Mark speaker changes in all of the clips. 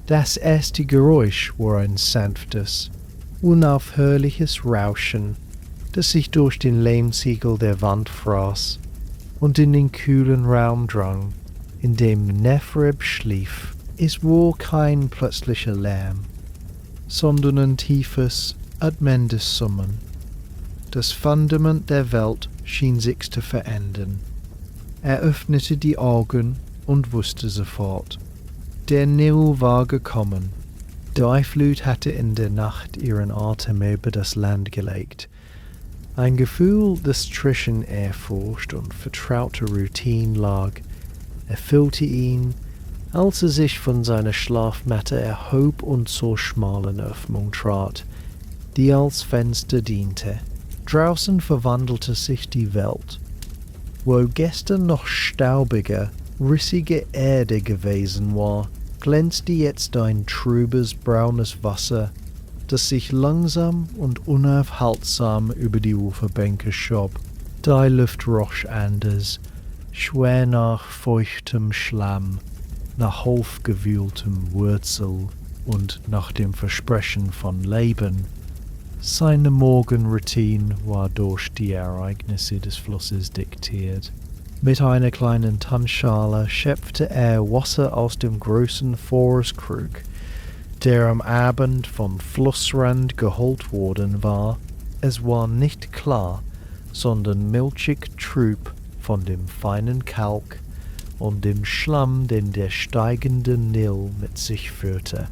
Speaker 1: Das erste Geräusch war ein sanftes, unaufhörliches Rauschen, das sich durch den Lehmziegel der Wand fraß und in den kühlen Raum drang, in dem Nephrib schlief. Es war kein plötzlicher Lärm, sondern ein tiefes, atmendes Summen. Das Fundament der Welt schien sich zu verändern. Er öffnete die Augen und wusste sofort: Der Nil war gekommen. Die Flut hatte in der Nacht ihren Atem über das Land gelegt. Ein Gefühl, das zwischen Ehrfurcht und vertrauter Routine lag, erfüllte ihn, als er sich von seiner Schlafmatte erhob und zur schmalen Öffnung trat, die als Fenster diente. Draußen verwandelte sich die Welt. Wo gestern noch staubige, rissige Erde gewesen war, glänzte jetzt ein trübes, braunes Wasser, das sich langsam und unaufhaltsam über die Uferbänke schob. Die Luft roch anders, schwer nach feuchtem Schlamm, nach aufgewühltem Wurzel und nach dem Versprechen von Leben. Seine Morgenroutine war durch die Ereignisse des Flusses diktiert. Mit einer kleinen Tannschale schöpfte er Wasser aus dem großen Forstkrug, der am Abend vom Flussrand geholt worden war. Es war nicht klar, sondern milchig trüb von dem feinen Kalk und dem Schlamm, den der steigende Nil mit sich führte.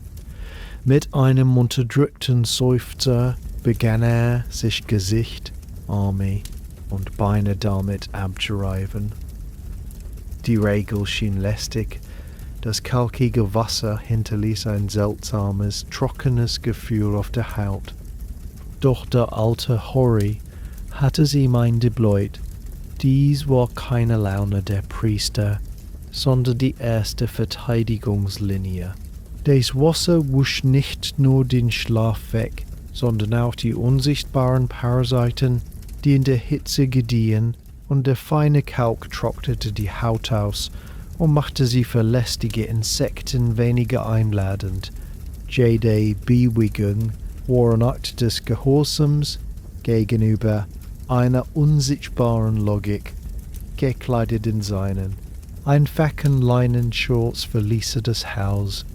Speaker 1: Mit einem unterdrückten Seufzer begann er, sich Gesicht, Arme und Beine damit abzureiben. Die Regel schien lästig, das kalkige Wasser hinterließ ein seltsames, trockenes Gefühl auf der Haut. Doch der alte Hori hatte sie ihm eingebläut. Dies war keine Laune der Priester, sondern die erste Verteidigungslinie. Das Wasser wusch nicht nur den Schlaf weg, sondern auch die unsichtbaren Parasiten, die in der Hitze gediehen, und der feine Kalk trocknete die Haut aus und machte sie für lästige Insekten weniger einladend. Jede Bewegung war ein Akt des Gehorsams gegenüber einer unsichtbaren Logik, gekleidet in seinen. Ein Facken Leinenschurz verließ das Haus.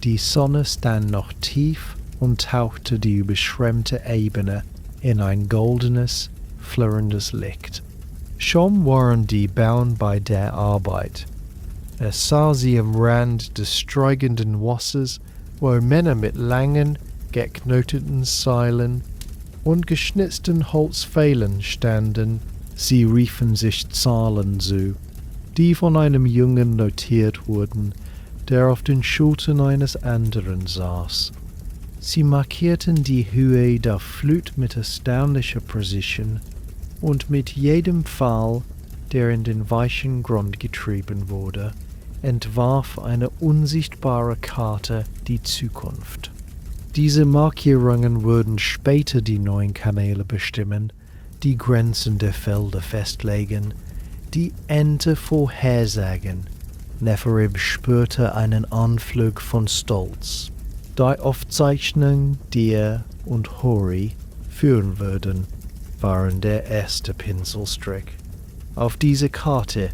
Speaker 1: Die Sonne stand noch tief und tauchte die überschwemmte Ebene in ein goldenes, flirrendes Licht. Schon waren die Bauern bei der Arbeit. Er sah sie am Rand des streugenden Wassers, wo Männer mit langen, geknoteten Seilen und geschnitzten Holzpfählen standen. Sie riefen sich Zahlen zu, die von einem Jungen notiert wurden, der auf den Schultern eines anderen saß. Sie markierten die Höhe der Flut mit erstaunlicher Präzision, und mit jedem Pfahl, der in den weichen Grund getrieben wurde, entwarf eine unsichtbare Karte die Zukunft. Diese Markierungen würden später die neuen Kanäle bestimmen, die Grenzen der Felder festlegen, die Ente vorhersagen. Nephrib spürte einen Anflug von Stolz. Die Aufzeichnungen, die er und Hori führen würden, waren der erste Pinselstrich. Auf dieser Karte,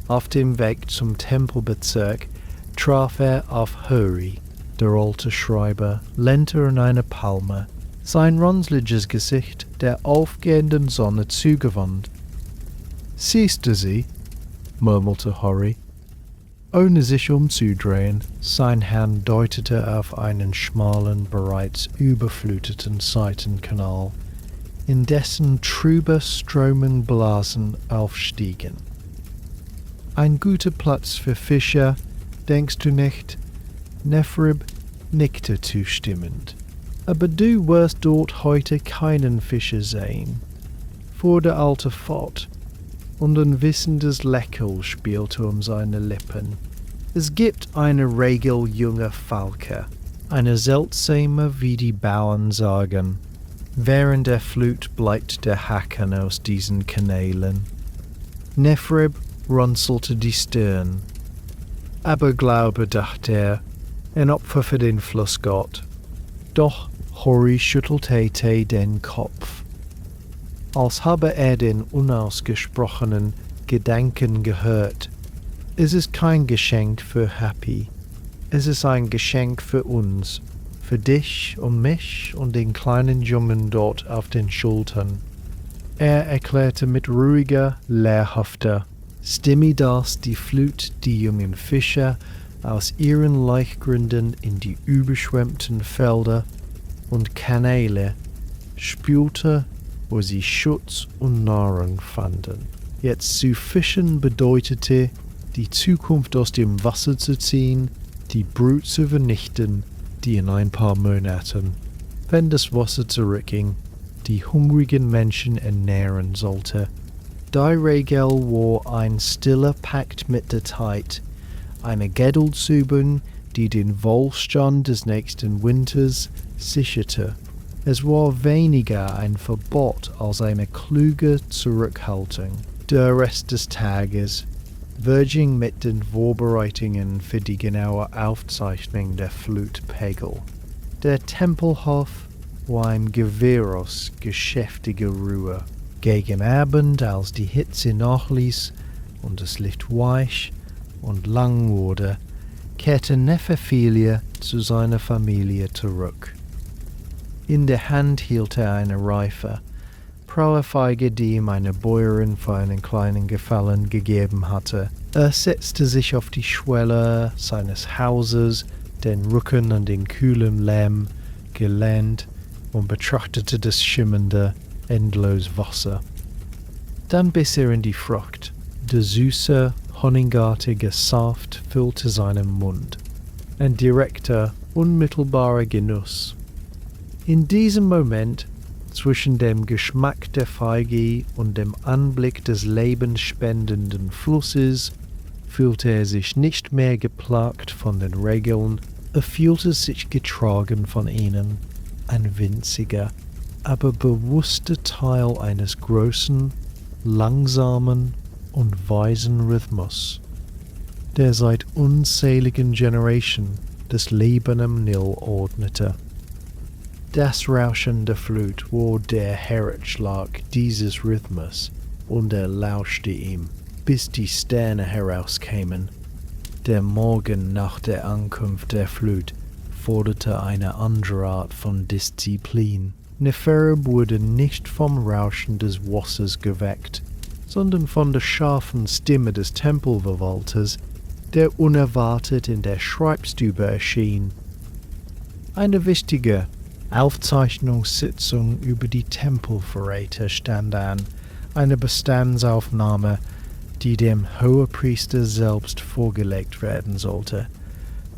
Speaker 1: auf dem Weg zum Tempelbezirk, traf er auf Hori. Der alte Schreiber lehnte an einer Palme, sein runzliges Gesicht der aufgehenden Sonne zugewandt. »Siehst du sie?« murmelte Hori, ohne sich umzudrehen. Sein Hand deutete auf einen schmalen, bereits überfluteten Seitenkanal, in dessen trübe Strömung Blasen aufstiegen. »Ein guter Platz für Fischer, denkst du nicht?« Nephrib nickte zustimmend. »Aber du wirst dort heute keinen Fischer sehen«, fuhr der Alte fort, und ein wissendes Lächeln spielte um seine Lippen. »Es gibt eine Regel junger Falke, eine seltsame, wie die Bauern sagen. Während der Flut bleibt der Haken aus diesen Kanälen.« Nephrib runzelte die Stirn. »Aber glaube, dachte er, ein Opfer für den Flussgott. Doch Horry schüttelte den Kopf. Als habe den unausgesprochenen Gedanken gehört. Es ist kein Geschenk für Happy. Es ist ein Geschenk für uns, für dich und mich und den kleinen Jungen dort auf den Schultern. Erklärte mit ruhiger, lehrhafter Stimme, dass die Flut die jungen Fischer aus ihren Laichgründen in die überschwemmten Felder und Kanäle spülte, wo sie Schutz und Nahrung fanden. Jetzt zu fischen bedeutete, die Zukunft aus dem Wasser zu ziehen, die Brut zu vernichten, die in ein paar Monaten, wenn das Wasser zurückging, die hungrigen Menschen ernähren sollte. Die Regel war ein stiller Pakt mit der Zeit, eine Geldübung, die den Wohlstand des nächsten Winters sicherte. Es war weniger ein Verbot als eine kluge Zurückhaltung. Der Rest des Tages Virgin mit den Vorbereitungen für die genaue Aufzeichnung der Flutpegel. Der Tempelhof war ein Gewirr aus geschäftiger Ruhe. Gegen Abend, als die Hitze nachließ und das Licht weich und lang wurde, kehrte Neffe Filia zu seiner Familie zurück. In der Hand hielt er eine reife Brauerfeige, die ihm eine Bäuerin für einen kleinen Gefallen gegeben hatte. Er setzte sich auf die Schwelle seines Hauses, den Rücken an den kühlen Lehm gelehnt und betrachtete das schimmernde, endlos Wasser. Dann biss er in die Frucht. Der süße, honigartige Saft füllte seinen Mund. Ein direkter, unmittelbarer Genuss. In diesem Moment, zwischen dem Geschmack der Feige und dem Anblick des lebensspendenden Flusses, fühlte er sich nicht mehr geplagt von den Regeln, er fühlte sich getragen von ihnen, ein winziger, aber bewusster Teil eines großen, langsamen und weisen Rhythmus, der seit unzähligen Generationen das Leben am Nil ordnete. Das Rauschen der Flut war der Herzschlag dieses Rhythmus, und er lauschte ihm, bis die Sterne herauskämen. Der Morgen nach der Ankunft der Flut forderte eine andere Art von Disziplin. Neferib wurde nicht vom Rauschen des Wassers geweckt, sondern von der scharfen Stimme des Tempelverwalters, der unerwartet in der Schreibstube erschien. Eine wichtige Aufzeichnungssitzung über die Tempelverräter stand an, eine Bestandsaufnahme, die dem Hohepriester selbst vorgelegt werden sollte.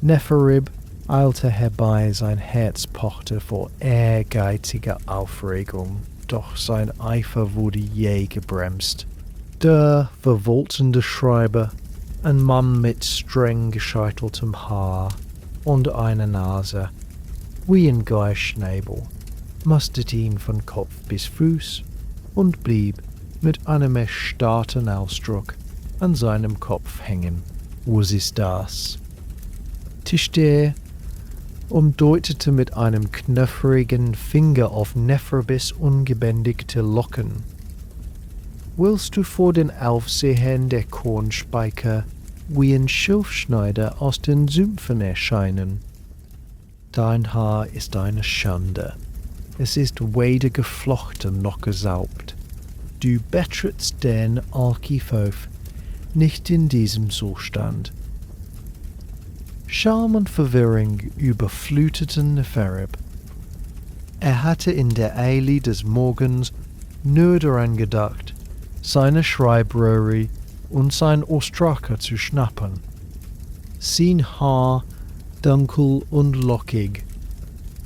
Speaker 1: Neferib eilte herbei, sein Herz pochte vor ehrgeiziger Aufregung, doch sein Eifer wurde jäh gebremst. Der verwaltende Schreiber, ein Mann mit streng gescheiteltem Haar und einer Nase, wie ein Geißschnabel, musterte ihn von Kopf bis Fuß und blieb mit einem erstarrten Ausdruck an seinem Kopf hängen. Was ist das? Tischde umdeutete mit einem knöcherigen Finger auf Neferibs ungebändigte Locken. Willst du vor den Aufsehern der Kornspeicher wie ein Schilfschneider aus den Sümpfen erscheinen? Dein Haar ist eine Schande. Es ist weder geflochten noch gesaugt. Du betrittst den Archiv nicht in diesem Zustand. Scham und Verwirrung überfluteten Neferib. Er hatte in der Eile des Morgens nur daran gedacht, seine Schreibröhre und sein Ostraker zu schnappen. Sein Haar, dunkel und lockig,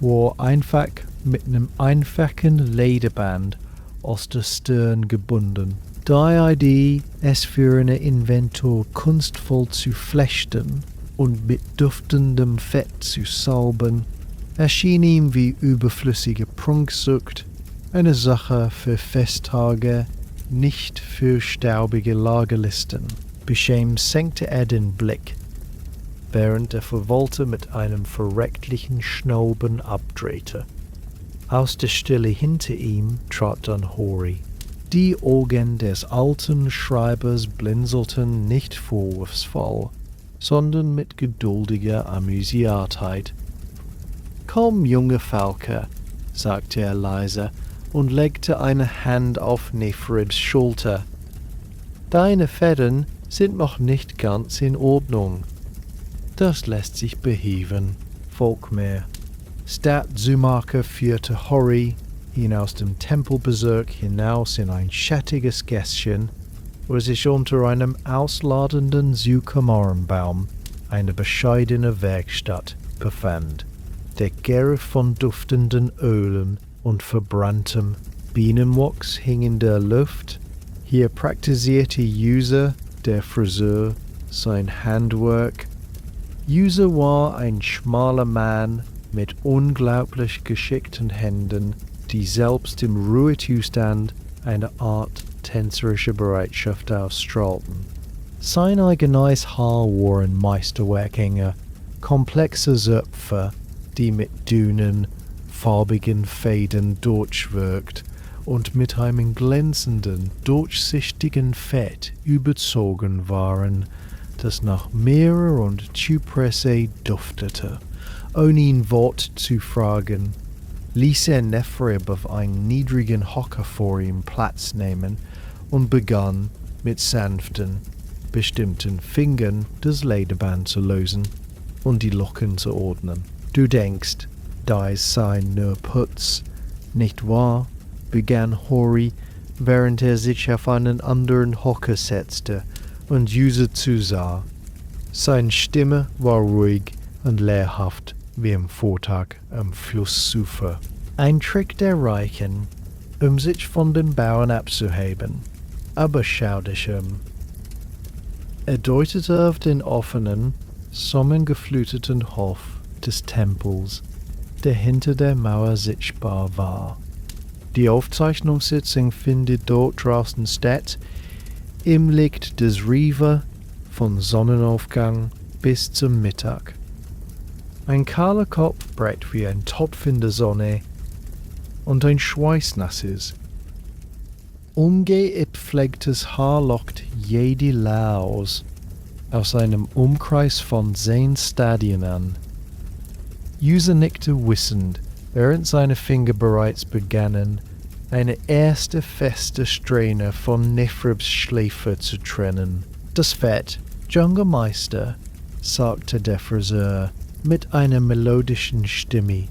Speaker 1: war einfach mit einem einfachen Lederband aus der Stirn gebunden. Die Idee, es für eine Inventor kunstvoll zu flechten und mit duftendem Fett zu salben, erschien ihm wie überflüssige Prunksucht, eine Sache für Festtage, nicht für staubige Lagerlisten. Beschämt senkte er den Blick. während der Verwalter mit einem verrecklichen Schnauben abdrehte. Aus der Stille hinter ihm trat dann Hori. Die Augen des alten Schreibers blinzelten nicht vorwurfsvoll, sondern mit geduldiger Amüsiertheit. »Komm, junge Falke«, sagte er leise und legte eine Hand auf Nefribs Schulter. »Deine Federn sind noch nicht ganz in Ordnung. Das lässt sich beheben, folg mir.« Statt Sumaka führte Hori ihn aus dem Tempelbezirk hinaus in ein schattiges Gässchen, wo sich unter einem ausladenden Sykamorenbaum eine bescheidene Werkstatt befand. Der Geruch von duftenden Ölen und verbranntem Bienenwachs hing in der Luft. Hier praktizierte User, der Friseur, sein Handwerk. User war ein schmaler Mann mit unglaublich geschickten Händen, die selbst im Ruhezustand eine Art tänzerische Bereitschaft ausstrahlten. Sein eigenes Haar waren Meisterwerkringe, komplexe Zöpfe, die mit dünnen, farbigen Fäden durchwirkt und mit einem glänzenden, durchsichtigen Fett überzogen waren, das nach Meere und Zypresse duftete. Ohne ihn Wort zu fragen, ließ er Nefrib auf einen niedrigen Hocker vor ihm Platz nehmen und begann mit sanften, bestimmten Fingern das Lederband zu lösen und die Locken zu ordnen. »Du denkst, da es sei nur Putz, nicht wahr?« begann Hori, während er sich auf einen anderen Hocker setzte und User zusah. Seine Stimme war ruhig und lehrhaft wie am Vortag am Flussufer. Ein Trick der Reichen, um sich von den Bauern abzuheben. Aber schau dich um. Er deutete auf den offenen, sonnengefluteten Hof des Tempels, der hinter der Mauer sichtbar war. Die Aufzeichnungssitzung findet dort draußen statt, im Licht des Riva von Sonnenaufgang bis zum Mittag. Ein kahler Kopf breit wie ein Topf in der Sonne und ein schweißnasses, ungepflegtes Haar lockt Jede Laus aus einem Umkreis von 10 Stadien an. User nickte wissend, während seine Finger bereits begannen, eine erste feste Strähne von Nefribs Schläfe zu trennen. »Das Fett, junger Meister«, sagte der Friseur mit einer melodischen Stimme,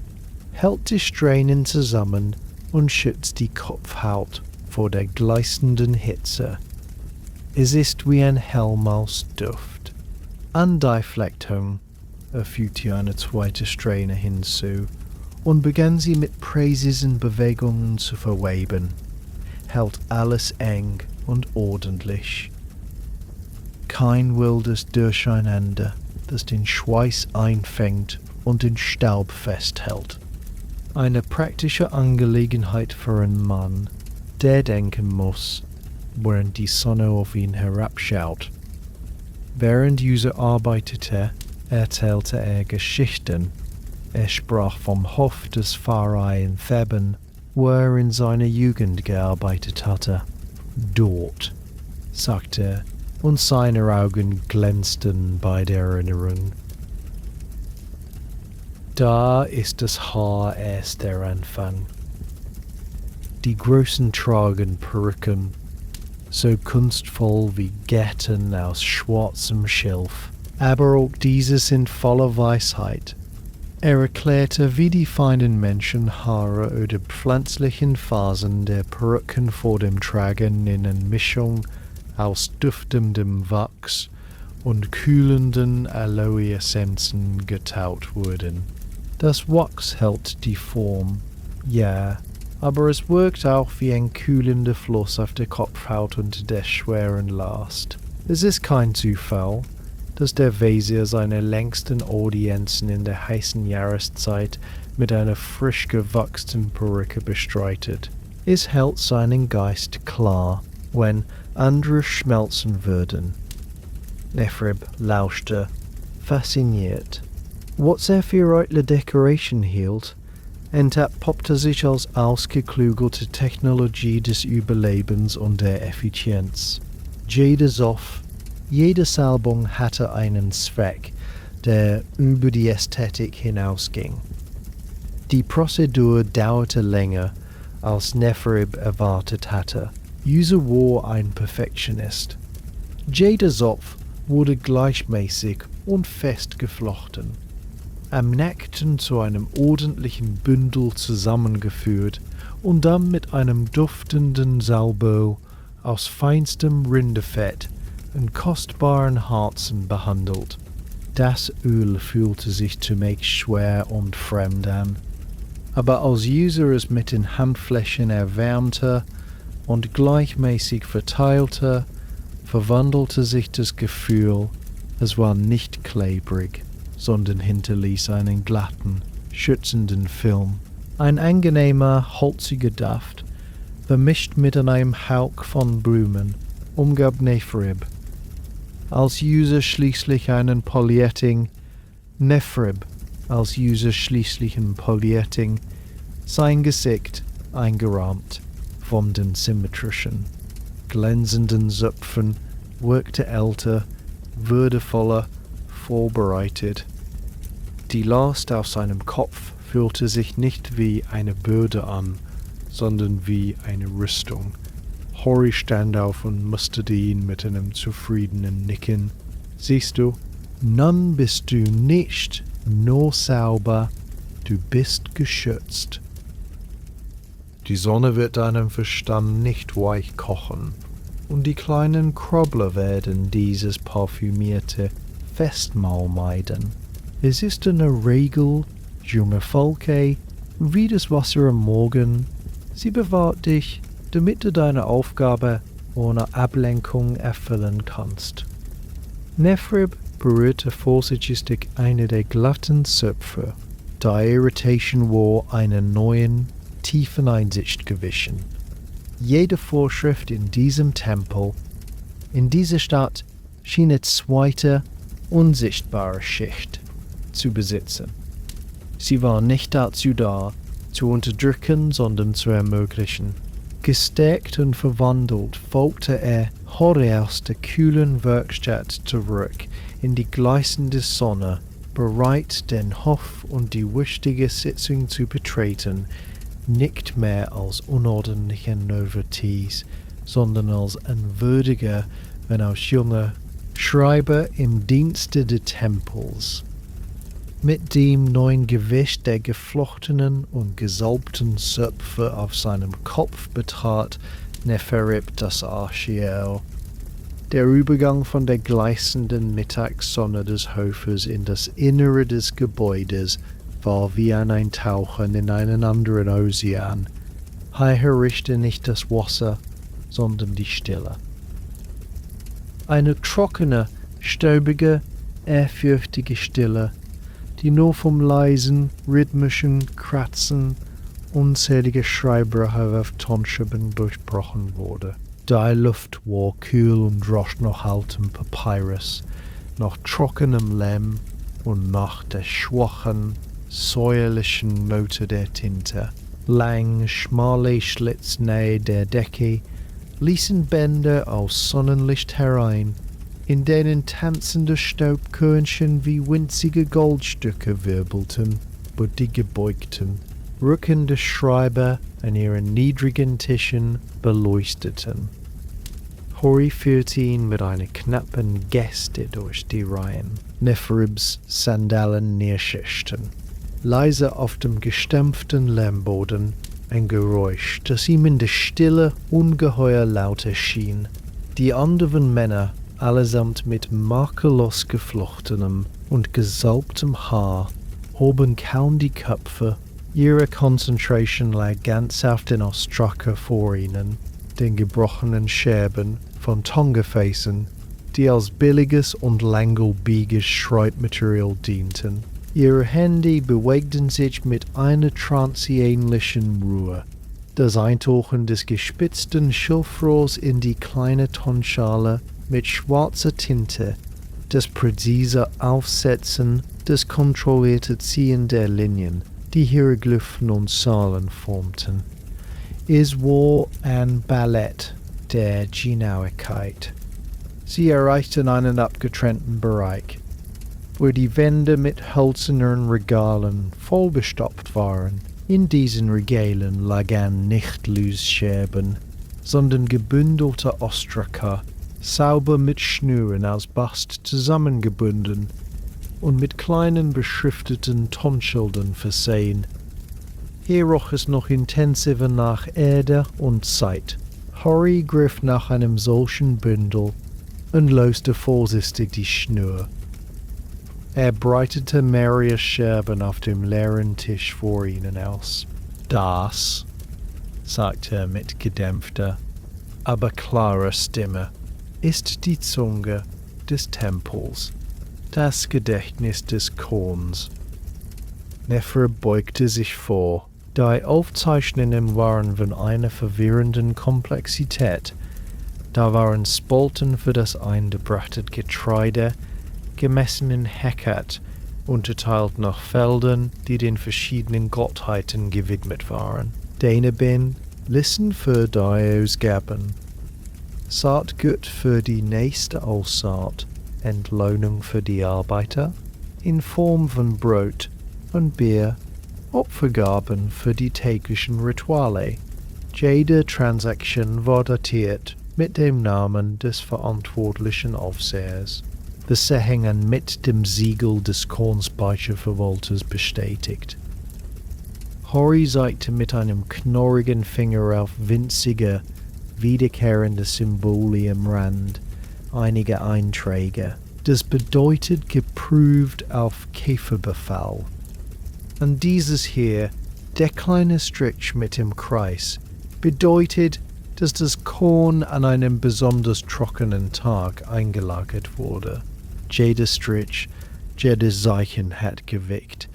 Speaker 1: hält die Strähnen zusammen und schützt die Kopfhaut vor der gleißenden Hitze. Es ist wie ein Helm aus Duft. Andeiflektung, er fügte eine zweite Strähne hinzu und begann sie mit präzisen Bewegungen zu verweben, hält alles eng und ordentlich. Kein wildes Durcheinander, das den Schweiß einfängt und den Staub festhält. Eine praktische Angelegenheit für einen Mann, der denken muss, während die Sonne auf ihn herabschaut. Während User arbeitete, erzählte er Geschichten. Er sprach vom Hof des Pfarrers in Theben, wo er in seiner Jugend gearbeitet hatte. »Dort«, sagte er, und seine Augen glänzten bei der Erinnerung. »Da ist das Haar erst der Anfang. Die Großen tragen Perücken, so kunstvoll wie Gärten aus schwarzem Schilf, aber auch diese sind voller Weisheit.« Er erklärte, wie die feinen Menschenhaare oder pflanzlichen Fasern der Perücken vor dem Tragen in einer Mischung aus duftendem Wachs und kühlenden Aloe-Essenzen getaut wurden. Das Wachs hält die Form, ja, aber es wirkt auch wie ein kühlender Fluss auf der Kopfhaut unter der schweren Last. Es ist kein Zufall, dass der Wesir seine längsten Audienzen in der heißen Jahreszeit mit einer frisch gewachsenen Perücke bestreitet. Es hält seinen Geist klar, wenn andere schmelzen würden. Nefrib lauschte, fasziniert. Was für eine Decoration hielt, entpuppte sich als ausgeklügelte Technologie des Überlebens und der Effizienz. Jede Soff, jede Salbung hatte einen Zweck, der über die Ästhetik hinausging. Die Prozedur dauerte länger, als Neferib erwartet hatte. User war ein Perfektionist. Jede Zopf wurde gleichmäßig und fest geflochten, am Nackten zu einem ordentlichen Bündel zusammengeführt und dann mit einem duftenden Salbö aus feinstem Rinderfett und kostbaren Harzen behandelt. Das Öl fühlte sich zunächst schwer und fremd an, aber als User es mit den Handflächen erwärmte und gleichmäßig verteilte, verwandelte sich das Gefühl, es war nicht klebrig, sondern hinterließ einen glatten, schützenden Film. Ein angenehmer, holziger Duft, vermischt mit einem Hauch von Blumen, umgab Neferib. Als User schließlich einen Polierting, Neferib als User schließlich ein Polierting, sein Gesicht eingerahmt von den symmetrischen, glänzenden Zöpfen, wirkte älter, würdevoller, vorbereitet. Die Last auf seinem Kopf fühlte sich nicht wie eine Bürde an, sondern wie eine Rüstung. Hori stand auf und musterte ihn mit einem zufriedenen Nicken. Siehst du, nun bist du nicht nur sauber, du bist geschützt. Die Sonne wird deinem Verstand nicht weich kochen, und die kleinen Krobler werden dieses parfümierte Festmahl meiden. Es ist eine Regel, junge Volke, wie das Wasser am Morgen. Sie bewahrt dich, damit du deine Aufgabe ohne Ablenkung erfüllen kannst. Neferib berührte vorsichtig eine der glatten Zöpfe. Die Irritation war einer neuen, tiefen Einsicht gewichen. Jede Vorschrift in diesem Tempel, in dieser Stadt, schien eine zweite, unsichtbare Schicht zu besitzen. Sie war nicht dazu da, zu unterdrücken, sondern zu ermöglichen. Gestärkt und verwandelt folgte er Hori aus der kühlen Werkstatt zurück in die gleißende Sonne, bereit, den Hof und die wichtige Sitzung zu betreten, nicht mehr als unordentlicher Novizier, sondern als ein würdiger, wenn auch junger Schreiber im Dienste des Tempels. Mit dem neuen Gewicht der geflochtenen und gesalbten Zöpfe auf seinem Kopf betrat Neferib das Archiel. Der Übergang von der gleißenden Mittagssonne des Hofes in das Innere des Gebäudes war wie ein Eintauchen in einen anderen Ozean. Hier herrschte nicht das Wasser, sondern die Stille. Eine trockene, staubige, ehrfürchtige Stille, die nur vom leisen, rhythmischen Kratzen unzähliger Schreibbrüche auf Tonschippen durchbrochen wurde. Die Luft war kühl und roch nach altem Papyrus, nach trockenem Lehm und nach der schwachen, säuerlichen Note der Tinte. Lang, schmale Schlitz nahe der Decke ließen Bänder aus Sonnenlicht herein, in denen tanzende Staubkörnchen wie winzige Goldstücke wirbelten, über die gebeugten Rücken des Schreiber an ihren niedrigen Tischen beleuchteten. Hori führte ihn mit einer knappen Geste durch die Reihen. Neferibs Sandalen niederschichten. Leise auf dem gestempften Lehmboden ein Geräusch, das ihm in der Stille ungeheuer laut erschien. Die anderen Männer, allesamt mit makellos geflochtenem und gesalbtem Haar, hoben kaum die Köpfe. Ihre Konzentration lag ganz auf den Ostraker vor ihnen, den gebrochenen Scherben von Tongefäßen, die als billiges und langlebiges Schreibmaterial dienten. Ihre Hände bewegten sich mit einer tranceähnlichen Ruhe. Das Eintauchen des gespitzten Schilfrohrs in die kleine Tonschale mit schwarzer Tinte das präzise Aufsetzen, das kontrollierte Ziehen der Linien, die Hieroglyphen und Zahlen formten, ist wohl ein Ballett der Genauigkeit. Sie erreichten einen abgetrennten Bereich, wo die Wände mit hölzernen Regalen vollgestopft waren. In diesen Regalen lagen nicht Lösscherben, sondern gebündelte Ostraka, sauber mit Schnüren aus Bast zusammengebunden und mit kleinen beschrifteten Tonschildern versehen. Hier roch es noch intensiver nach Erde und Zeit. Harry griff nach einem solchen Bündel und löste vorsichtig die Schnur. Er breitete mehrere Scherben auf dem leeren Tisch vor ihnen aus. Das, sagte er mit gedämpfter, aber klarer Stimme, ist die Zunge des Tempels, das Gedächtnis des Korns. Nefre beugte sich vor. Die Aufzeichnungen waren von einer verwirrenden Komplexität. Da waren Spalten für das eingebrachte Getreide, gemessen in Hektat, unterteilt nach Feldern, die den verschiedenen Gottheiten gewidmet waren. Deneben Listen für die Ausgaben, Saatgut für die nächste Aussaat, Entlohnung für die Arbeiter, in Form von Brot und Bier, Opfergaben für die täglichen Rituale. Jede Transaktion war datiert mit dem Namen des verantwortlichen Aufsehers. Besehungen mit dem Siegel des Kornspeicherverwalters bestätigt. Harry zeigte mit einem knorrigen Finger auf winzige, wiederkehrende Symbole am Rand einiger Einträge. Das bedeutet geprüft auf Käferbefall. Und dieses hier, der kleine Strich mit dem Kreis, bedeutet, dass das Korn an einem besonders trockenen Tag eingelagert wurde. Jeder Strich, jedes Zeichen hat gewirkt.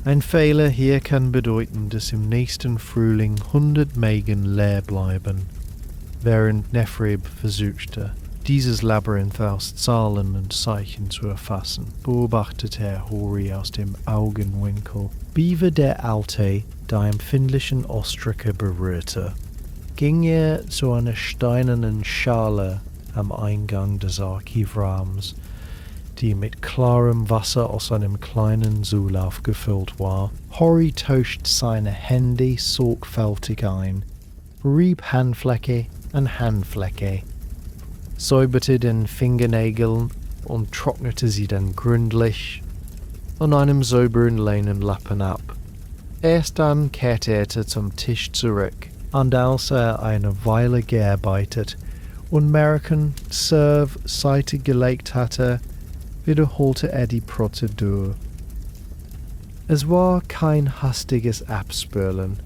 Speaker 1: Ein Fehler hier kann bedeuten, dass im nächsten Frühling 100 Mägen leer bleiben. Während Nefrib versuchte, dieses Labyrinth aus Zahlen und Zeichen zu erfassen, beobachtete er Harry aus dem Augenwinkel. Wie der Alte die empfindlichen Ostraka berührte, ging er zu einer steinernen Schale am Eingang des Archivrahmens, die mit klarem Wasser aus einem kleinen Zulauf gefüllt war. Harry tauschte seine Hände sorgfältig ein, rieb Handflecke an Handflecke, säuberte den Fingernägel und trocknete sie dann gründlich an einem sauberen Leinenlappen ab. Erst dann kehrte er zum Tisch zurück, und als er eine Weile gearbeitet und Merken Serve Seite gelegt hatte, wiederholte er die Prozedur. Es war kein hastiges Abspülen,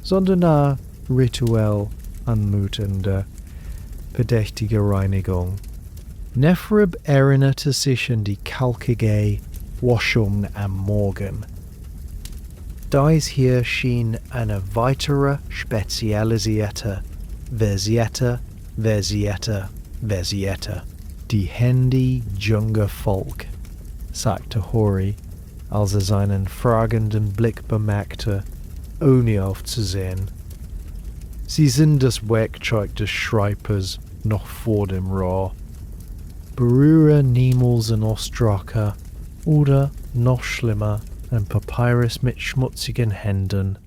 Speaker 1: sondern eine rituell anmutende, bedächtige Reinigung. Nefrib erinnerte sich an die kalkige Waschung am Morgen. Dies hier schien eine weitere spezialisierte, versierte. Die Hände junger Volk, sagte Harry, als er seinen fragenden Blick bemerkte, ohne aufzusehen. Sie sind das Werkzeug des Schreibers noch vor dem Rohr. Berühre niemals ein Ostraka oder, noch schlimmer, ein Papyrus mit schmutzigen Händen.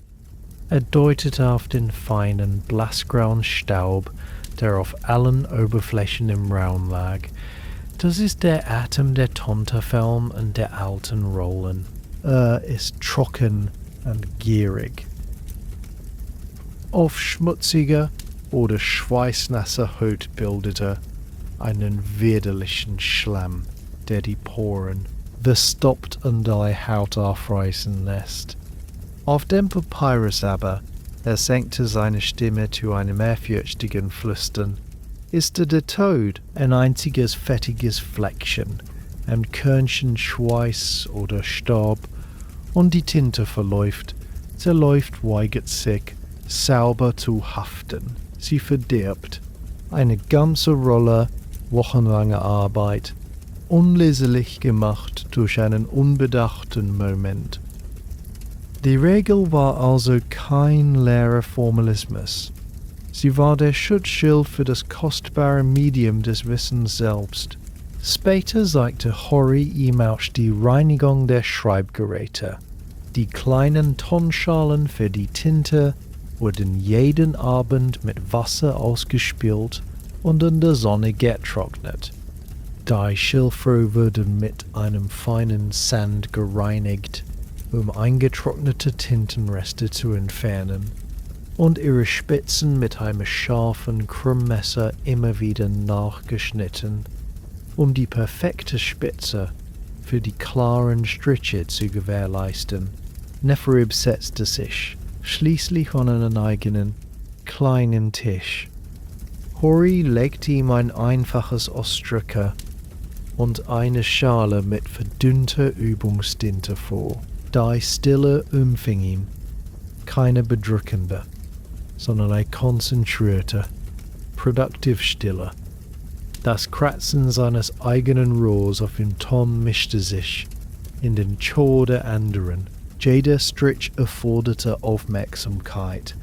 Speaker 1: Er deutete auf den feinen, blassgrauen Staub, der auf allen Oberflächen im Raum lag. Das ist der Atem der Tontafilm und der alten Rollen. Er ist trocken und gierig. Auf schmutziger oder schweißnasser Haut bildete einen widerlichen Schlamm, der die Poren verstopft und die Haut aufreißen lässt. Auf dem Papyrus aber, er senkte seine Stimme zu einem ehrfürchtigen Flüstern, ist der Tod ein einziges fettiges Fleckchen, ein Körnchen Schweiß oder Staub, und die Tinte verläuft, zerläuft, weigert sich, sauber zu haften. Sie verdirbt. Eine ganze Rolle wochenlange Arbeit, unleserlich gemacht durch einen unbedachten Moment. Die Regel war also kein leerer Formalismus. Sie war der Schutzschild für das kostbare Medium des Wissens selbst. Später zeigte Horry ihm auch die Reinigung der Schreibgeräte. Die kleinen Tonschalen für die Tinte wurden jeden Abend mit Wasser ausgespült und in der Sonne getrocknet. Die Schilfrohr wurden mit einem feinen Sand gereinigt, um eingetrocknete Tintenreste zu entfernen, und ihre Spitzen mit einem scharfen Krümmmesser immer wieder nachgeschnitten, um die perfekte Spitze für die klaren Striche zu gewährleisten. Nephrib setzte sich schließlich an einen eigenen, kleinen Tisch. Horry legte ihm ein einfaches Ostrücker und eine Schale mit verdünnter Übungstinte vor. Die Stille umfing ihn, keine bedrückende, sondern eine konzentrierte, produktive Stille. Das Kratzen seines eigenen Rohrs auf dem Ton mischte sich in den Chor der anderen. Jeder Strich erforderte Aufmerksamkeit.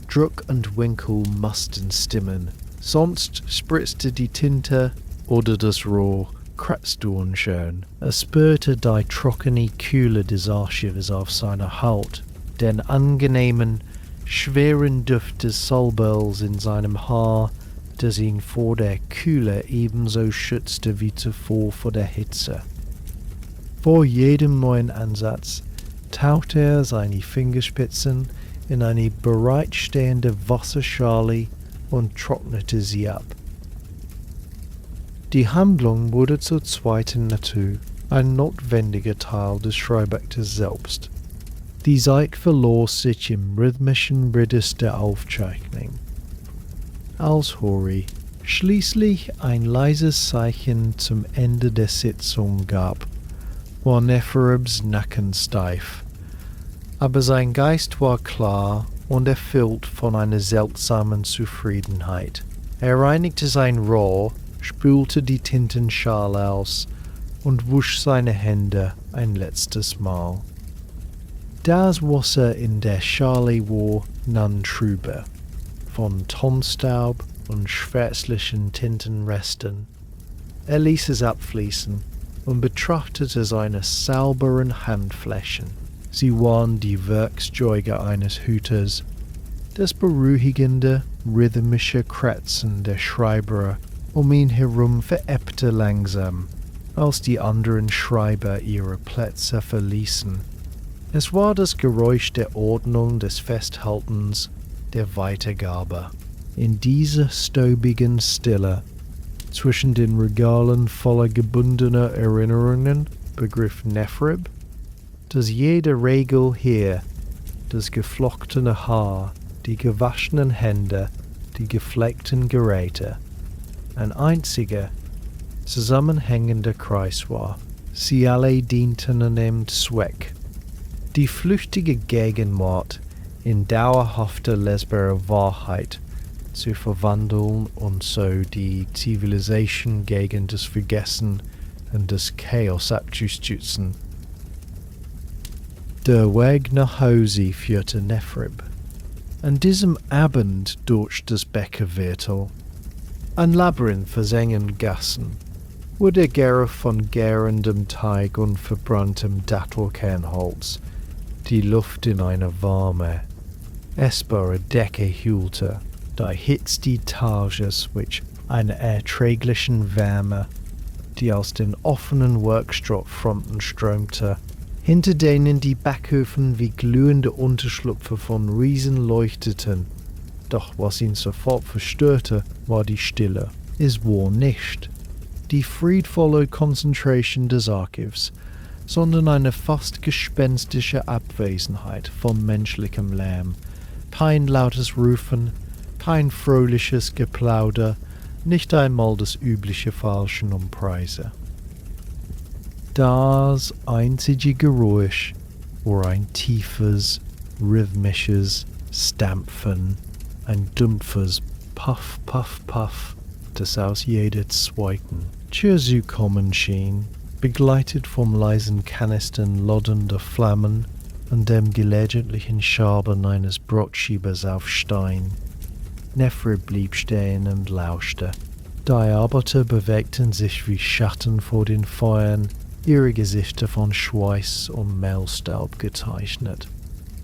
Speaker 1: Druck und Winkel mussten stimmen, sonst spritzte die Tinte oder das Rohr kratzte unschön. Er spürte die trockene Kühle des Archives auf seiner Haut, den angenehmen, schweren Duft des Salböls in seinem Haar, das ihn vor der Kühle ebenso schützte wie zuvor vor der Hitze. Vor jedem neuen Ansatz tauchte er seine Fingerspitzen in eine bereitstehende Wasserschale und trocknete sie ab. Die Handlung wurde zur zweiten Natur, ein notwendiger Teil des Schreibaktes selbst. Die Zeit verlor sich im rhythmischen Ritus der Aufzeichnung. Als Horry schließlich ein leises Zeichen zum Ende der Sitzung gab, war Nephribs Nacken steif. Aber sein Geist war klar und erfüllt von einer seltsamen Zufriedenheit. Er reinigte sein Rohr, spülte die Tintenschale aus und wusch seine Hände ein letztes Mal. Das Wasser in der Schale war nun trübe, von Tonstaub und schwärzlichen Tintenresten. Er ließ es abfließen und betrachtete seine sauberen Handflächen. Sie waren die Werkzeuge eines Hüters. Das beruhigende, rhythmische Kratzen der Schreiber um ihn herum verebbte langsam, als die anderen Schreiber ihre Plätze verließen. Es war das Geräusch der Ordnung, des Festhaltens, der Weitergabe. In dieser staubigen Stille zwischen den Regalen voller gebundener Erinnerungen begriff Nephrib, dass jede Regel hier, das geflochtene Haar, die gewaschenen Hände, die gepflegten Geräte, ein einziger, zusammenhängender Kreis war. Sie alle dienten einem Zweck, die flüchtige Gegenwart in dauerhafte lesbare Wahrheit zu verwandeln und so die Zivilisation gegen das Vergessen und das Chaos abzustützen. Der Weg nach Hause führte Nephrib. An diesem Abend durch das Bäckerviertel, ein Labyrinth aus engen Gassen, wo der Geruch von gärendem Teig und verbranntem Dattelkernholz die Luft in eine warme, essbare Decke hüllte. Die Hitze des Tages mit einer erträglichen Wärme, die aus den offenen Werkstattfronten strömte, hinter denen die Backöfen wie glühende Unterschlupfe von Riesen leuchteten. Doch was ihn sofort verstörte, war die Stille. Es war nicht die friedvolle Konzentration des Archivs, sondern eine fast gespenstische Abwesenheit von menschlichem Lärm. Kein lautes Rufen, kein fröhliches Geplauder, nicht einmal das übliche Falschen um Preise. Das einzige Geräusch war ein tiefes, rhythmisches Stampfen, ein dumpfes Puff, Puff, Puff, das aus jeder zweiten Tür sie kommen schien, begleitet vom leisen Kanistern lodernder Flammen und dem gelegentlichen Schaben eines Brotschiebers auf Stein. Nefre blieb stehen und lauschte. Die Arbeiter bewegten sich wie Schatten vor den Feuern, ihre Gesichter von Schweiß und Mehlstaub gezeichnet.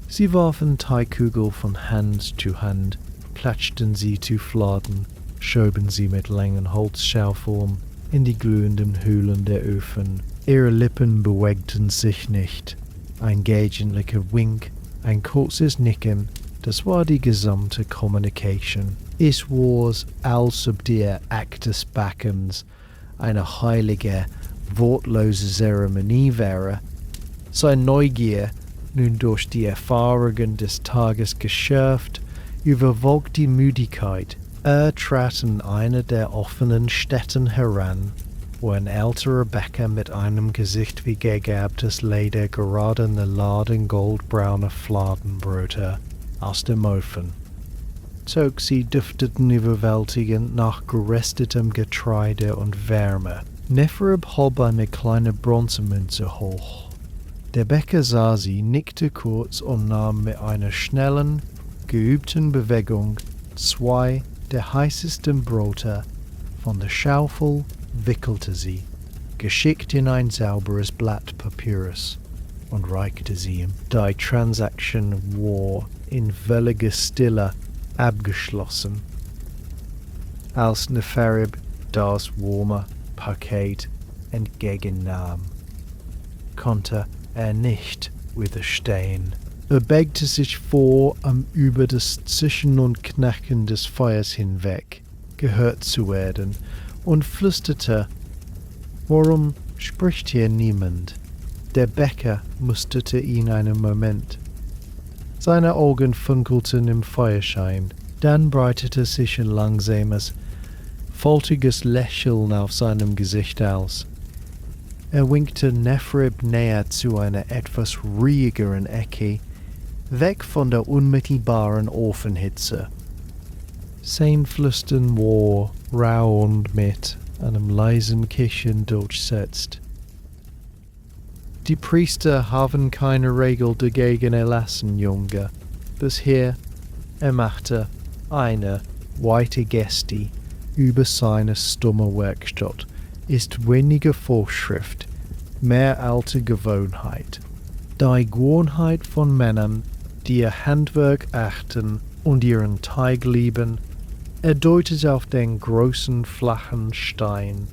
Speaker 1: Sie warfen Teigkugel von Hand zu Hand, klatschten sie zu Fladen, schoben sie mit langen Holzschaufeln in die glühenden Höhlen der Öfen. Ihre Lippen bewegten sich nicht. Ein gelegentlicher Wink, ein kurzes Nicken, das war die gesamte Kommunikation. Es war, als ob der Akt des Backens eine heilige, wortlose Zeremonie wäre. Seine Neugier, nun durch die Erfahrungen des Tages geschärft, überwog die Müdigkeit. Trat in eine der offenen Stätten heran, wo ein älterer Bäcker mit einem Gesicht wie gegerbtes Leder gerade eine Ladung goldbrauner Fladenbrote aus dem Ofen zog. Sie dufteten überwältigend nach geröstetem Getreide und Wärme. Nefreb hob eine kleine Bronzemünze hoch. Der Bäcker sah sie, nickte kurz und nahm mit einer schnellen, geübten Bewegung 2 der heißesten Brote von der Schaufel, wickelte sie, geschickt in ein sauberes Blatt Papyrus, und reichte sie ihm. Die Transaction war in völliger Stille abgeschlossen. Als Neferib das warme Paket entgegennahm, konnte nicht widerstehen. Beugte sich vor, über das Zischen und Knacken des Feuers hinweg gehört zu werden, und flüsterte: »Warum spricht hier niemand?« Der Bäcker musterte ihn einen Moment. Seine Augen funkelten im Feuerschein, dann breitete sich ein langsames, faltiges Lächeln auf seinem Gesicht aus. Er winkte Nefrib näher zu einer etwas ruhigeren Ecke, weg von der unmittelbaren Ofenhitze. Sein Flüstern war rau und mit einem leisen Kichern durchsetzt. Die Priester haben keine Regel dagegen erlassen, Junge. Bisher machte eine weite Geste über seine stumme Werkstatt, ist weniger Vorschrift, mehr alte Gewohnheit. Die Gewohnheit von Männern, die ihr Handwerk achten und ihren Teig lieben, deutet auf den großen flachen Stein,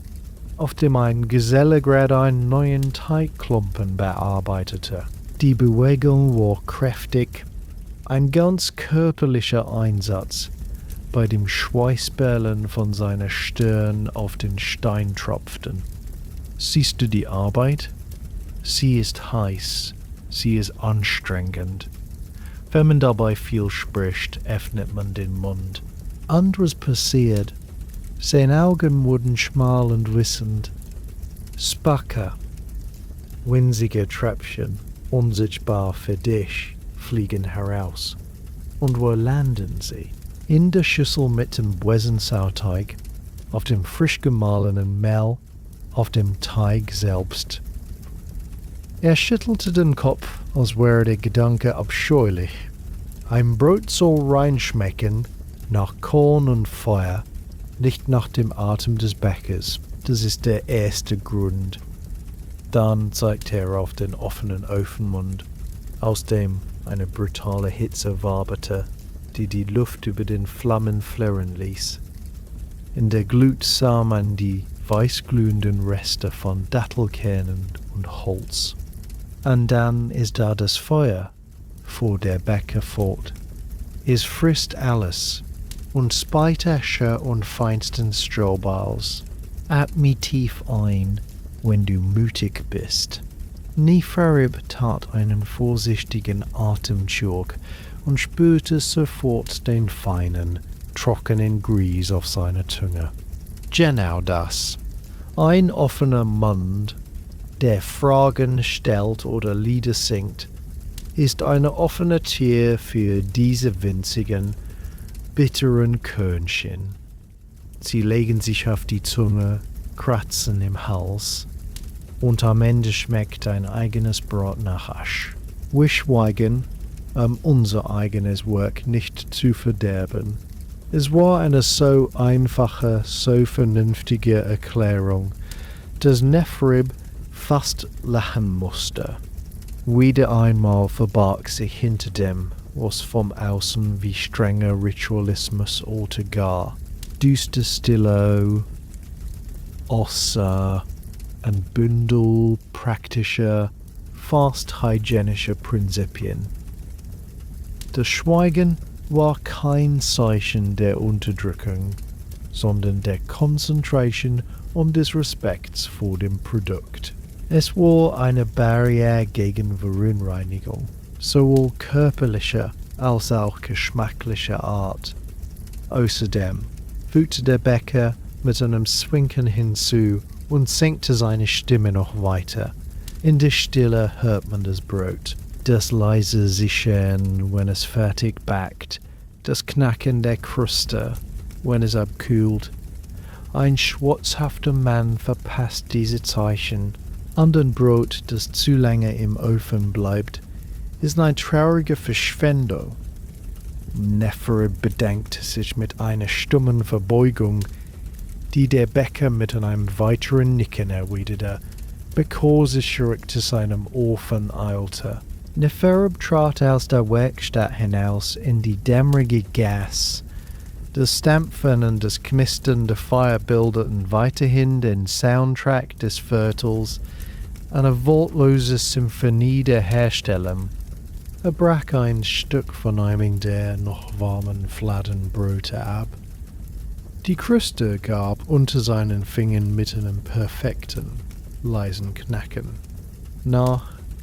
Speaker 1: auf dem ein Geselle gerade einen neuen Teigklumpen bearbeitete. Die Bewegung war kräftig, ein ganz körperlicher Einsatz, bei dem Schweißperlen von seiner Stirn auf den Stein tropften. Siehst du die Arbeit? Sie ist heiß, sie ist anstrengend. Wenn man dabei viel spricht, öffnet man den Mund. Anderes passiert. Seine Augen wurden schmal und wissend. Spacke, winzige Tröpfchen, unsichtbar für dich, fliegen heraus. Und wo landen sie? In der Schüssel mit dem Bösensauteig, auf dem frisch gemahlenen Mehl, auf dem Teig selbst. Er schüttelte den Kopf, als wäre der Gedanke abscheulich. Ein Brot soll reinschmecken, nach Korn und Feuer, nicht nach dem Atem des Bäckers. Das ist der erste Grund. Dann zeigte er auf den offenen Ofenmund, aus dem eine brutale Hitze waberte, die Luft über den Flammen flirren ließ. In der Glut sah man die weißglühenden Reste von Dattelkernen und Holz. Und dann ist da das Feuer, fuhr der Bäcker fort. Es frisst alles, und speit Asche und feinsten Strohballs. Atme tief ein, wenn du mutig bist. Neferib tat einen vorsichtigen Atemzug und spürte sofort den feinen, trockenen Grieß auf seiner Zunge. Genau das. Ein offener Mund, der Fragen stellt oder Lieder singt, ist eine offene Tür für diese winzigen, bitteren Körnchen. Sie legen sich auf die Zunge Kratzen im Hals und am Ende schmeckt ein eigenes Brot nach Asch. Wir schweigen, unser eigenes Werk nicht zu verderben. Es war eine so einfache, so vernünftige Erklärung, dass Nefrib fast lachen musste. Wieder einmal verbarg sich hinter dem, was vom Außen wie strenger Ritualismus oder gar düster Stille, außer ein Bündel praktischer, fast hygienischer Prinzipien. Das Schweigen war kein Zeichen der Unterdrückung, sondern der Konzentration und des Respekts vor dem Produkt. Es war eine Barriere gegen Verunreinigung, sowohl körperlicher als auch geschmacklicher Art. Außerdem fügte der Bäcker mit einem Zwinkern hinzu und senkte seine Stimme noch weiter. In der Stille hört man das Brot, das leise Sichern, wenn es fertig backt, das Knacken der Kruste, wenn es abkühlt. Ein schwarzhafter Mann verpasst diese Zeichen. An ein Brot, das zu lange im Ofen bleibt, ist eine traurige Verschwendung. Nefrib bedankte sich mit einer stummen Verbeugung, die der Bäcker mit einem weiteren Nicken erwiderte, bevor sie zurück zu seinem Ofen eilte. Nefrib trat aus der Werkstatt hinaus in die dämmerige Gas. Das Stampfen und das Knistern der Feuer bildeten weiterhin den Soundtrack des Viertels, eine wortlose Symphonie der Herstellung. Er brach ein Stück von einem der noch warmen Fladenbrote ab. Die Kruste gab unter seinen Fingern mit einem perfekten, leisen Knacken.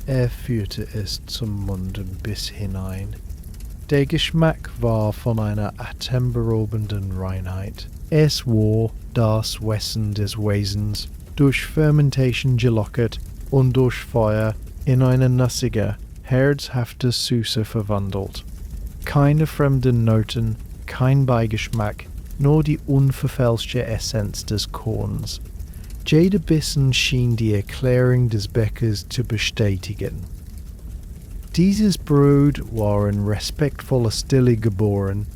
Speaker 1: Er führte es zum Mundenbiss hinein. Der Geschmack war von einer atemberaubenden Reinheit. Es war das Wesen des Wesens, durch Fermentation gelockert und durch Feuer in eine nussige, herzhafte Süße verwandelt. Keine fremden Noten, kein Beigeschmack, nur die unverfälschte Essenz des Korns. Jede Bissen schien die Erklärung des Bäckers zu bestätigen. Dieses Brot war in respektvoller Stille geboren,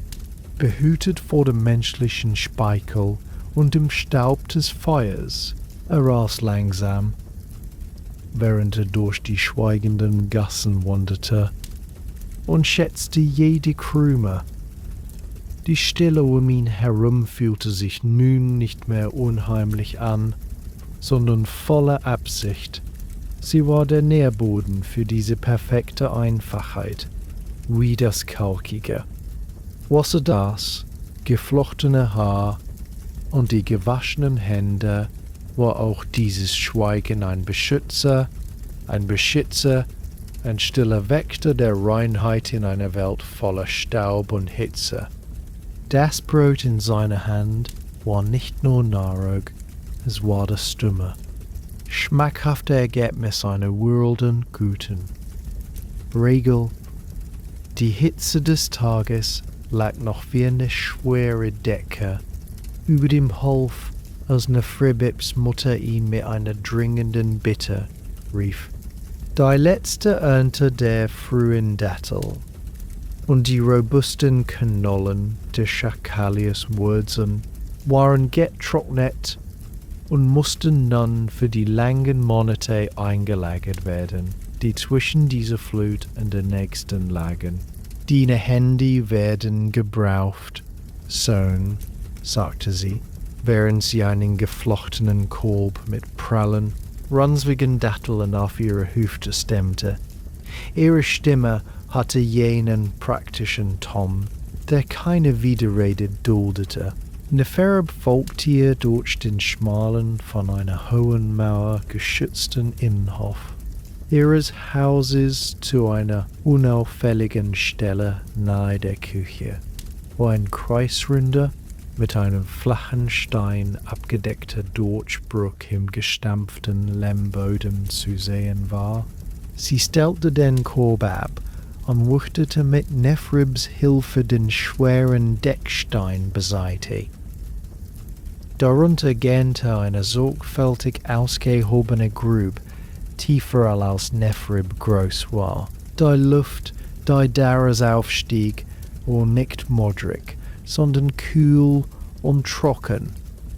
Speaker 1: behütet vor dem menschlichen Speichel und dem Staub des Feuers. Er aß langsam, während er durch die schweigenden Gassen wanderte, und schätzte jede Krume. Die Stille um ihn herum fühlte sich nun nicht mehr unheimlich an, sondern voller Absicht. Sie war der Nährboden für diese perfekte Einfachheit, wie das Kalkige. Wasser das, geflochtene Haar und die gewaschenen Hände, war auch dieses Schweigen ein Beschützer, ein stiller Wächter der Reinheit in einer Welt voller Staub und Hitze. Das Brot in seiner Hand war nicht nur Nahrung, es war das stumme, schmackhafte Ergebnis einer würdigen, guten Regel. Die Hitze des Tages lag noch wie eine schwere Decke über dem Hof, als Nefribs Mutter ihn mit einer dringenden Bitte rief. Die letzte Ernte der frühen Dattel und die robusten Knollen des Schakaliuswurzeln waren getrocknet und mussten nun für die langen Monate eingelagert werden, die zwischen dieser Flut und der nächsten lagen. Deine Hände werden gebraucht, Sohn, sagte sie, während sie einen geflochtenen Korb mit prallen, runzligen Datteln auf ihre Hüfte stemmte. Ihre Stimme hatte jenen praktischen Ton, der keine Widerrede duldete. Nefrib folgte ihr durch den schmalen, von einer hohen Mauer geschützten Innenhof ihres Hauses zu einer unauffälligen Stelle nahe der Küche, wo ein kreisrunder, mit einem flachen Stein abgedeckter Durchbruch im gestampften Lehmboden zu sehen war. Sie stellte den Korb ab und wuchtete mit Nefribs Hilfe den schweren Deckstein beiseite. Darunter gähnte eine sorgfältig ausgehobene Grube, tiefer als Nephrib groß war. Die Luft, die daraus aufstieg, war nicht modrig, sondern kühl und trocken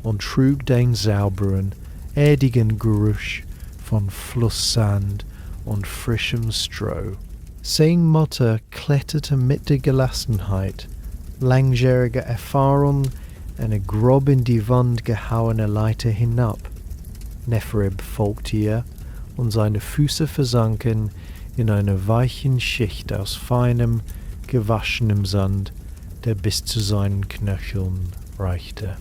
Speaker 1: und trug den sauberen, erdigen Geruch von Flusssand und frischem Stroh. Sein Mutter kletterte mit der Gelassenheit, langjährige Erfahrung, eine grob in die Wand gehauene Leiter hinab. Nephrib folgte ihr, und seine Füße versanken in einer weichen Schicht aus feinem, gewaschenem Sand, der bis zu seinen Knöcheln reichte.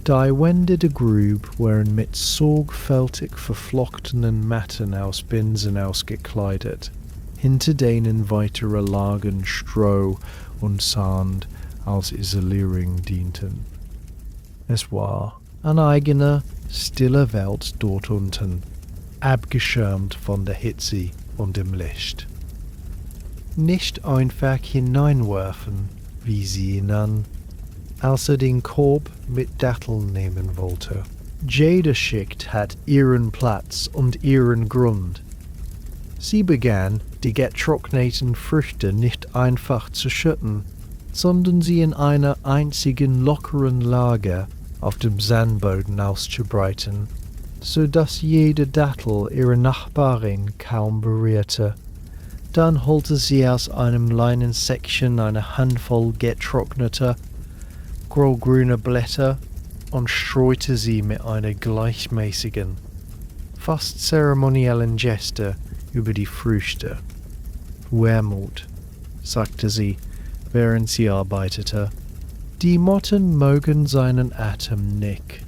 Speaker 1: Die Wände der Grube waren mit sorgfältig verflochtenen Matten aus Binsen ausgekleidet, hinter denen weitere Lagen Stroh und Sand als Isolierung dienten. Es war eine eigene, stille Welt dort unten, abgeschirmt von der Hitze und dem Licht. Nicht einfach hineinwerfen, wie sie ihn an, als den Korb mit Datteln nehmen wollte. Jede Schicht hat ihren Platz und ihren Grund. Sie begann, die getrockneten Früchte nicht einfach zu schütten, sondern sie in einer einzigen lockeren Lage auf dem Sandboden auszubreiten, so dass jede Dattel ihre Nachbarin kaum berührte. Dann holte sie aus einem Leinensäckchen eine Handvoll getrockneter, graugrüner Blätter und streute sie mit einer gleichmäßigen, fast zeremoniellen Geste über die Früchte. Wermut, sagte sie, während sie arbeitete. Die Motten mögen seinen Atem nicht,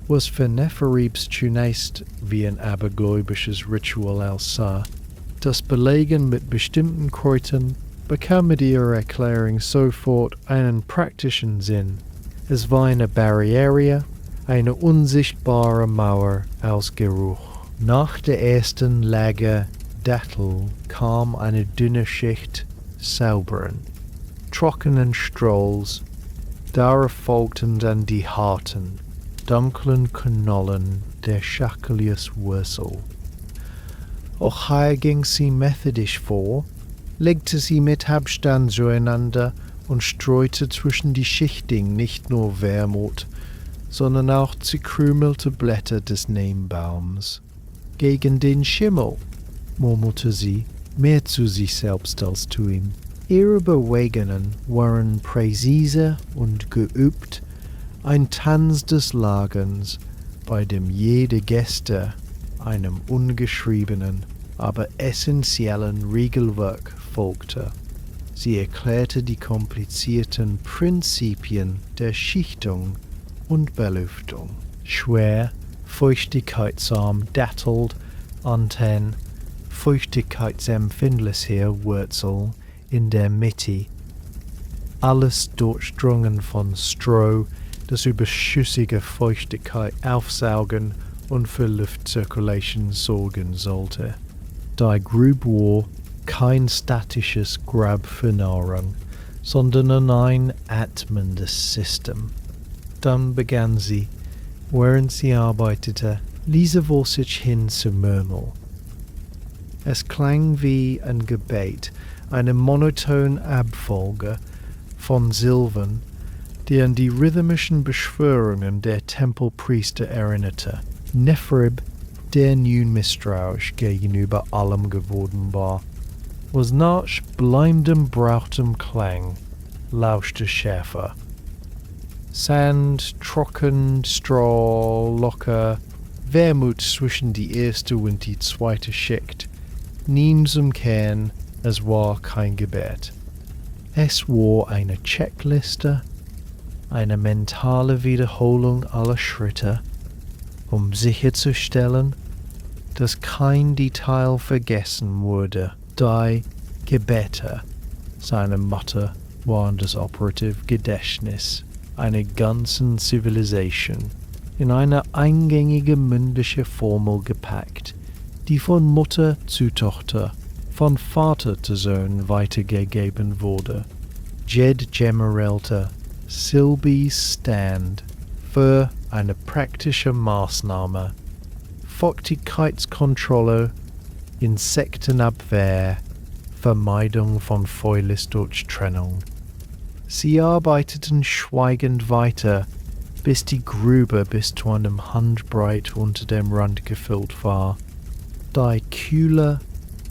Speaker 1: was für Nephribs zunächst wie ein abergläubisches Ritual aussah. Das Belegen mit bestimmten Kräutern bekam mit ihrer Erklärung sofort einen praktischen Sinn. Es war eine Barriere, eine unsichtbare Mauer aus Geruch. Nach der ersten Lage Dattel kam eine dünne Schicht sauberen, trockenen Strohs. Darauf folgten dann die harten, dunklen Knollen der Schakeliuswurzel. Auch hier ging sie methodisch vor, legte sie mit Abstand zueinander und streute zwischen die Schichten nicht nur Wermut, sondern auch zerkrümelte Blätter des Neembaums. Gegen den Schimmel, murmelte sie, mehr zu sich selbst als zu ihm. Ihre Bewegungen waren präzise und geübt, ein Tanz des Lagens, bei dem jede Geste einem ungeschriebenen, aber essentiellen Regelwerk folgte. Sie erklärte die komplizierten Prinzipien der Schichtung und Belüftung. Schwer, feuchtigkeitsarm dattelt, Antennen, feuchtigkeitsempfindliche Wurzel in der Mitte. Alles durchdrungen von Stroh, das überschüssige Feuchtigkeit aufsaugen und für Luftzirkulation sorgen sollte. Die Grube war kein statisches Grab für Nahrung, sondern ein atmendes System. Dann begann sie, während sie arbeitete, leise vor sich hin zu murmeln. Es klang wie ein Gebet, eine monotone Abfolge von Silben, die an die rhythmischen Beschwörungen der Tempelpriester erinnerte. Nephrib, der nun misstrauisch gegenüber allem geworden war, was nach bleibendem brauchtem Klang lauschte schärfer. Sand, trocken, Stroh, locker, Wermut zwischen die erste und die zweite Schicht. Nie zum Kern, es war kein Gebet. Es war eine Checkliste, eine mentale Wiederholung aller Schritte, um sicherzustellen, dass kein Detail vergessen wurde. Die Gebete seiner Mutter waren das operative Gedächtnis einer ganzen Zivilisation, in eine eingängige mündliche Formel gepackt, die von Mutter zu Tochter, von Vater zu Sohn weitergegeben wurde. Jed Gemerelta, Silby Stand, für eine praktische Maßnahme, Feuchtigkeitskontrolle, Insektenabwehr, Vermeidung von Fäulnis durch Trennung. Sie arbeiteten schweigend weiter, bis die Grube bis zu einem Handbreit unter dem Rand gefüllt war. Die kühle,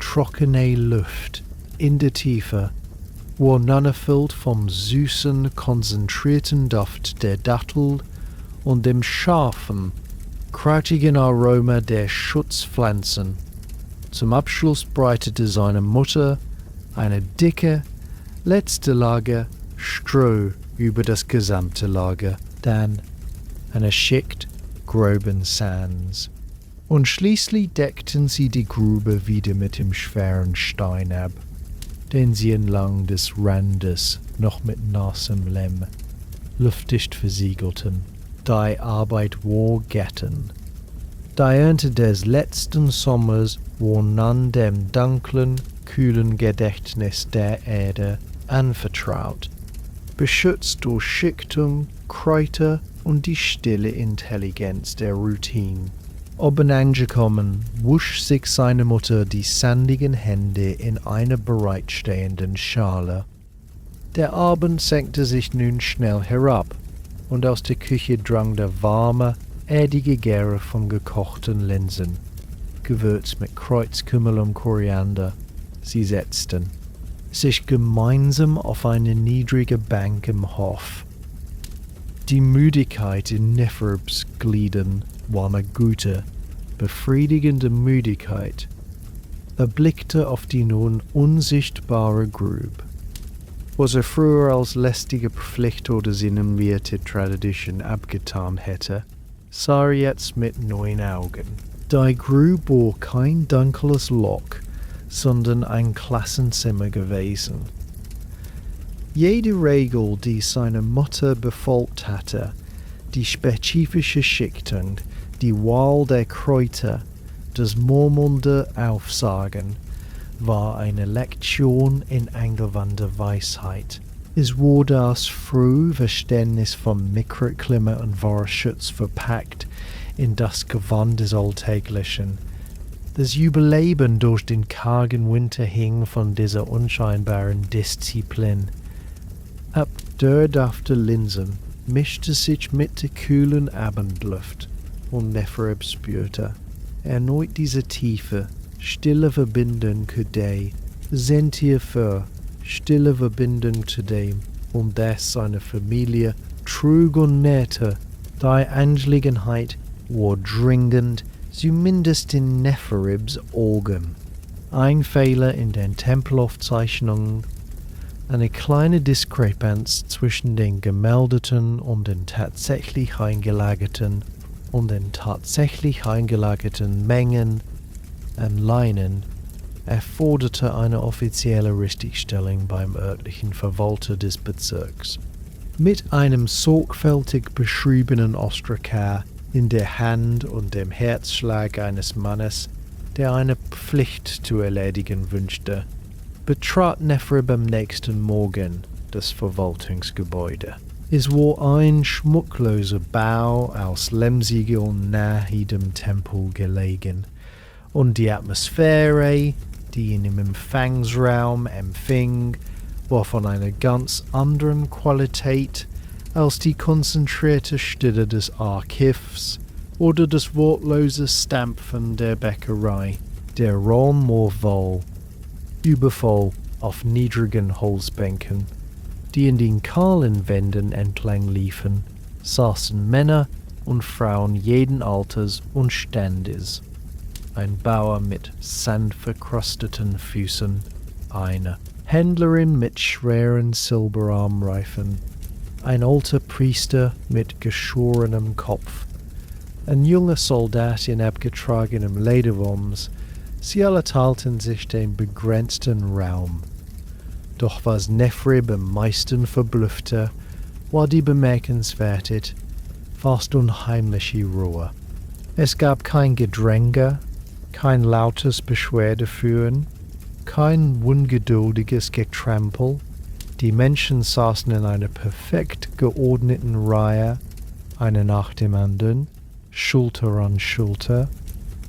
Speaker 1: trockene Luft in der Tiefe wurde unerfüllt vom süßen, konzentrierten Duft der Dattel und dem scharfen, krautigen Aroma der Schutzpflanzen. Zum Abschluss breitete seine Mutter eine dicke, letzte Lager Stroh über das gesamte Lager, dann eine Schicht groben Sands. Und schließlich deckten sie die Grube wieder mit dem schweren Stein ab, den sie entlang des Randes noch mit nassem Lehm luftdicht versiegelten. Die Arbeit war getan. Die Ernte des letzten Sommers war nun dem dunklen, kühlen Gedächtnis der Erde anvertraut, beschützt durch Schichtung, Kräuter und die stille Intelligenz der Routine. Oben angekommen, wusch sich seine Mutter die sandigen Hände in einer bereitstehenden Schale. Der Abend senkte sich nun schnell herab, und aus der Küche drang der warme, erdige Gäre von gekochten Linsen, gewürzt mit Kreuzkümmel und Koriander. Sie setzten sich gemeinsam auf eine niedrige Bank im Hof. Die Müdigkeit in Neferbs Gliedern war eine gute, befriedigende Müdigkeit. Er blickte auf die nun unsichtbare Grube. Was er früher als lästige Pflicht oder sinnenwerte Tradition abgetan hätte, sah er jetzt mit neuen Augen. Die Grube war kein dunkles Loch, sondern ein Klassenzimmer gewesen. Jede Regel, die seine Mutter befolgt hatte, die spezifische Schichtung, die Wahl der Kräuter, das murmelnde Aufsagen, war eine Lektion in angewandter Weisheit. Es wurde das frühe Verständnis von Mikroklima und Wahrschutz verpackt in das Gewand des Alltäglichen. Das Überleben durch den kargen Winter hing von dieser unscheinbaren Disziplin. Ab durchdachte Linsen mischte sich mit der kühlen Abendluft und Nefereb spürte erneut diese tiefe, stille Verbindung zu dem, sentie für stille Verbindung zu dem, um das seine Familie trug und nährte. Die Angelegenheit war dringend, zumindest in Neferebs Augen. Ein Fehler in den Tempelaufzeichnungen, eine kleine Diskrepanz zwischen den gemeldeten und den tatsächlich eingelagerten Mengen an Leinen erforderte eine offizielle Richtigstellung beim örtlichen Verwalter des Bezirks. Mit einem sorgfältig beschriebenen Ostracar in der Hand und dem Herzschlag eines Mannes, der eine Pflicht zu erledigen wünschte, betrat Nefereb am nächsten Morgen das Verwaltungsgebäude. Es war ein schmuckloser Bau aus Lehmziegel nahe dem Tempel gelegen, und die Atmosphäre, die ihn im Empfangsraum empfing, war von einer ganz anderen Qualität als die konzentrierte Stille des Archivs oder das wortlose Stampfen der Bäckerei. Der Raum war voll, übervoll auf niedrigen Holzbänken, die in den kahlen Wänden entlang liefen, saßen Männer und Frauen jeden Alters und Standes. Ein Bauer mit sandverkrusteten Füßen, eine Händlerin mit schweren Silberarmreifen, ein alter Priester mit geschorenem Kopf, ein junger Soldat in abgetragenem Lederwams. Sie alle teilten sich den begrenzten Raum. Doch was Nefereb am meisten verblüffte, war die bemerkenswerte, fast unheimliche Ruhe. Es gab kein Gedränge, kein lautes Beschwerdeführen, kein ungeduldiges Getrampel. Die Menschen saßen in einer perfekt geordneten Reihe, eine nach dem anderen, Schulter an Schulter,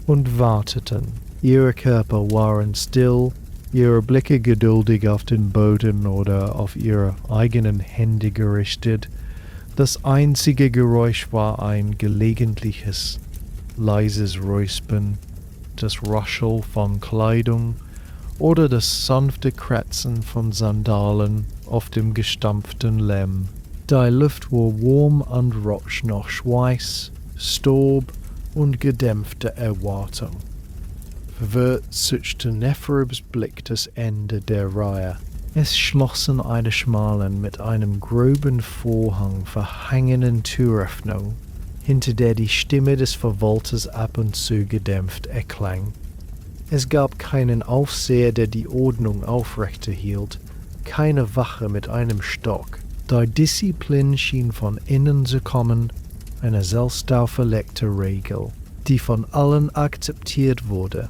Speaker 1: und warteten. Ihre Körper waren still, ihre Blicke geduldig auf den Boden oder auf ihre eigenen Hände gerichtet. Das einzige Geräusch war ein gelegentliches, leises Räuspern, das Rascheln von Kleidung oder das sanfte Kratzen von Sandalen auf dem gestampften Lehm. Die Luft war warm und roch nach Schweiß, Staub und gedämpfter Erwartung. Verwirrt suchte Neferibs Blick das Ende der Reihe. Es schlossen eine schmalen, mit einem groben Vorhang verhangenen Türöffnung, hinter der die Stimme des Verwalters ab und zu gedämpft erklang. Es gab keinen Aufseher, der die Ordnung aufrechterhielt, keine Wache mit einem Stock. Die Disziplin schien von innen zu kommen, eine selbst auferlegte Regel, die von allen akzeptiert wurde.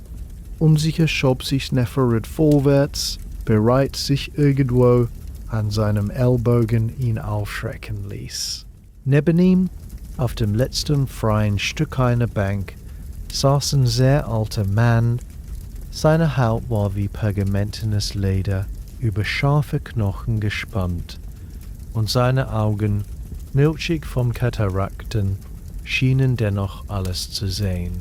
Speaker 1: Unsicher schob sich Neferid vorwärts, bereit, sich irgendwo an seinem Ellbogen ihn aufschrecken ließ. Neben ihm, auf dem letzten freien Stück einer Bank, saß ein sehr alter Mann. Seine Haut war wie pergamentenes Leder über scharfe Knochen gespannt, und seine Augen, milchig vom Katarakten, schienen dennoch alles zu sehen.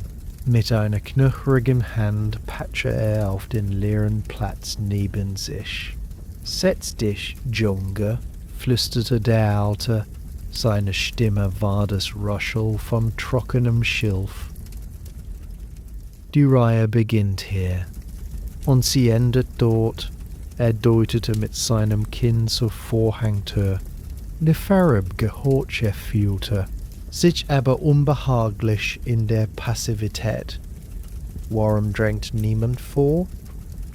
Speaker 1: Mit einer knöchrigen Hand patschte er auf den leeren Platz neben sich. »Setz dich, Junge«, flüsterte der Alte. Seine Stimme war das Rascheln von trockenem Schilf. Die Reihe beginnt hier, und sie endet dort. Er deutete mit seinem Kinn zur Vorhangtür. Neferib Gehorche fühlte, sich aber unbehaglich in der Passivität. »Warum drängt niemand vor?«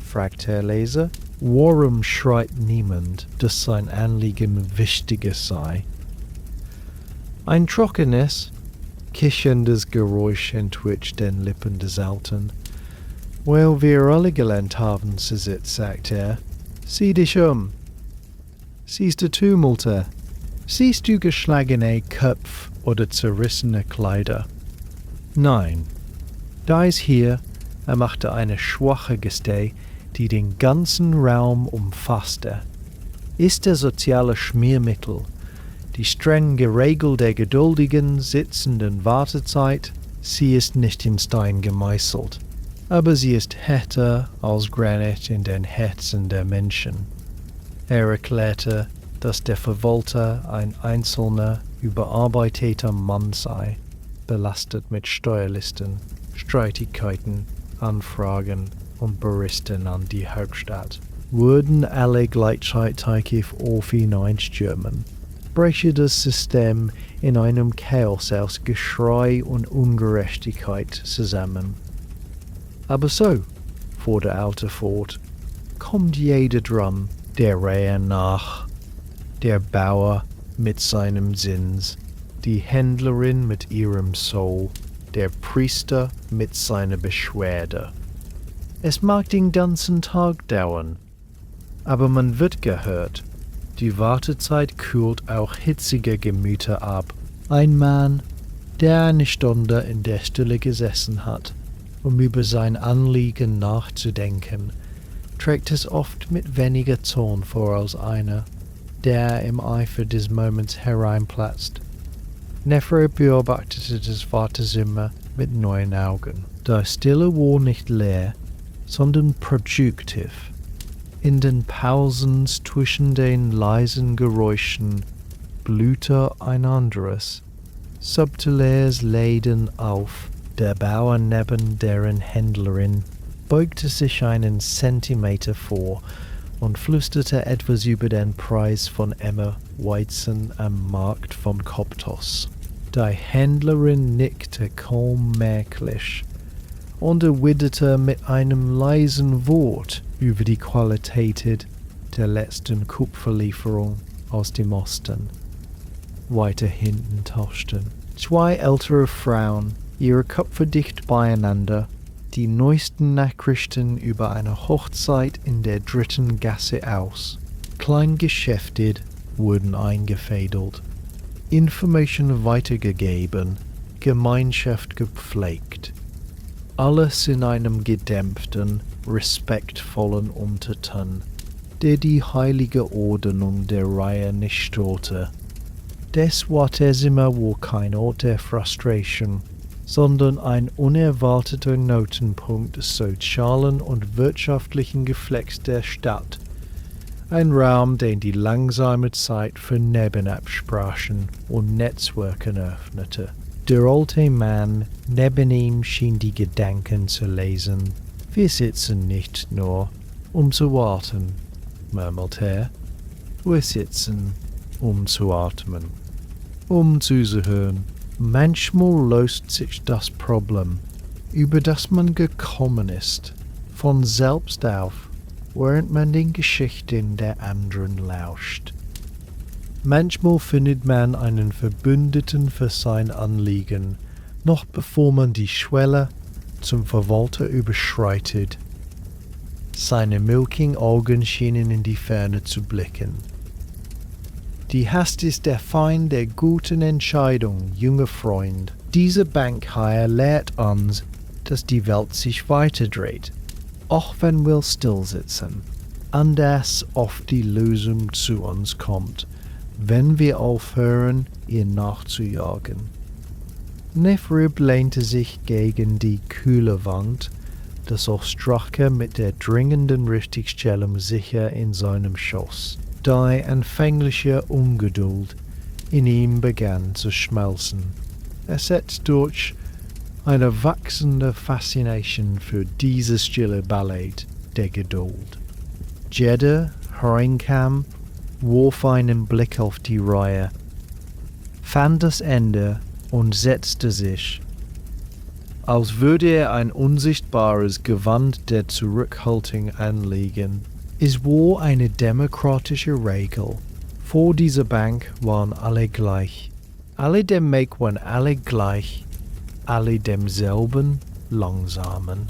Speaker 1: fragt der Leser. »Warum schreit niemand, dass sein Anliegen wichtiger sei?« Ein trockenes, kicherndes Geräusch entwischt den Lippen des Alten. »Weil wir alle gelernt haben, sagt er. Sieh dich um. Siehst du Tumulte? Siehst du geschlagene Köpfe oder zerrissene Kleider? Nein. Da ist hier, er machte eine schwache Geste, die den ganzen Raum umfasste, ist der soziale Schmiermittel, die streng geregelt der geduldigen, sitzenden Wartezeit. Sie ist nicht in Stein gemeißelt, aber sie ist härter als Granit in den Herzen der Menschen. Er erklärte, dass der Verwalter ein einzelner, überarbeiteter Mann sei, belastet mit Steuerlisten, Streitigkeiten, Anfragen und Berichten an die Hauptstadt. Würden alle gleichzeitig auf ihn einstürmen, breche das System in einem Chaos aus Geschrei und Ungerechtigkeit zusammen. Aber so, fuhr der Alte fort, kommt jeder dran, der Rehe nach, der Bauer mit seinem Zins, die Händlerin mit ihrem Soul, der Priester mit seiner Beschwerde. Es mag den ganzen Tag dauern, aber man wird gehört. Die Wartezeit kühlt auch hitzige Gemüter ab. Ein Mann, der eine Stunde in der Stille gesessen hat, um über sein Anliegen nachzudenken, trägt es oft mit weniger Zorn vor als einer, der im Eifer des Moments hereinplatzt. Neferib beobachtete das Wartezimmer mit neuen Augen. Die Stille war nicht leer, sondern produktiv. In den Pausen zwischen den leisen Geräuschen blühte ein anderes, subtiles Leben auf. Der Bauer neben deren Händlerin beugte sich einen Zentimeter vor und flüsterte etwas über den Preis von Emmer-Weizen am Markt von Koptos. Die Händlerin nickte kaum merklich und erwiderte mit einem leisen Wort über die Qualität der letzten Kupferlieferung aus dem Osten. Weiter hinten tauschten zwei ältere Frauen, ihre Köpfe dicht beieinander, die neuesten Nachrichten über eine Hochzeit in der dritten Gasse aus. Kleingeschäftet wurden eingefädelt. Information weitergegeben, Gemeinschaft gepflegt. Alles in einem gedämpften, respektvollen Unterton, der die heilige Ordnung der Reihe nicht störte. Des war es immer wohl kein Ort der Frustration, sondern ein unerwarteter Notenpunkt des sozialen und wirtschaftlichen Geflecks der Stadt. Ein Raum, den die langsame Zeit für Nebenabsprachen und Netzwerken öffnete. Der alte Mann neben ihm schien die Gedanken zu lesen. Wir sitzen nicht nur, um zu warten, murmelte er. Wir sitzen, um zu atmen, um zuzuhören. Manchmal löst sich das Problem, über das man gekommen ist, von selbst auf, während man den Geschichten der anderen lauscht. Manchmal findet man einen Verbündeten für sein Anliegen, noch bevor man die Schwelle zum Verwalter überschreitet. Seine milchigen Augen schienen in die Ferne zu blicken. Die Hast ist der Feind der guten Entscheidung, junger Freund. Diese Bankhaie lehrt uns, dass die Welt sich weiterdreht, auch wenn wir stillsitzen, an dass oft die Lösung zu uns kommt, wenn wir aufhören, ihr nachzujagen. Nefrib lehnte sich gegen die kühle Wand, das Ostrache mit der dringenden Richtigstellung sicher in seinem Schoß. Die anfängliche Ungeduld in ihm begann zu schmelzen, ersetzt durch eine wachsende Faszination für dieses stille Ballett der Geduld. Jede hereinkam, warf einen Blick auf die Reihe, fand das Ende und setzte sich, als würde er ein unsichtbares Gewand der Zurückhaltung anlegen. Es war eine demokratische Regel. Vor dieser Bank waren alle gleich. Alle dem Weg waren alle gleich, alle demselben langsamen,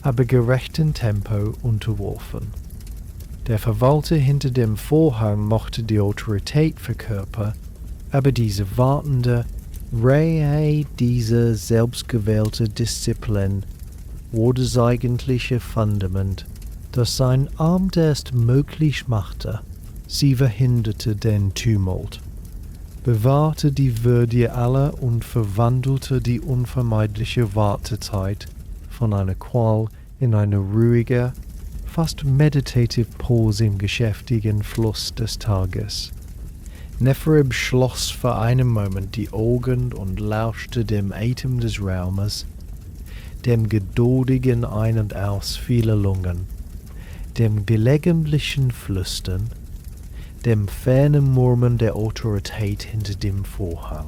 Speaker 1: aber gerechten Tempo unterworfen. Der Verwalter hinter dem Vorhang mochte die Autorität verkörpern, aber diese wartende, diese selbstgewählte Disziplin war das eigentliche Fundament, das sein Amt erst möglich machte. Sie verhinderte den Tumult, bewahrte die Würde aller und verwandelte die unvermeidliche Wartezeit von einer Qual in eine ruhige, fast meditative Pause im geschäftigen Fluss des Tages. Nefrib schloss für einen Moment die Augen und lauschte dem Atem des Raumes, dem geduldigen Ein- und Aus vieler Lungen, dem gelegentlichen Flüstern, dem fernen Murmeln der Autorität hinter dem Vorhang.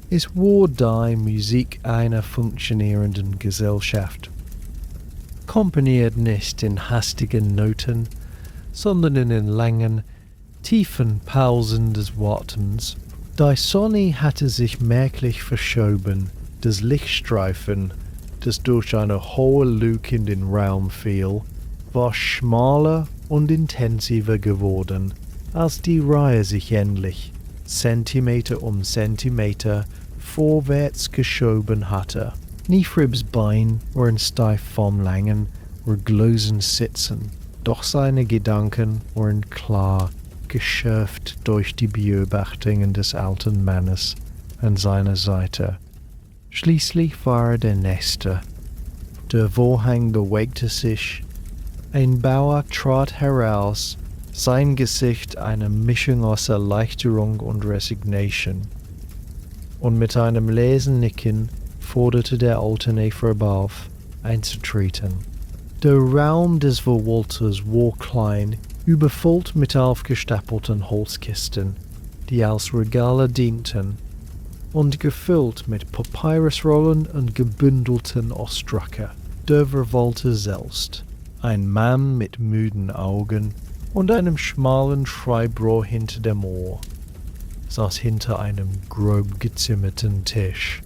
Speaker 1: Es war die Musik einer funktionierenden Gesellschaft, komponiert nicht in hastigen Noten, sondern in den langen, tiefen Pausen des Wartens. Die Sonne hatte sich merklich verschoben, das Lichtstreifen, das durch eine hohe Luke in den Raum fiel, war schmaler und intensiver geworden, als die Reihe sich endlich, Zentimeter um Zentimeter, vorwärts geschoben hatte. Nefribs Beine waren steif vom langen, ruhelosen Sitzen, doch seine Gedanken waren klar, geschärft durch die Beobachtungen des alten Mannes an seiner Seite. Schließlich war der Nächste. Der Vorhang bewegte sich. Ein Bauer trat heraus, sein Gesicht eine Mischung aus Erleichterung und Resignation. Und mit einem leisen Nicken forderte der alte Nefrib auf, einzutreten. Der Raum des Verwalters war klein, überfüllt mit aufgestapelten Holzkisten, die als Regale dienten, und gefüllt mit Papyrusrollen und gebündelten Ostrache. Der Verwalter selbst, ein Mann mit müden Augen und einem schmalen Schreibrohr hinter dem Ohr, saß hinter einem grob gezimmerten Tisch.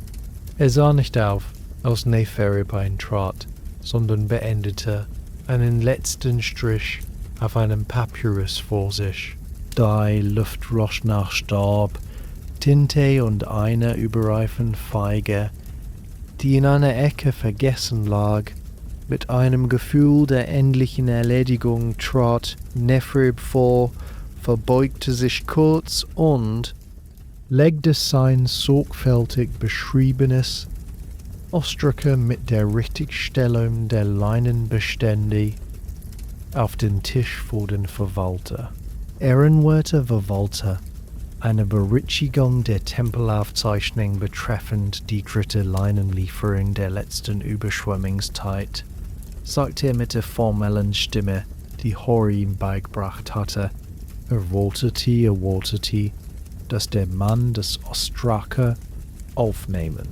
Speaker 1: Er sah nicht auf, als Nefrib eintrat, sondern beendete einen letzten Strich auf einem Papyrus vor sich. Die Luft roch nach Staub, Tinte und eine überreifen Feige, die in einer Ecke vergessen lag. Mit einem Gefühl der endlichen Erledigung trat Nefrib vor, verbeugte sich kurz und legte sein sorgfältig beschriebenes, Ausdrücke mit der Richtigstellung der Leinenbestände auf den Tisch vor den Verwalter. Ehrenwerter Verwalter, eine Berichtigung der Tempelaufzeichnung betreffend die dritte Leinenlieferung der letzten Überschwemmungszeit, sagte er mit der formellen Stimme, die Hori ihm beigebracht hatte. Erwartete, dass der Mann das Ostrake aufnehmen,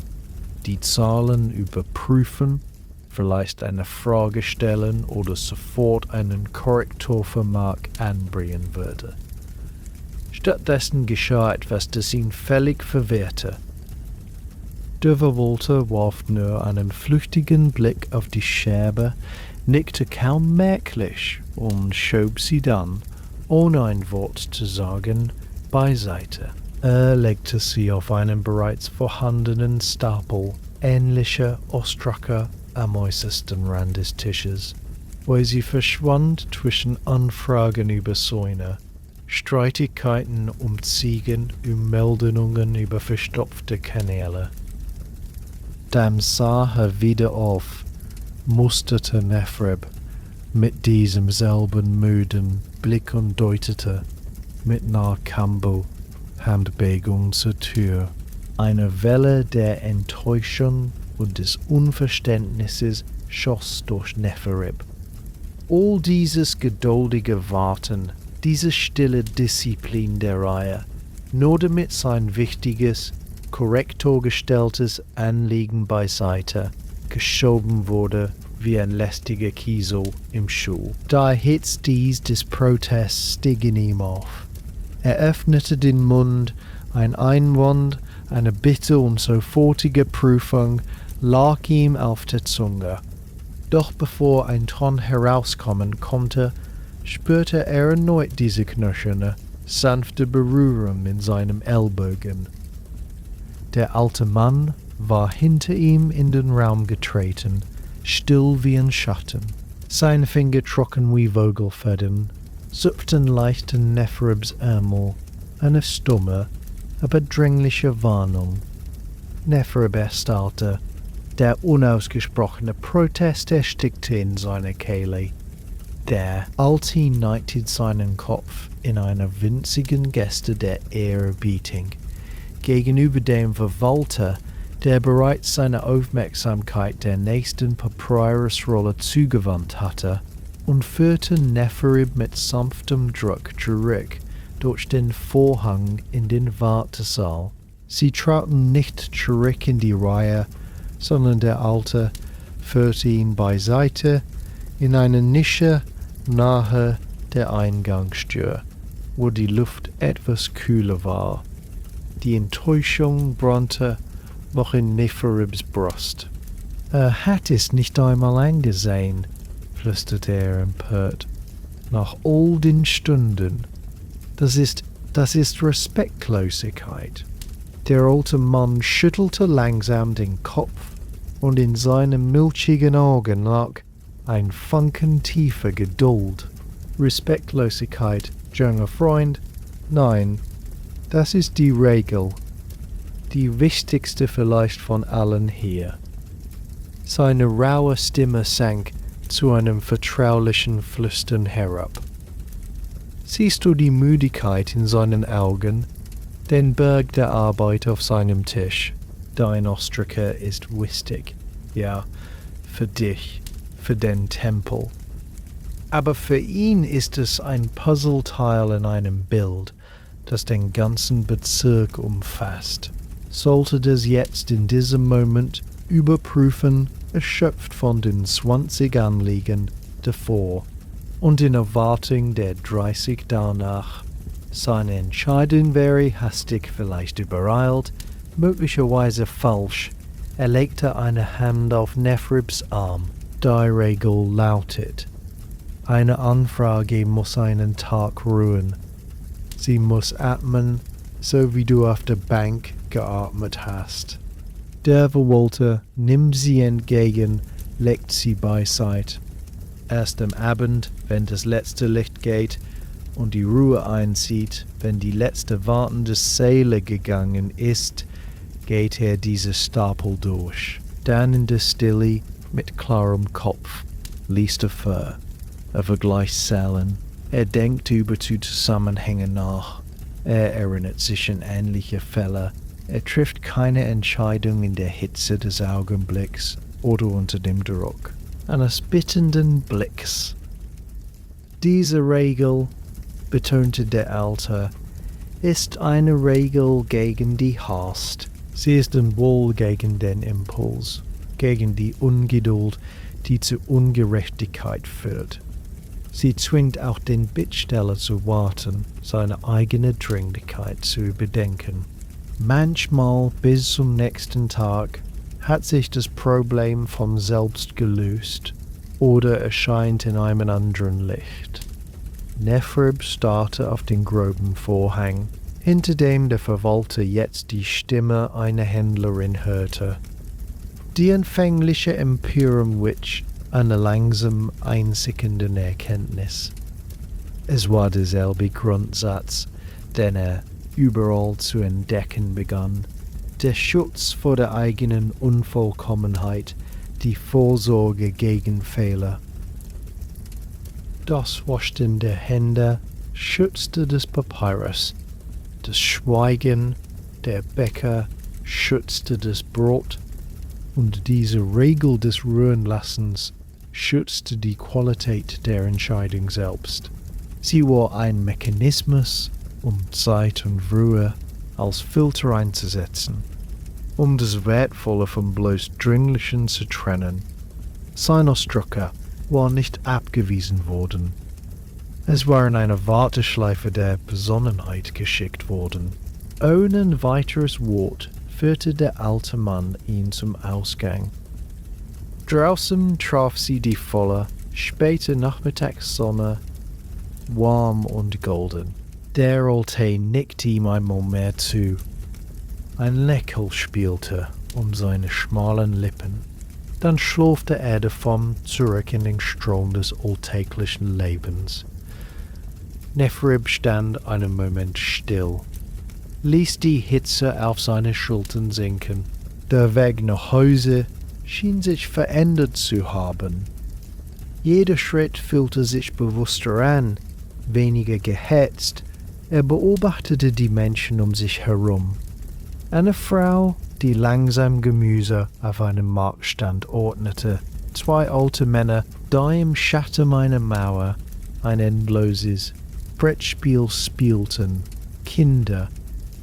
Speaker 1: die Zahlen überprüfen, vielleicht eine Frage stellen oder sofort einen Korrekturvermerk anbringen würde. Stattdessen geschah etwas, das ihn völlig verwirrte. Der Verwalter warf nur einen flüchtigen Blick auf die Scherbe, nickte kaum merklich und schob sie dann, ohne ein Wort zu sagen, beiseite. Er legte sie auf einen bereits vorhandenen Stapel ähnlicher Ostrake am äußersten Rand des Tisches, wo sie verschwand zwischen Anfragen über Säune, Streitigkeiten um Ziegen und Meldungen über verstopfte Kanäle. Dann sah er wieder auf, musterte Nefrib mit diesem selben müden Blick und deutete mit Narkambo Handbewegung zur Tür. Eine Welle der Enttäuschung und des Unverständnisses schoss durch Nefrib. All dieses geduldige Warten, diese stille Disziplin der Reihe, nur damit sein wichtiges, korrektor gestelltes Anliegen beiseite geschoben wurde wie ein lästiger Kiesel im Schuh. Da Hitz dies des Protests stieg in ihm auf. Er öffnete den Mund, ein Einwand, eine Bitte und sofortige Prüfung lag ihm auf der Zunge. Doch bevor ein Ton herauskommen konnte, spürte er erneut diese knirschende, sanfte Berührung in seinem Ellbogen. Der alte Mann war hinter ihm in den Raum getreten, still wie ein Schatten. Seine Finger trocken wie Vogelfäden, zupften leicht in Nefribs Ärmel, eine stumme, aber dringliche Warnung. Nefrib erstarrte, der unausgesprochene Protest erstickte in seiner Kehle. Der Alte neigte seinen Kopf in einer winzigen Geste der Ehrerbietung gegenüber dem Verwalter, der bereits seine Aufmerksamkeit der nächsten Papyrusrolle zugewandt hatte, und führte Nefrib mit sanftem Druck zurück durch den Vorhang in den Wartesaal. Sie traten nicht zurück in die Reihe, sondern der Alte führte ihn beiseite in eine Nische nahe der Eingangstür, wo die Luft etwas kühler war. Die Enttäuschung brannte noch in Nefribs Brust. Er hat es nicht einmal angesehen, flüsterte er empört. Nach all den Stunden. Das ist Respektlosigkeit. Der alte Mann schüttelte langsam den Kopf, und in seinen milchigen Augen lag ein Funken tiefer Geduld. Respektlosigkeit, junger Freund? Nein, das ist die Regel. Die wichtigste vielleicht von allen hier. Seine raue Stimme sank zu einem vertraulichen Flüstern herab. Siehst du die Müdigkeit in seinen Augen, den Berg der Arbeit auf seinem Tisch? Dein Ostrake ist wichtig, ja, für dich, für den Tempel. Aber für ihn ist es ein Puzzleteil in einem Bild, das den ganzen Bezirk umfasst. Sollte das jetzt in diesem Moment überprüfen, erschöpft von den 20 Anliegen davor und in Erwartung der 30 danach. Seine Entscheidung wäre hastig, vielleicht übereilt, möglicherweise falsch. Er legte eine Hand auf Nefribs Arm. Die Regel lautet: Eine Anfrage muss einen Tag ruhen. Sie muss atmen, so wie du auf der Bank geatmet hast. Der Verwolter nimmt sie entgegen, legt sie beiseite. Erst am Abend, wenn das letzte Licht geht und die Ruhe einzieht, wenn die letzte wartende Seele gegangen ist, geht diese Stapel durch. Dann in der Stille mit klarem Kopf liest vor. Vergleicht Zahlen. Denkt über die Zusammenhänge nach. Erinnert sich an ähnliche Fälle. Trifft keine Entscheidung in der Hitze des Augenblicks oder unter dem Druck eines bittenden Blicks. Diese Regel, betonte der Alte, ist eine Regel gegen die Hast. Sie ist ein Wohl gegen den Impuls, gegen die Ungeduld, die zu Ungerechtigkeit führt. Sie zwingt auch den Bittsteller zu warten, seine eigene Dringlichkeit zu überdenken. Manchmal bis zum nächsten Tag hat sich das Problem von selbst gelöst oder erscheint in einem anderen Licht. Nefrib starrte auf den groben Vorhang, hinter dem der Verwalter jetzt die Stimme einer Händlerin hörte. Die empfängliche Empörung wich einer langsam einsickenden Erkenntnis. Es war derselbe Grundsatz, den überall zu entdecken begann. Der Schutz vor der eigenen Unvollkommenheit, die Vorsorge gegen Fehler. Das Waschen der Hände schützte des Papyrus, das Schweigen der Bäcker schützte das Brot, und diese Regel des Ruhenlassens schützte die Qualität der Entscheidung selbst. Sie war ein Mechanismus, um Zeit und Ruhe als Filter einzusetzen, um das Wertvolle vom bloß Dringlichen zu trennen. Sein Ausdruck war nicht abgewiesen worden. Es war in eine Warteschleife der Besonnenheit geschickt worden. Ohne ein weiteres Wort führte der alte Mann ihn zum Ausgang. Draußen traf sie die volle, späte Nachmittagssonne, warm und golden. Der Alte nickte ihm einmal mehr zu. Ein Lächeln spielte um seine schmalen Lippen. Dann schlurfte er davon zurück in den Strom des alltäglichen Lebens. Nefrib stand einen Moment still, ließ die Hitze auf seine Schultern sinken. Der Weg nach Hause schien sich verändert zu haben. Jeder Schritt fühlte sich bewusster an, weniger gehetzt. Er beobachtete die Menschen um sich herum. Eine Frau, die langsam Gemüse auf einem Marktstand ordnete. Zwei alte Männer, da im Schatten einer Mauer ein endloses Brettspiel spielten. Kinder,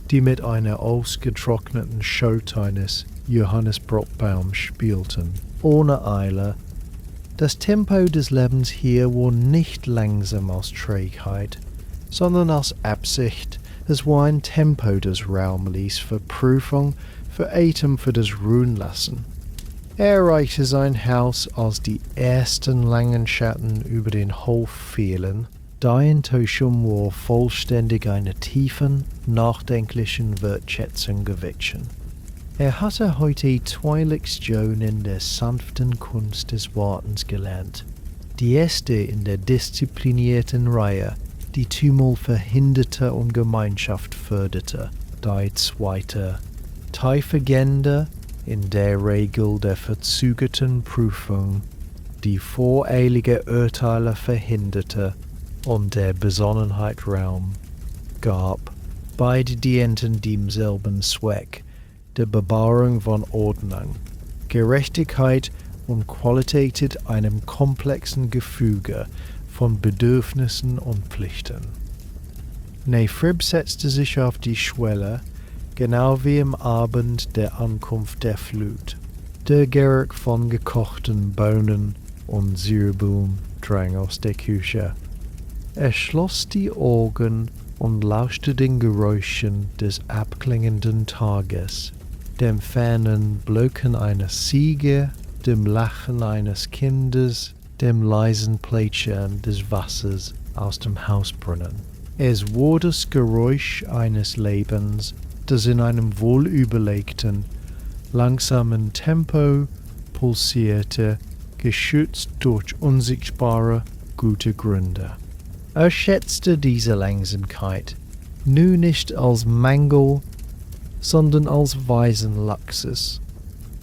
Speaker 1: die mit einer ausgetrockneten Schote eines Johannisbrotbaums spielten, ohne Eile. Das Tempo des Lebens hier war nicht langsam aus Trägheit, sondern aus Absicht. Es war ein Tempo, das Raum ließ für Prüfung, für Atem, für das Ruhenlassen. Er erreichte sein Haus, als die ersten langen Schatten über den Hof fielen. Die Enttäuschung war vollständig einer tiefen, nachdenklichen Wertschätzung gewichen. Er hatte heute 2 Lektionen der sanften Kunst des Wartens gelernt. Die erste in der disziplinierten Reihe, die Tumult verhinderte und Gemeinschaft förderte. Die zweite, tiefergehende, in der Regel der verzögerten Prüfung, die voreilige Urteile verhinderte und der Besonnenheit Raum gab. Beide dienten demselben Zweck, der Bewahrung von Ordnung, Gerechtigkeit und Qualität einem komplexen Gefüge von Bedürfnissen und Pflichten. Nefrib setzte sich auf die Schwelle, genau wie im Abend der Ankunft der Flut. Der Geruch von gekochten Bohnen und Zwiebeln drang aus der Küche. Er schloss die Augen und lauschte den Geräuschen des abklingenden Tages, dem fernen Blöken einer Ziege, dem Lachen eines Kindes, dem leisen Plätschern des Wassers aus dem Hausbrunnen. Es war das Geräusch eines Lebens, das in einem wohlüberlegten, langsamen Tempo pulsierte, geschützt durch unsichtbare, gute Gründe. Er schätzte diese Langsamkeit nun nicht als Mangel, sondern als weisen Luxus,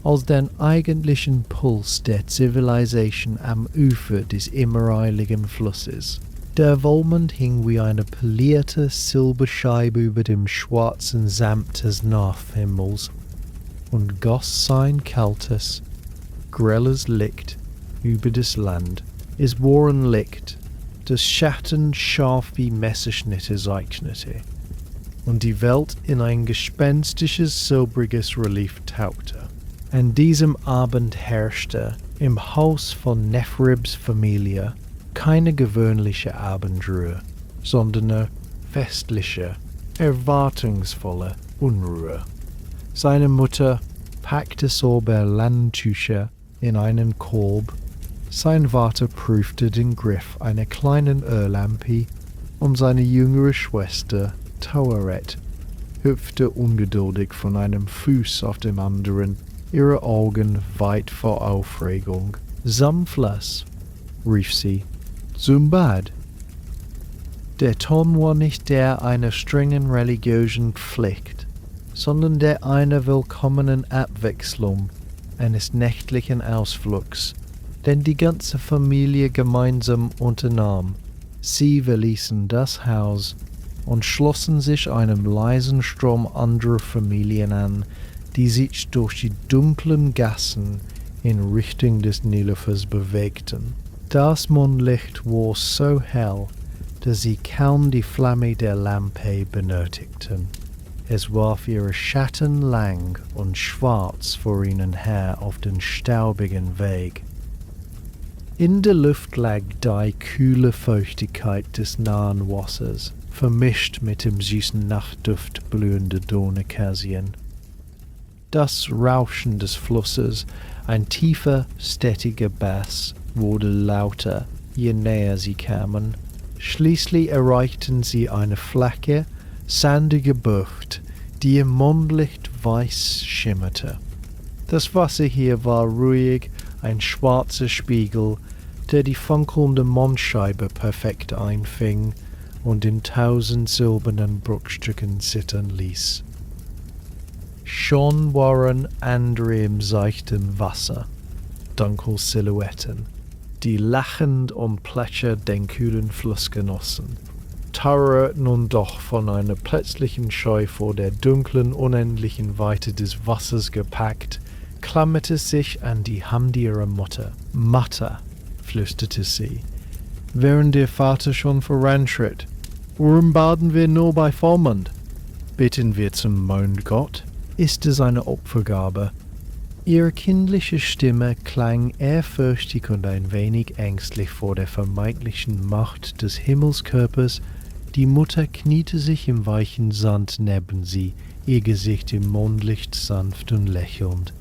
Speaker 1: als den eigentlichen Puls der Zivilisation am Ufer des immer eiligen Flusses. Der Vollmond hing wie eine polierte Silberscheibe über dem schwarzen Samt des Nachthimmels und goss sein kaltes, grelles Licht über das Land. Es war ein Licht, das Schatten scharf wie Messerschnitte zeichnete und die Welt in ein gespenstisches, silbriges Relief tauchte. An diesem Abend herrschte im Haus von Nephribs Familie keine gewöhnliche Abendruhe, sondern eine festliche, erwartungsvolle Unruhe. Seine Mutter packte sauber Landtücher in einen Korb, sein Vater prüfte den Griff einer kleinen Öllampe und seine jüngere Schwester, Taueret, hüpfte ungeduldig von einem Fuß auf dem anderen, ihre Augen weit vor Aufregung. »Samflas«, rief sie, »zum Bad.« Der Ton war nicht der einer strengen religiösen Pflicht, sondern der einer willkommenen Abwechslung eines nächtlichen Ausflugs, den die ganze Familie gemeinsam unternahm. Sie verließen das Haus und schlossen sich einem leisen Strom anderer Familien an, die sich durch die dunklen Gassen in Richtung des Nilufers bewegten. Das Mondlicht war so hell, dass sie kaum die Flamme der Lampe benötigten. Es warf ihre Schatten lang und schwarz vor ihnen her auf den staubigen Weg. In der Luft lag die kühle Feuchtigkeit des nahen Wassers, vermischt mit dem süßen Nachtduft blühender Dornakazien. Das Rauschen des Flusses, ein tiefer, stetiger Bass, wurde lauter, je näher sie kamen. Schließlich erreichten sie eine flache, sandige Bucht, die im Mondlicht weiß schimmerte. Das Wasser hier war ruhig, ein schwarzer Spiegel, der die funkelnde Mondscheibe perfekt einfing und in 1000 silbernen Bruchstücken zittern ließ. Schon waren andere im seichten Wasser, dunkle Silhouetten, die lachend und plätschernd den kühlen Fluss genossen. Tara, nun doch von einer plötzlichen Scheu vor der dunklen, unendlichen Weite des Wassers gepackt, klammerte sich an die Hand ihrer Mutter. »Mutter«, flüsterte sie, während ihr Vater schon voranschritt, »warum baden wir nur bei Vollmond? Bitten wir zum Mondgott? Ist es eine Opfergabe?« Ihre kindliche Stimme klang ehrfürchtig und ein wenig ängstlich vor der vermeintlichen Macht des Himmelskörpers. Die Mutter kniete sich im weichen Sand neben sie, ihr Gesicht im Mondlicht sanft und lächelnd.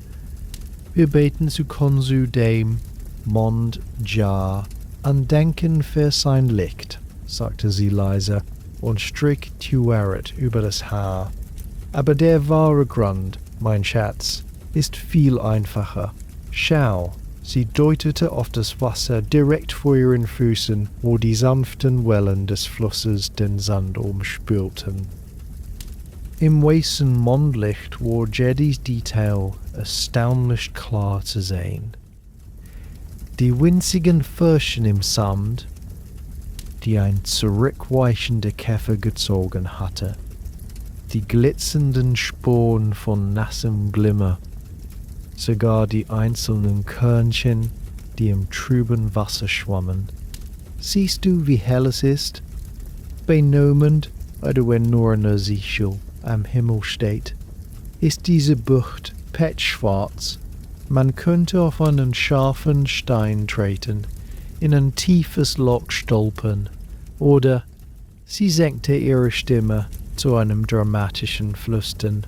Speaker 1: »Wir beten zu Konsu dem Mond Jah, andenken für sein Licht«, sagte sie leise und strich Tuaret über das Haar. »Aber der wahre Grund, mein Schatz, ist viel einfacher. Schau«, sie deutete auf das Wasser direkt vor ihren Füßen, wo die sanften Wellen des Flusses den Sand umspülten. Im weißen Mondlicht war Jedis Detail erstaunlich klar zu sehen. Die winzigen Furchen im Sand, die ein zurückweichender Käfer gezogen hatte, die glitzernden Spuren von nassem Glimmer, sogar die einzelnen Körnchen, die im trüben Wasser schwammen. Siehst du, wie hell es ist? Benomend, oder wenn nur eine Sichel am Himmel steht, ist diese Bucht pechschwarz. Man könnte auf einen scharfen Stein treten, in ein tiefes Loch stolpern, oder, sie senkte ihre Stimme zu einem dramatischen Flüstern,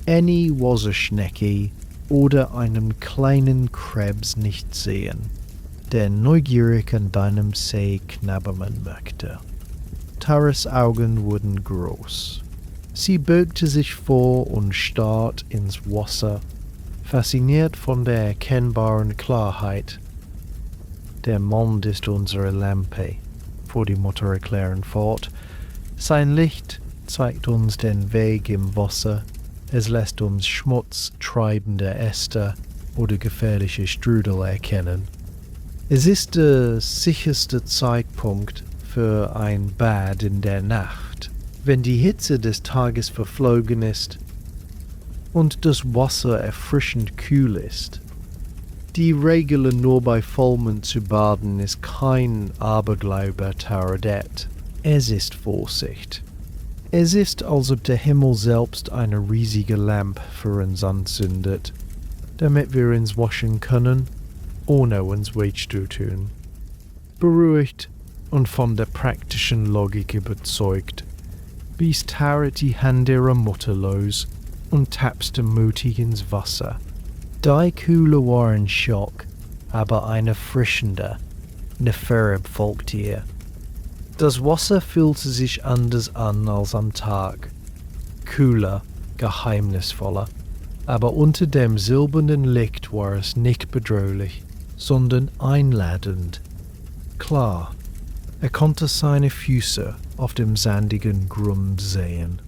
Speaker 1: any Wasserschnecke oder einen kleinen Krebs nicht sehen, der neugierig an deinem See knabbern möchte. Lottares Augen wurden groß. Sie beugte sich vor und starrt ins Wasser, fasziniert von der erkennbaren Klarheit. Der Mond ist unsere Lampe, fuhr die Mutter erklärend fort. Sein Licht zeigt uns den Weg im Wasser. Es lässt uns Schmutz treibender Äste oder gefährliche Strudel erkennen. Es ist der sicherste Zeitpunkt für ein Bad in der Nacht, wenn die Hitze des Tages verflogen ist und das Wasser erfrischend kühl ist. Die Regel, nur bei Vollmond zu baden, ist kein Aberglaube Tauredet. Es ist Vorsicht. Es ist, als ob der Himmel selbst eine riesige Lampe für uns anzündet, damit wir uns waschen können, ohne uns weh zu tun. Beruhigt und von der praktischen Logik überzeugt, ließ Tauret die Hand ihrer Mutter los und tapste mutig ins Wasser. Die Kühle war ein Schock, aber ein erfrischender, ne Farbe folgte ihr. Das Wasser fühlte sich anders an als am Tag, kühler, geheimnisvoller, aber unter dem silbernen Licht war es nicht bedrohlich, sondern einladend. Klar, er konnte seine Füße auf dem sandigen Grund sehen,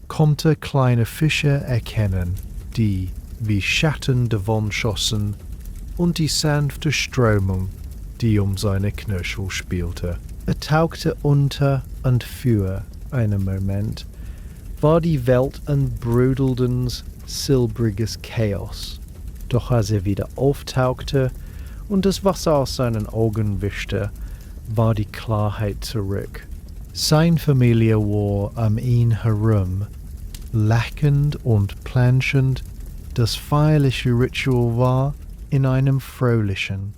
Speaker 1: konnte kleine Fische erkennen, die wie Schatten davonschossen, und die sanfte Strömung, die um seine Knöchel spielte. Er tauchte unter und für einen Moment, war die Welt ein brudelndes, silbriges Chaos. Doch als er wieder auftauchte und das Wasser aus seinen Augen wischte, war die Klarheit zurück. Seine Familie war ihn herum, lachend und planschend. Das feierliche Ritual war in einem fröhlichen,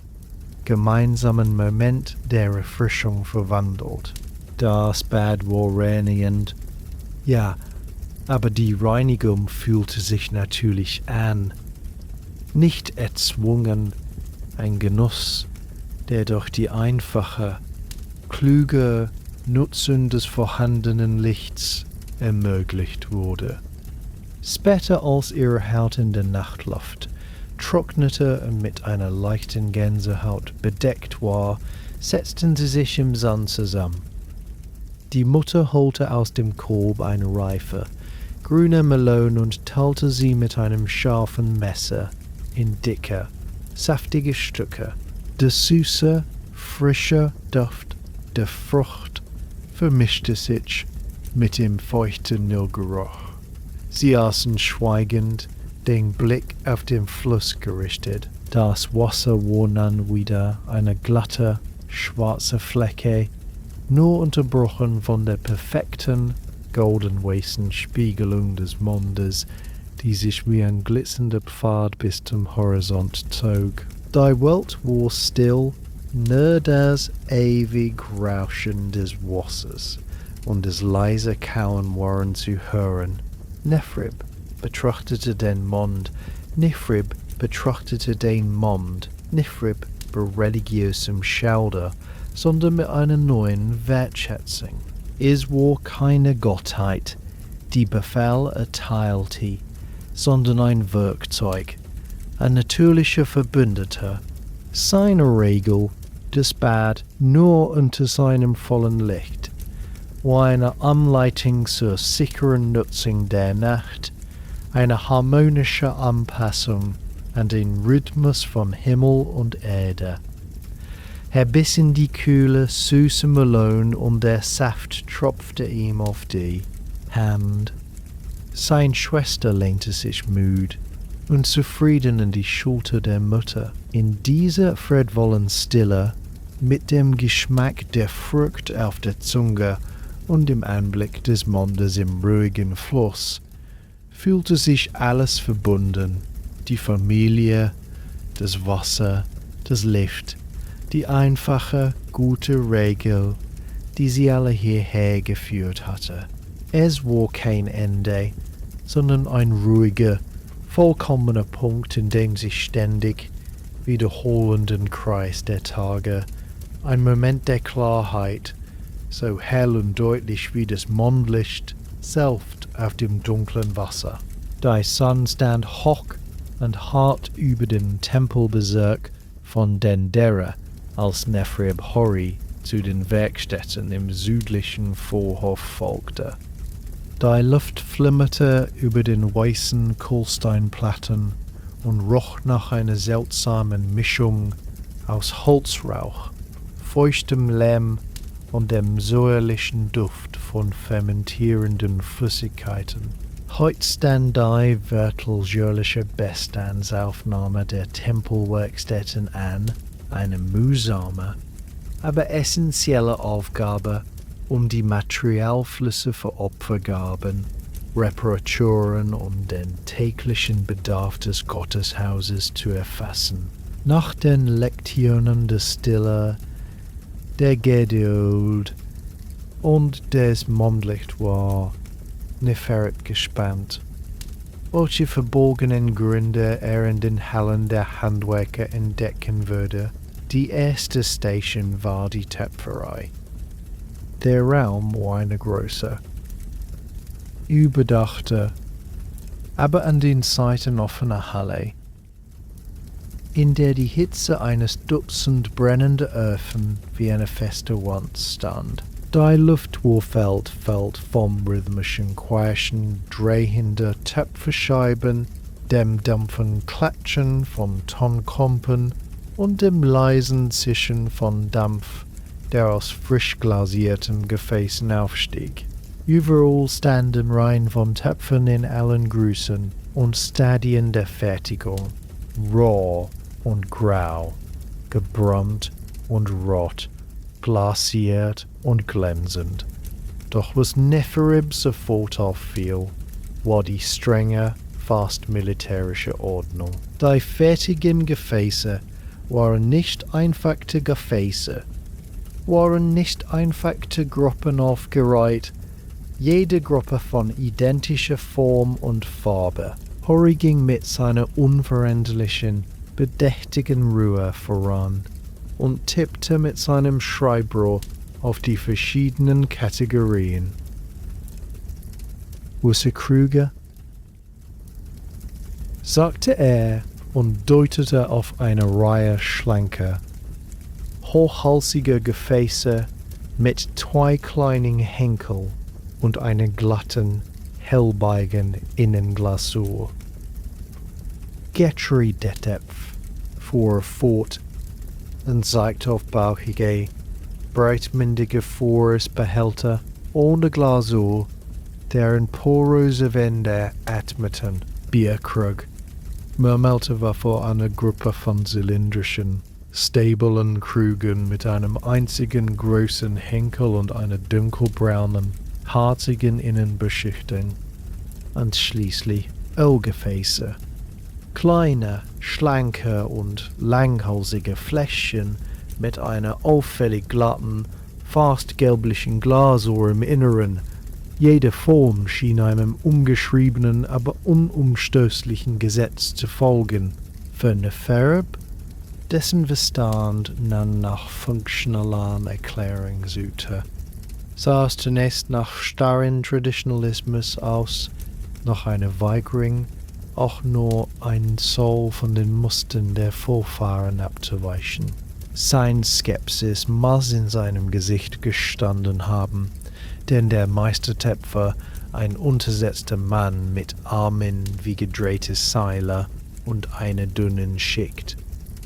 Speaker 1: gemeinsamen Moment der Erfrischung verwandelt. Das Bad war reinigend. Ja, aber die Reinigung fühlte sich natürlich an. Nicht erzwungen, ein Genuss, der durch die einfache, kluge Nutzung des vorhandenen Lichts ermöglicht wurde. Später, als ihre Haut in der Nachtluft trocknete und mit einer leichten Gänsehaut bedeckt war, setzten sie sich im Sand zusammen. Die Mutter holte aus dem Korb eine reife, grüne Melone und teilte sie mit einem scharfen Messer in dicke, saftige Stücke. Der süße, frische Duft der Frucht vermischte sich mit dem feuchten Geruch. Sie aßen schweigend, den Blick auf den Fluss gerichtet. Das Wasser war dann wieder eine glatte, schwarze Flecke, nur unterbrochen von der perfekten, goldenweißen Spiegelung des Mondes, die sich wie ein glitzernder Pfad bis zum Horizont zog. Die Welt war still, nur das ewig Rauschen des Wassers und das leise Kauen waren zu hören. Nefrib betrachtete den Mond, Nefrib betrachtete den Mond, Nefrib bei religiösem Schauder, sondern mit einer neuen Wertschätzung. Es war keine Gottheit, die Befehl erteilte, sondern ein Werkzeug, ein natürlicher Verbündeter. Seine Regel, das Bad nur unter seinem vollen Licht, war eine Anleitung zur sicheren Nutzung der Nacht, eine harmonische Anpassung an den Rhythmus von Himmel und Erde. Er biss in die kühle, süße Melone und der Saft tropfte ihm auf die Hand. Seine Schwester lehnte sich müde und zufrieden an die Schulter der Mutter. In dieser friedvollen Stille, mit dem Geschmack der Frucht auf der Zunge und im Anblick des Mondes im ruhigen Fluss, fühlte sich alles verbunden. Die Familie, das Wasser, das Licht, die einfache, gute Regel, die sie alle hierher geführt hatte. Es war kein Ende, sondern ein ruhiger, vollkommener Punkt, in dem sich ständig wiederholenden Kreis der Tage, ein Moment der Klarheit, so hell und deutlich wie das Mondlicht selbst auf dem dunklen Wasser. Die Sonne stand hoch und hart über den Tempelbezirk von Dendera, als Nephrib Hori zu den Werkstätten im südlichen Vorhof folgte. Die Luft flimmerte über den weißen Kohlsteinplatten und roch nach einer seltsamen Mischung aus Holzrauch, feuchtem Lehm und dem säuerlichen Duft von fermentierenden Flüssigkeiten. Heute stand die wörtliche Bestandsaufnahme der Tempelwerkstätten an, eine mühsame, aber essentielle Aufgabe, um die Materialflüsse für Opfergaben, Reparaturen und den täglichen Bedarf des Gotteshauses zu erfassen. Nach den Lektionen der Stille, der Geduld und des Mondlicht war Neferib gespannt, welche verborgenen Gründe er in den Hallen der Handwerker entdecken würde. Die erste Station war die Töpferei. Der Raum war eine große, überdachte, aber an den Seiten offene Halle, in der die Hitze eines Dutzend brennender Öfen wie eine feste Wand stand. Die Luftwurfeld vom rhythmischen Quaschen drehender Töpferscheiben, dem dumpfen Klatschen von Tonklumpen und dem leisen Zischen von Dampf, der aus frisch glasierten Gefäßen aufstieg. Überall standen Reihen von Töpfen in allen Größen und Stadien der Fertigung, roh und grau, gebrannt und rot, glasiert und glänzend. Doch was Neferib sofort auffiel, war die strenge, fast militärische Ordnung. Die fertigen Gefäße waren nicht einfach Gefäße, waren nicht einfach Gruppen aufgereiht, jede Gruppe von identischer Form und Farbe. Hori ging mit seiner unveränderlichen, bedächtigen Ruhe voran und tippte mit seinem Schreibrohr auf die verschiedenen Kategorien. Wusse Krüge? Sagte er und deutete auf eine Reihe schlanker, hochhalsiger Gefäße mit zwei kleinen Henkel und einer glatten, hellbeigen Innenglasur. Getreidetepf, fuhr er fort und zeigte auf bauchige, breitmündige Vorratsbehälter ohne Glasur, deren poröse Wände atmeten. Bierkrug, murmelte war vor einer Gruppe von zylindrischen, stablen Krügen mit einem einzigen großen Henkel und einer dunkelbraunen, harzigen Innenbeschichtung. Und schließlich Ölgefäße. Kleine, schlanke und langhalsige Fläschchen mit einer auffällig glatten, fast gelblichen Glasur im Inneren. Jede Form schien einem ungeschriebenen, aber unumstößlichen Gesetz zu folgen. Für Neferib, dessen Verstand dann nach funktionalen Erklärung suchte, sah es zunächst nach starren Traditionalismus aus, nach einer Weigerung, auch nur ein Soul von den Mustern der Vorfahren abzuweichen. Sein Skepsis muss in seinem Gesicht gestanden haben, denn der Meistertöpfer, ein untersetzter Mann mit Armen wie gedrehte Seile und einer dünnen Schicht,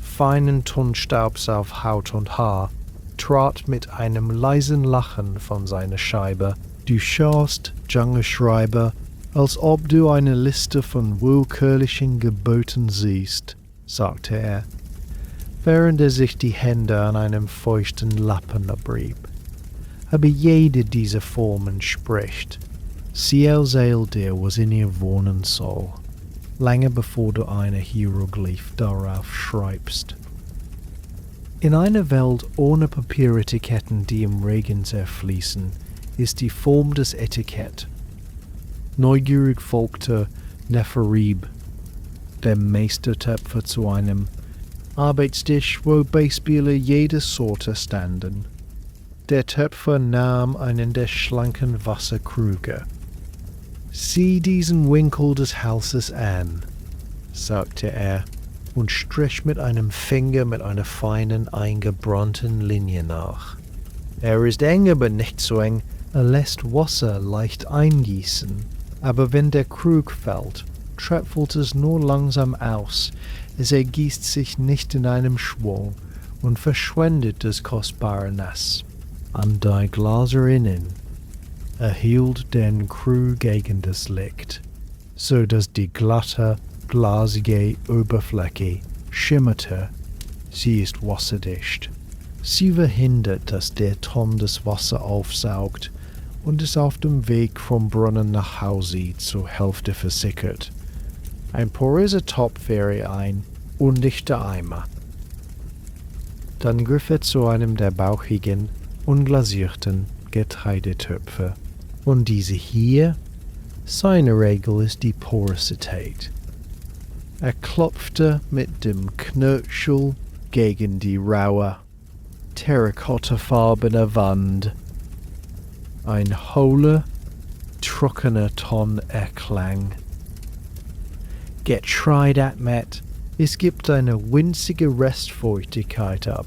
Speaker 1: feinen Tonstaubs auf Haut und Haar, trat mit einem leisen Lachen von seiner Scheibe. Du schaust, junge Schreiber, als ob du eine Liste von willkürlichen Geboten siehst, sagte er, während er sich die Hände an einem feuchten Lappen abrieb. Aber jede dieser Formen spricht. Ciel dir, was in ihr wohnen soll, lange bevor du eine Hieroglyph darauf schreibst. In einer Welt ohne Papieretiketten, die im Regen zerfließen, ist die Form des Etikett. Neugierig folgte Neferib, der Meistertöpfer, zu einem Arbeitstisch, wo Beispiele jeder Sorte standen. Der Töpfer nahm einen der schlanken Wasserkrüge. »Sieh diesen Winkel des Halses an«, sagte er und strich mit einem Finger mit einer feinen, eingebrannten Linie nach. Er ist eng, aber nicht so eng. Er lässt Wasser leicht eingießen, aber wenn der Krug fällt, tröpfelt es nur langsam aus. Es ergießt sich nicht in einem Schwung und verschwendet das kostbare Nass. An die Glaserinnen erhielt den Krug gegen das Licht, so dass die glatte, glasige Oberfläche schimmerte. Sie ist wasserdicht. Sie verhindert, dass der Ton das Wasser aufsaugt und es auf dem Weg vom Brunnen nach Hause zur Hälfte versickert. Ein poröser Topf wäre ein undichter Eimer. Dann griff er zu einem der bauchigen, unglasierten Getreidetöpfe. Und diese hier, seine Regel ist die Porosität. Er klopfte mit dem Knöchel gegen die raue, terrakottafarbene Wand. Ein hohler, trockener Ton erklang. Getreidemet, es gibt eine winzige Restfeuchtigkeit ab.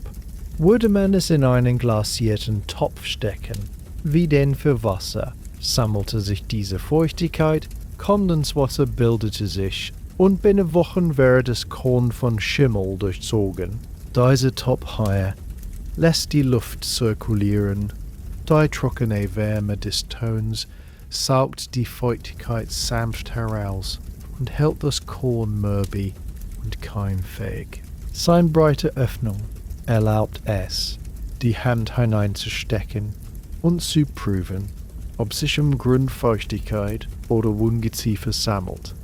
Speaker 1: Würde man es in einen glasierten Topf stecken, wie den für Wasser, sammelte sich diese Feuchtigkeit, Kondenswasser bildete sich und binnen Wochen wäre das Korn von Schimmel durchzogen. Dieser Topf hier lässt die Luft zirkulieren. Die trockene Wärme des Tons saugt die Feuchtigkeit sanft heraus und hält das Korn mürbe und keimfähig. Seine breite Öffnung erlaubt es, die Hand hineinzustecken und zu prüfen, ob sich Grundfeuchtigkeit oder Ungeziefer sammelt.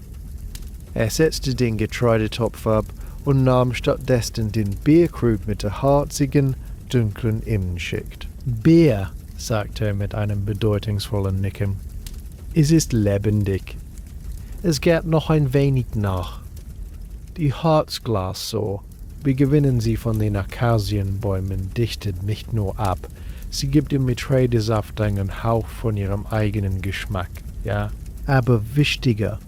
Speaker 1: Er setzte den Getreidetopf ab und nahm stattdessen den Bierkrug mit der harzigen, dunklen Innenschicht. »Bier«, sagte er mit einem bedeutungsvollen Nicken. »Es ist lebendig. Es geht noch ein wenig nach. Die Harzglas so, wie gewinnen sie von den Akazienbäumen, dichtet nicht nur ab, sie gibt dem Getreidesaft einen Hauch von ihrem eigenen Geschmack, ja. Aber wichtiger,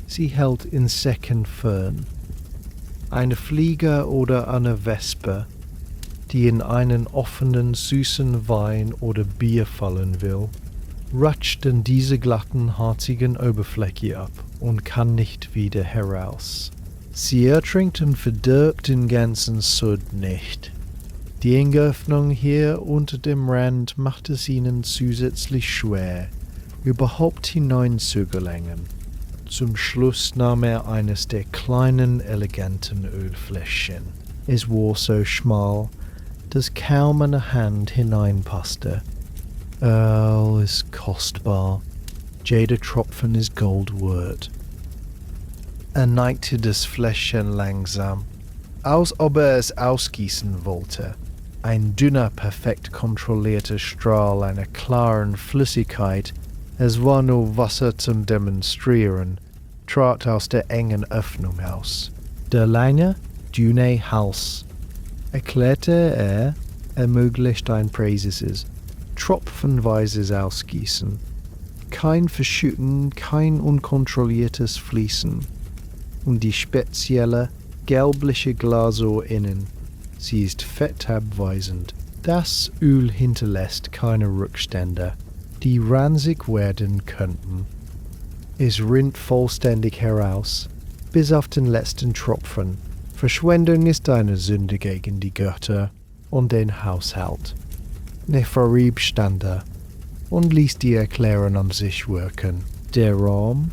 Speaker 1: sie hält Insekten fern. Eine Fliege oder eine Wespe, die in einen offenen, süßen Wein oder Bier fallen will, rutscht in diese glatten, harzigen Oberfläche ab und kann nicht wieder heraus. Sie ertrinkt und verdirbt den ganzen Sud nicht. Die enge Öffnung hier unter dem Rand macht es ihnen zusätzlich schwer, überhaupt hineinzugelangen. Zum Schluss nahm er eines der kleinen, eleganten Ölfläschchen. Es war so schmal, dass kaum eine Hand hineinpasste. Öl ist kostbar, jeder Tropfen ist Gold wert. Er neigte das Fläschchen langsam, als ob er es ausgießen wollte. Ein dünner, perfekt kontrollierter Strahl einer klaren Flüssigkeit, es war nur Wasser zum Demonstrieren, trat aus der engen Öffnung aus. Der lange, dünne Hals, erklärte er, ermöglicht ein präzises, tropfenweises Ausgießen. Kein Verschütten, kein unkontrolliertes Fließen. Und die spezielle, gelbliche Glasur innen, sie ist fettabweisend. Das Öl hinterlässt keine Rückstände, die ranzig werden könnten. Es rinnt vollständig heraus, bis auf den letzten Tropfen. Verschwendung ist eine Sünde gegen die Götter und den Haushalt. Neferib stand da und ließ die Erklärung an sich wirken. Der Raum,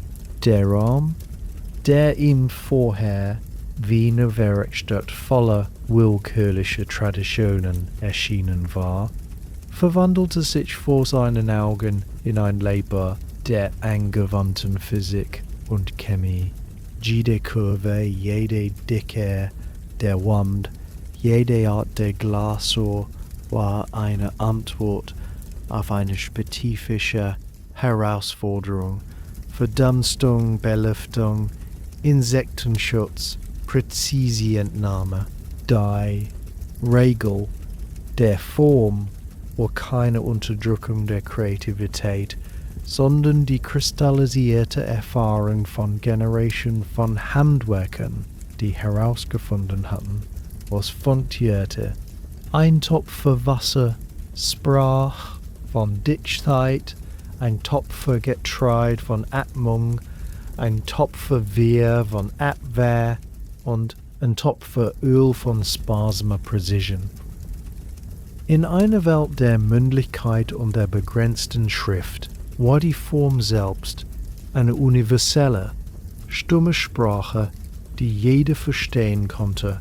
Speaker 1: der ihm vorher wie eine Werkstatt voller willkürlicher Traditionen erschienen war, verwandelte sich vor seinen Augen in ein Labor der angewandten Physik und Chemie. Jede Kurve, jede Dicke der Wand, jede Art der Glasur war eine Antwort auf eine spezifische Herausforderung: Verdunstung, Belüftung, Insektenschutz, präzise Entnahme. Die Regel der Form oder keine Unterdrückung der Kreativität, sondern die kristallisierte Erfahrung von Generationen von Handwerkern, die herausgefunden hatten, was funktionierte. Ein Topf für Wasser, Sprach von Dichtheit, ein Topf für Getreide von Atmung, ein Topf für Wehr von Abwehr und ein Topf für Öl von sparsamer Precision. In einer Welt der Mündlichkeit und der begrenzten Schrift war die Form selbst eine universelle, stumme Sprache, die jeder verstehen konnte,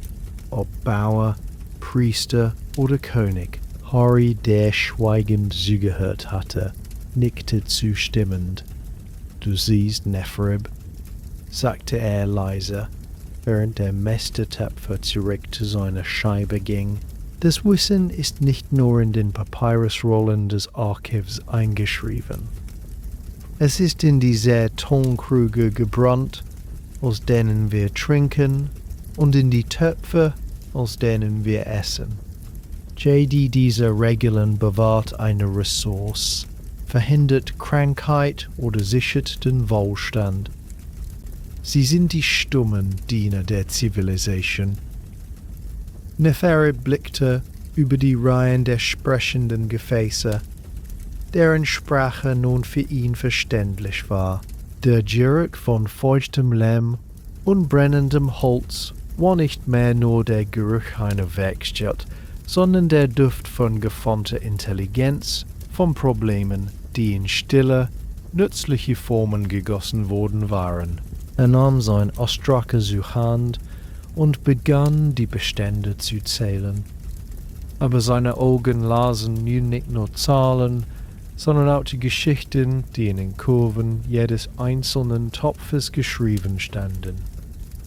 Speaker 1: ob Bauer, Priester oder König. Harry, der schweigend zugehört hatte, nickte zustimmend. »Du siehst, Neferib«, sagte er leise, während der Meistertöpfer zurück zu seiner Scheibe ging. Das Wissen ist nicht nur in den Papyrusrollen des Archivs eingeschrieben. Es ist in die sehr Tonkrüge gebrannt, aus denen wir trinken, und in die Töpfe, aus denen wir essen. Jede dieser Regeln bewahrt eine Ressource, verhindert Krankheit oder sichert den Wohlstand. Sie sind die stummen Diener der Zivilisation. Neferib blickte über die Reihen der sprechenden Gefäße, deren Sprache nun für ihn verständlich war. Der Geruch von feuchtem Lehm und brennendem Holz war nicht mehr nur der Geruch einer Werkstatt, sondern der Duft von geformter Intelligenz, von Problemen, die in stille, nützliche Formen gegossen worden waren. Er nahm sein Ostrake zur Hand und begann, die Bestände zu zählen. Aber seine Augen lasen nun nicht nur Zahlen, sondern auch die Geschichten, die in den Kurven jedes einzelnen Topfes geschrieben standen.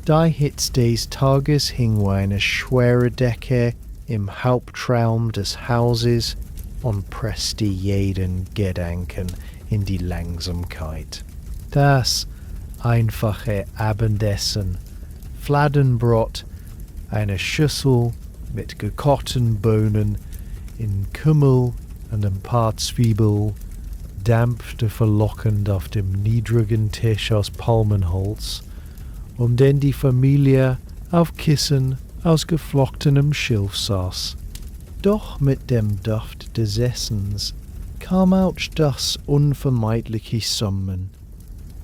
Speaker 1: Die Hitze des Tages hing wie eine schwere Decke im Hauptraum des Hauses und presste jeden Gedanken in die Langsamkeit. Das einfache Abendessen, Fladenbrot, eine Schüssel mit gekochten Bohnen in Kümmel und ein paar Zwiebeln, dampfte verlockend auf dem niedrigen Tisch aus Palmenholz, um den die Familie auf Kissen aus geflochtenem Schilf saß. Doch mit dem Duft des Essens kam auch das unvermeidliche Summen.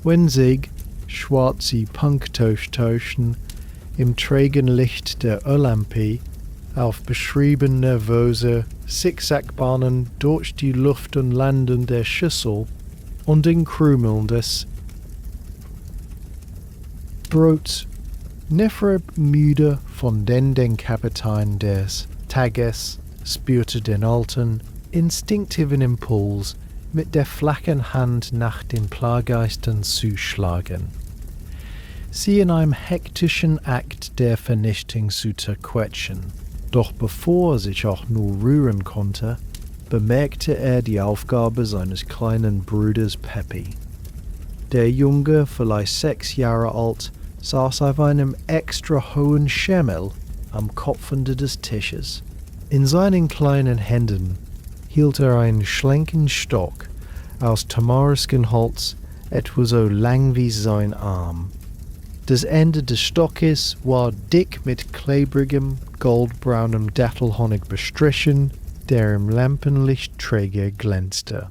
Speaker 1: Wenn sich schwarze Punktäufchen im trägen Licht der Öllampe auf beschrieben nervöse Zigzagbahnen durch die Luft und Landen der Schüssel und den Krümeln des Brots. Neferib, müde von den Kapitän des Tages, spürte den alten, instinktiven Impuls, mit der flachen Hand nach den Plageistern zu schlagen, sie in einem hektischen Akt der Vernichtung zu zerquetschen. Doch bevor er sich auch nur rühren konnte, bemerkte er die Aufgabe seines kleinen Bruders Peppy. Der Junge, vielleicht 6 Jahre alt, saß auf einem extra hohen Schemmel am Kopfende des Tisches. In seinen kleinen Händen hielt er einen schlanken Stock aus Tamariskenholz, etwa so lang wie sein Arm. Das Ende des Stockes war dick mit klebrigem, goldbraunem Dattelhonig bestrichen, der im Lampenlicht träge glänzte.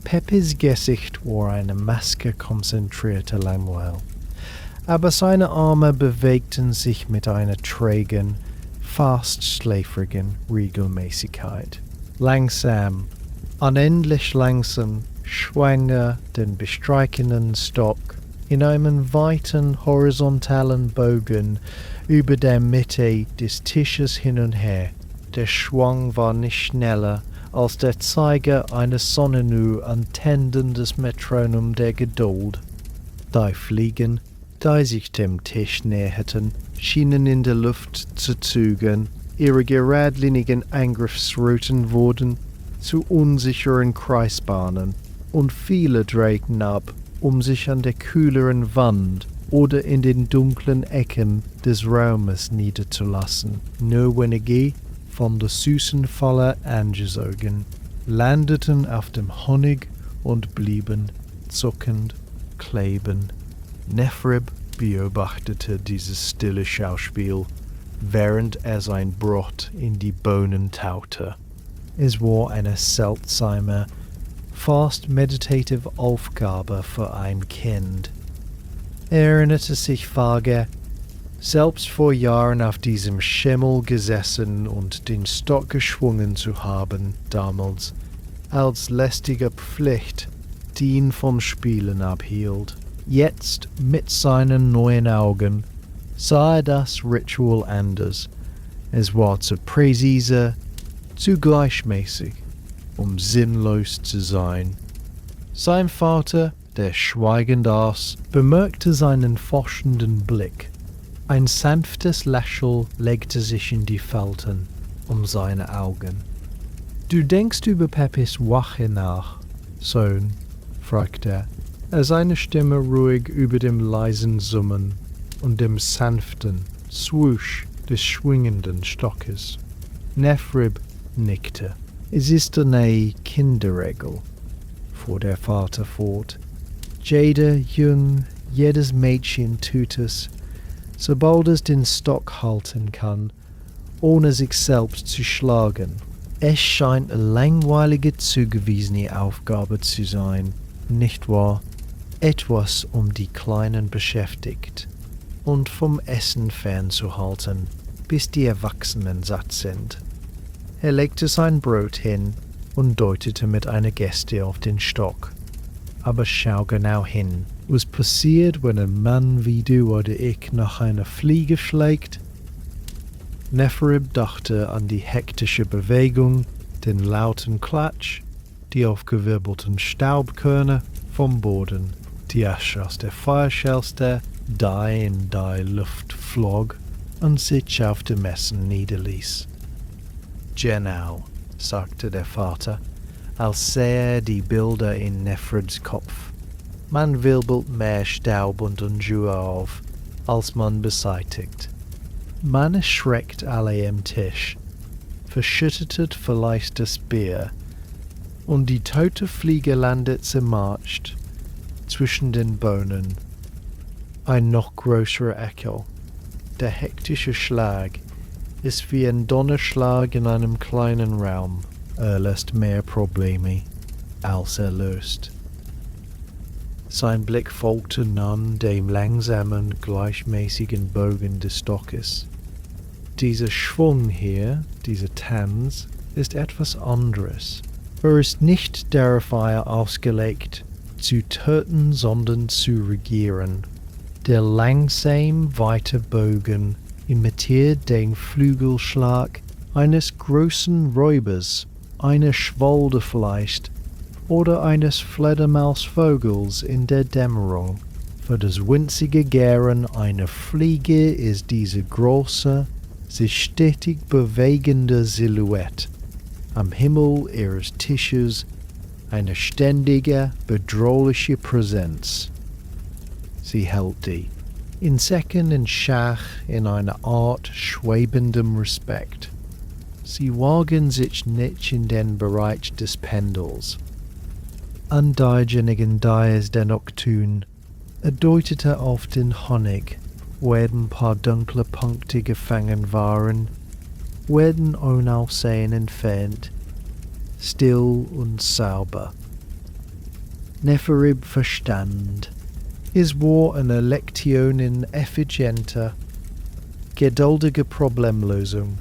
Speaker 1: Peppys Gesicht war eine Maske konzentrierter Langweil, aber seine Arme bewegten sich mit einer trägen, fast schläfrigen Regelmäßigkeit. Langsam, unendlich langsam, schwang er den bestreichenden Stock in einem weiten horizontalen Bogen über der Mitte des Tisches hin und her. Der Schwung war nicht schneller als der Zeiger eines Sonnenuhr an Tenden des Metronom der Geduld. Die Fliegen, die sich dem Tisch näherten, schienen in der Luft zu zögern. Ihre geradlinigen Angriffsrouten wurden zu unsicheren Kreisbahnen, und viele drehten ab, um sich an der kühleren Wand oder in den dunklen Ecken des Raumes niederzulassen. Nur wenige, von der süßen Falle angesogen, landeten auf dem Honig und blieben zuckend kleben. Nephrib beobachtete dieses stille Schauspiel, während sein Brot in die Bohnen taute. Es war eine seltsame, fast meditative Aufgabe für ein Kind. Erinnerte sich vage, selbst vor Jahren auf diesem Schemmel gesessen und den Stock geschwungen zu haben, damals, als lästige Pflicht, die ihn vom Spielen abhielt. Jetzt, mit seinen neuen Augen, sah er das Ritual anders. Es war zu präzise, zu gleichmäßig, sinnlos zu sein. Sein Vater, der schweigend aß, bemerkte seinen forschenden Blick. Ein sanftes Lächeln legte sich in die Falten seine Augen. »Du denkst über Peppis Wache nach, Sohn?« fragte er, seine Stimme ruhig über dem leisen Summen und dem sanften Swoosh des schwingenden Stockes. Nephrib nickte. »Es ist eine Kinderregel«, fuhr der Vater fort. »Jede Jung, jedes Mädchen tut es, sobald es den Stock halten kann, ohne sich selbst zu schlagen. Es scheint eine langweilige, zugewiesene Aufgabe zu sein, nicht wahr? Etwas, die Kleinen beschäftigt und vom Essen fernzuhalten, bis die Erwachsenen satt sind.« Er legte sein Brot hin und deutete mit einer Geste auf den Stock. »Aber schau genau hin. Was passiert, wenn ein Mann wie du oder ich nach einer Fliege schlägt?« Nephrib dachte an die hektische Bewegung, den lauten Klatsch, die aufgewirbelten Staubkörner vom Boden, die Asche aus der Feuerschelste, die in die Luft flog und sich auf dem Essen niederließ. »Genau«, sagte der Vater, als sähe er die Bilder in Nephribs Kopf. »Man wirbelt mehr Staub und Unruhe auf, als man beseitigt. Man erschreckt alle am Tisch, verschüttet vielleicht das Bier, und die tote Fliege landet zermatscht zwischen den Bohnen. Ein noch größerer Echo. Der hektische Schlag ist wie ein Donnerschlag in einem kleinen Raum. Lässt mehr Probleme, als löst.« Sein Blick folgte nun dem langsamen, gleichmäßigen Bogen des Stockes. Dieser Schwung hier, dieser Tanz, ist etwas anderes. Ist nicht darauf ausgelegt, zu töten, sondern zu regieren. Der langsam weite Bogen imitiert den Flügelschlag eines großen Räubers, einer Schwalbe vielleicht, oder eines Fledermausvogels in der Dämmerung. Für das winzige Gären einer Fliege ist diese große, sich stetig bewegende Silhouette am Himmel ihres Tisches eine ständige, bedrohliche Präsenz. Sie hält die Insekten in Schach in einer Art schwebendem Respekt. Sie wagen sich nicht in den Bereich des Pendels. An diejenigen Dias dennoch tun, deutete auf den Honig, wo ein paar dunkle Punkte gefangen waren, werden ohne Aussehen entfernt, still und sauber. Nephrib verstand. Es war eine Lektion in effizienter, geduldiger Problemlösung.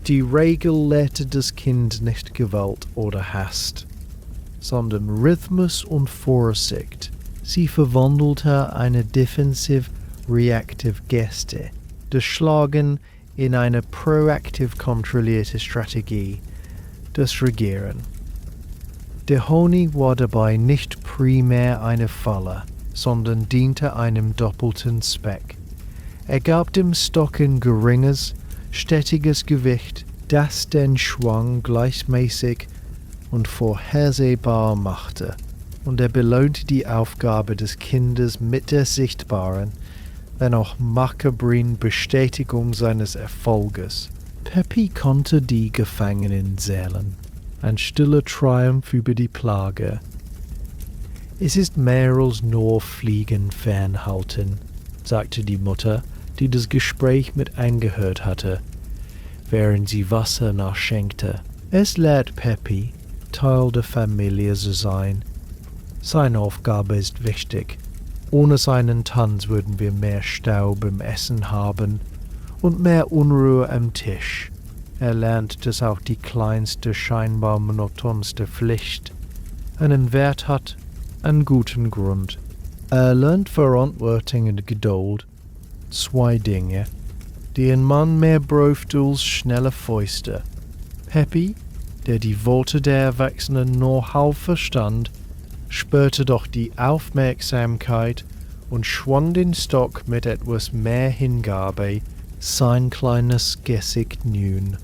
Speaker 1: Die Regel lehrte das Kind nicht Gewalt oder Hast, sondern Rhythmus und Vorsicht. Sie verwandelte eine defensiv-reactive Geste, das Schlagen, in eine proaktiv kontrollierte Strategie, das Regieren. Der Honig war dabei nicht primär eine Falle, sondern diente einem doppelten Zweck. Er gab dem Stock ein geringes, stetiges Gewicht, das den Schwung gleichmäßig und vorhersehbar machte, und er belohnte die Aufgabe des Kindes mit der sichtbaren, wenn auch makabren Bestätigung seines Erfolges, Peppy konnte die Gefangenen zählen, ein stiller Triumph über die Plage. Es ist mehr als nur Fliegen fernhalten, sagte die Mutter, die das Gespräch mit angehört hatte, während sie Wasser nachschenkte. Es lehrt Peppy, Teil der Familie zu sein. Seine Aufgabe ist wichtig. Ohne seinen Tanz würden wir mehr Staub im Essen haben und mehr Unruhe am Tisch. Er lernt, dass auch die kleinste, scheinbar monotonste Pflicht einen Wert hat, einen guten Grund. Er lernt Verantwortung und Geduld, 2 Dinge, die ein Mann mehr braucht als schnelle Fäuste. Peppy, der die Worte der Erwachsenen nur halb verstand, spürte doch die Aufmerksamkeit und schwang den Stock mit etwas mehr Hingabe, sein kleines Gesicht nun,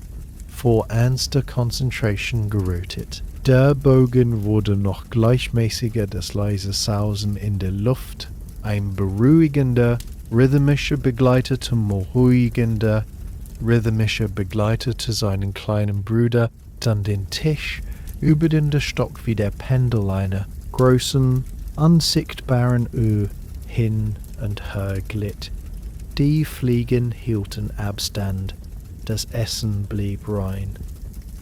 Speaker 1: vor ernster Konzentration gerötet. Der Bogen wurde noch gleichmäßiger, das leise Sausen in der Luft, ein beruhigender, rhythmischer begleitete, beruhigender, rhythmischer begleitete seinen kleinen Bruder, dann den Tisch, über den der Stock wie der Pendel einer großen, unsichtbaren Uhr hin und her glitt. Die Fliegen hielten Abstand, das Essen blieb rein.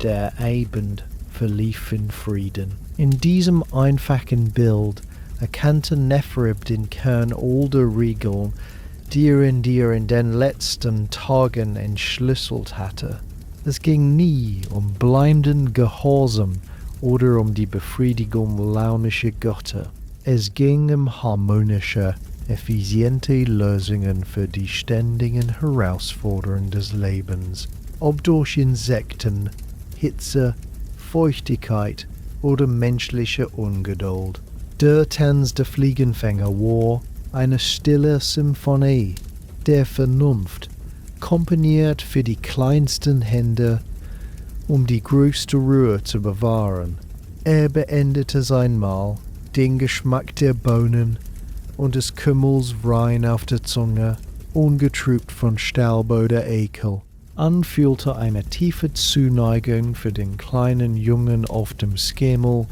Speaker 1: Der Abend verlief in Frieden. In diesem einfachen Bild erkannte Nephrib den Kern all der Regeln, die er in den letzten Tagen entschlüsselt hatte. Es ging nie um bleibenden Gehorsam oder um die Befriedigung launischer Götter. Es ging um harmonische, effiziente Lösungen für die ständigen Herausforderungen des Lebens, ob durch Insekten, Hitze, Feuchtigkeit oder menschliche Ungeduld. Der Tanz der Fliegenfänger war eine stille Symphonie der Vernunft, komponiert für die kleinsten Hände, um die größte Ruhe zu bewahren. Er beendete sein Mahl, den Geschmack der Bohnen und des Kümmels rein auf der Zunge, ungetrübt von Staub oder Ekel, anfühlte eine tiefe Zuneigung für den kleinen Jungen auf dem Schemel,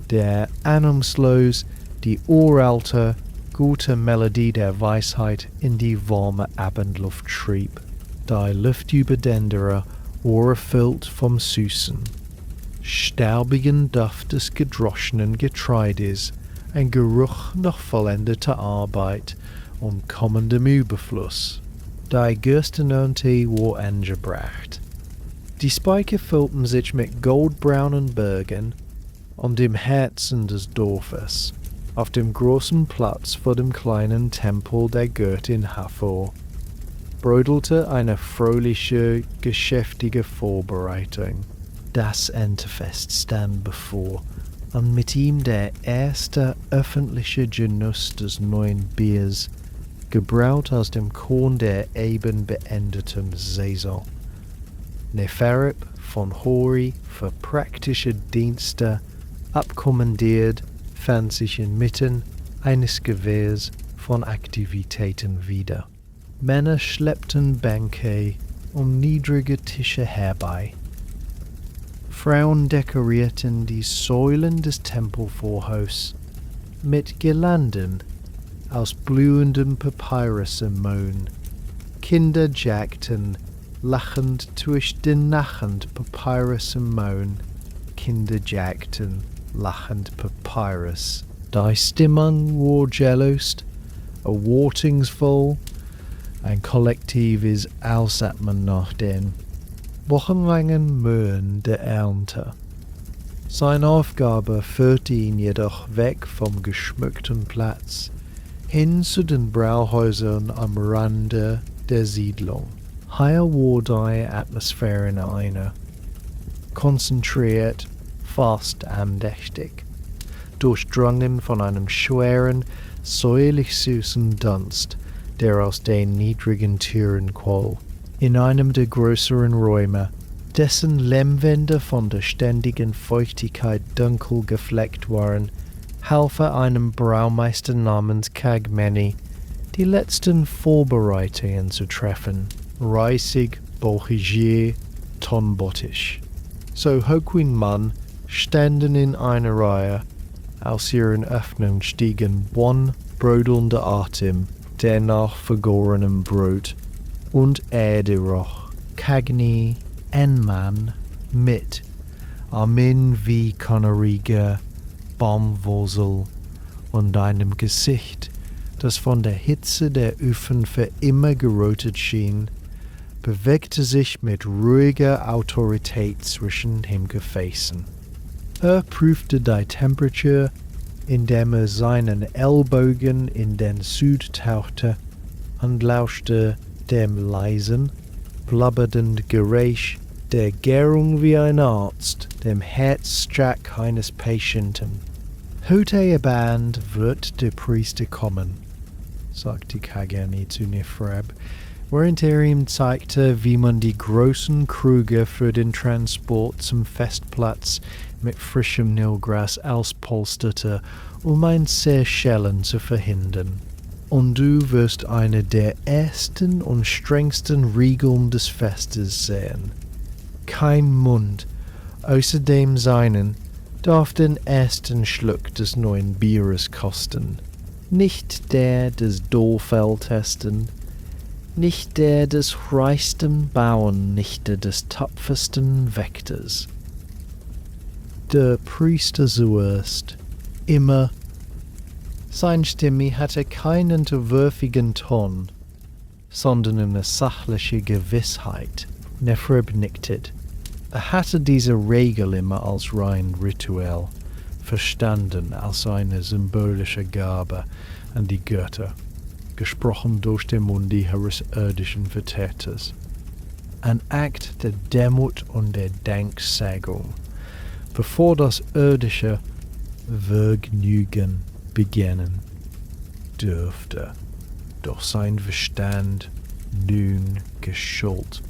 Speaker 1: der ahnungslos die uralte, gute Melodie der Weisheit in die warme Abendluft schrieb. Die Luftüberdändere war erfüllt vom süßen, staubigen Duft des gedroschenen Getreides, ein Geruch nach vollendeter Arbeit und kommendem Überfluss. Die Gerstenernte war angebracht. Die Speicher füllten sich mit goldbraunen Bergen und dem Herzen des Dorfes, auf dem großen Platz vor dem kleinen Tempel der Göttin hervor, brodelte eine fröhliche, geschäftige Vorbereitung. Das Erntefest stand bevor, und mit ihm der erste öffentliche Genuss des neuen Biers, gebraut aus dem Korn der eben beendeten Saison. Nephrib von Hori für praktische Dienste abkommandiert, fand sich inmitten eines Gewehrs von Aktivitäten wieder. Männer schleppten Bänke und niedrige Tische herbei. Frauen dekorierten die Säulen des Tempelvorhofs mit Girlanden aus blühendem Papyrus im Mond. Kinder jackten, lachend durch den nachend Papyrus im Mond. Kinder jackten, lachend Papyrus. Die Stimmung war gelost, erwartungsvoll, ein kollektives Ausatmen nach den wochenlangen Mühen der Ernte. Seine Aufgabe führte ihn jedoch weg vom geschmückten Platz hin zu den Brauhäusern am Rande der Siedlung. Hier war die Atmosphäre eine, konzentriert, fast andächtig, durchdrungen von einem schweren, säuerlich süßen Dunst, der aus den niedrigen Türen quoll. In einem der größeren Räume, dessen Lehmwände von der ständigen Feuchtigkeit dunkel gefleckt waren, half er einem Braumeister namens Kagmeni, die letzten Vorbereitungen zu treffen. Reisig, Bourgier, tonbottisch. So hoquin Mann, ständen in einer Reihe, aus ihren Öffnungen stiegen brodelnder Atem, der nach vergorenem Brot, und Roch, Cagni, en Mann, mit, Amin wie kannerige Baumwursel und einem Gesicht, das von der Hitze der Öfen für immer gerötet schien, bewegte sich mit ruhiger Autorität zwischen den Gefäßen. Prüfte die Temperatur, indem seinen Ellbogen in den Süd tauchte und lauschte dem leisen, blubbernden Geräusch der Gärung wie ein Arzt, dem Herzschlag eines Patienten. Heute Abend wird der Priester kommen, sagte Kagami zu Nifrab, während ihm zeigte, wie man die großen Krüge für den Transport zum Festplatz mit frischem Nilgras auspolsterte, ein Zerschellen zu verhindern. Und du wirst eine der ersten und strengsten Regeln des Festes sehen. Kein Mund, außer dem seinen, darf den ersten Schluck des neuen Bieres kosten. Nicht der des Dorfältesten, nicht der des reichsten Bauernnichte des tapfersten Wächters. Der Priester zuerst, immer. Seine Stimme hatte keinen unterwürfigen Ton, sondern eine sachliche Gewissheit. Nefreb nickte. Hatte diese Regel immer als rein rituell, verstanden als eine symbolische Gabe an die Götter, gesprochen durch den Mund ihres irdischen Vertreters. Ein Akt der Demut und der Danksagung, bevor das irdische Vergnügen beginnen dürfte. Doch sein Verstand nun geschult.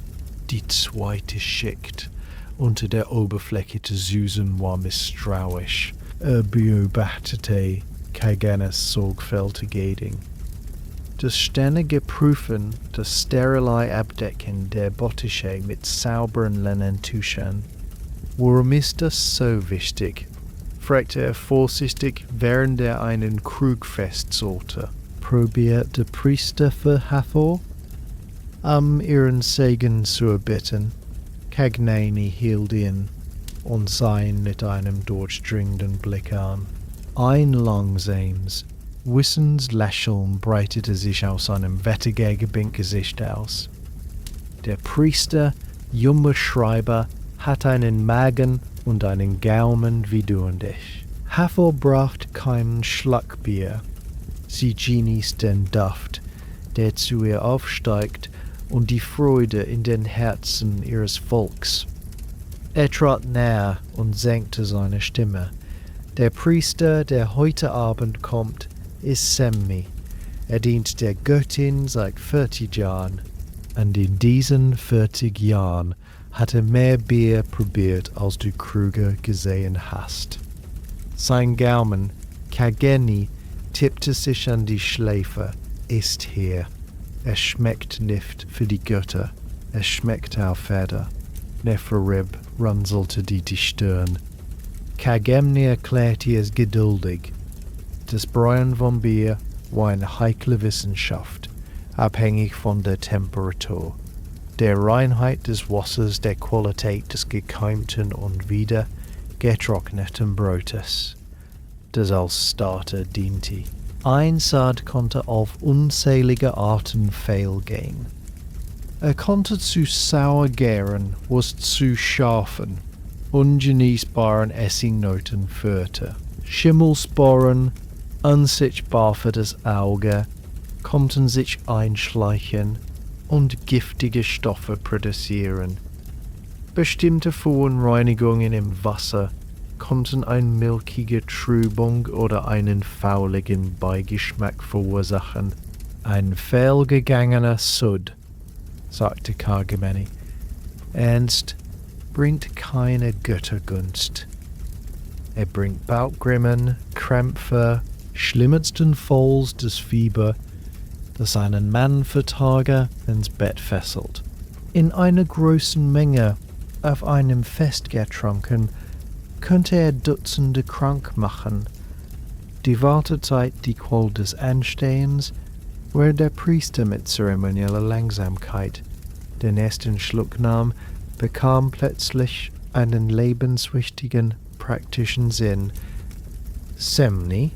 Speaker 1: Die zweite Schicht unter der Oberfläche zu Susan war misstrauisch. Beobachtete Kaganes sorgfältig. Das ständige Prüfen, das sterile Abdecken der Bottische mit sauberen Leinentüchern. Warum ist das so wichtig? Fragte vorsichtig, während einen Krug festsollte. Probiert der Priester für hervor? Ihren Segen zu erbitten. Cagnani hielt ihn und sah ihn mit einem durchdringenden Blick an. Ein langsames, wissendes Lächeln breitete sich aus seinem wettigen Gesicht aus. Der Priester, junger Schreiber, hat einen Magen und einen Gaumen wie du und ich. Hervor braucht kein Schlackbier. Sie genießt den Duft, der zu ihr aufsteigt, und die Freude in den Herzen ihres Volks. Trat näher und senkte seine Stimme. Der Priester, der heute Abend kommt, ist Semmi. Dient der Göttin seit 40 Jahren. Und in diesen 40 Jahren hat mehr Bier probiert, als du Krüge gesehen hast. Sein Gaumen, Kageni, tippte sich an die Schläfe, ist hier. Es schmeckt nicht für die Götter, es schmeckt auf Feder. Neferib runzelte die Stirn. Kagemni erklärte es geduldig. Das Brauen von Bier war eine heikle Wissenschaft, abhängig von der Temperatur, der Reinheit des Wassers, der Qualität des gekeimten und wieder getrockneten Brotes, das als Starter diente. Ein Saat konnte auf unzählige Arten fehlgehen. Konnte zu sauer gären, was zu scharfen, ungenießbaren Essignoten führte. Schimmelsporen, unsichtbar für das Auge, konnten sich einschleichen und giftige Stoffe produzieren. Bestimmte Verunreinigungen im Wasser konnten eine milchige Trübung oder einen fauligen Beigeschmack verursachen. Ein fehlgegangener Sud, sagte Kagemeni, Ernst bringt keine Göttergunst. Bringt Bauchgrimmen, Krämpfe, schlimmstenfalls das Fieber, das einen Mann für Tage ins Bett fesselt. In einer großen Menge Auf einem Fest getrunken, könnte er Dutzende krank machen. Die Wartezeit, die Qual des Anstehens, where der Priester mit zeremonieller Langsamkeit den ersten Schluck nahm, bekam plötzlich einen lebenswichtigen, praktischen Sinn. Semni,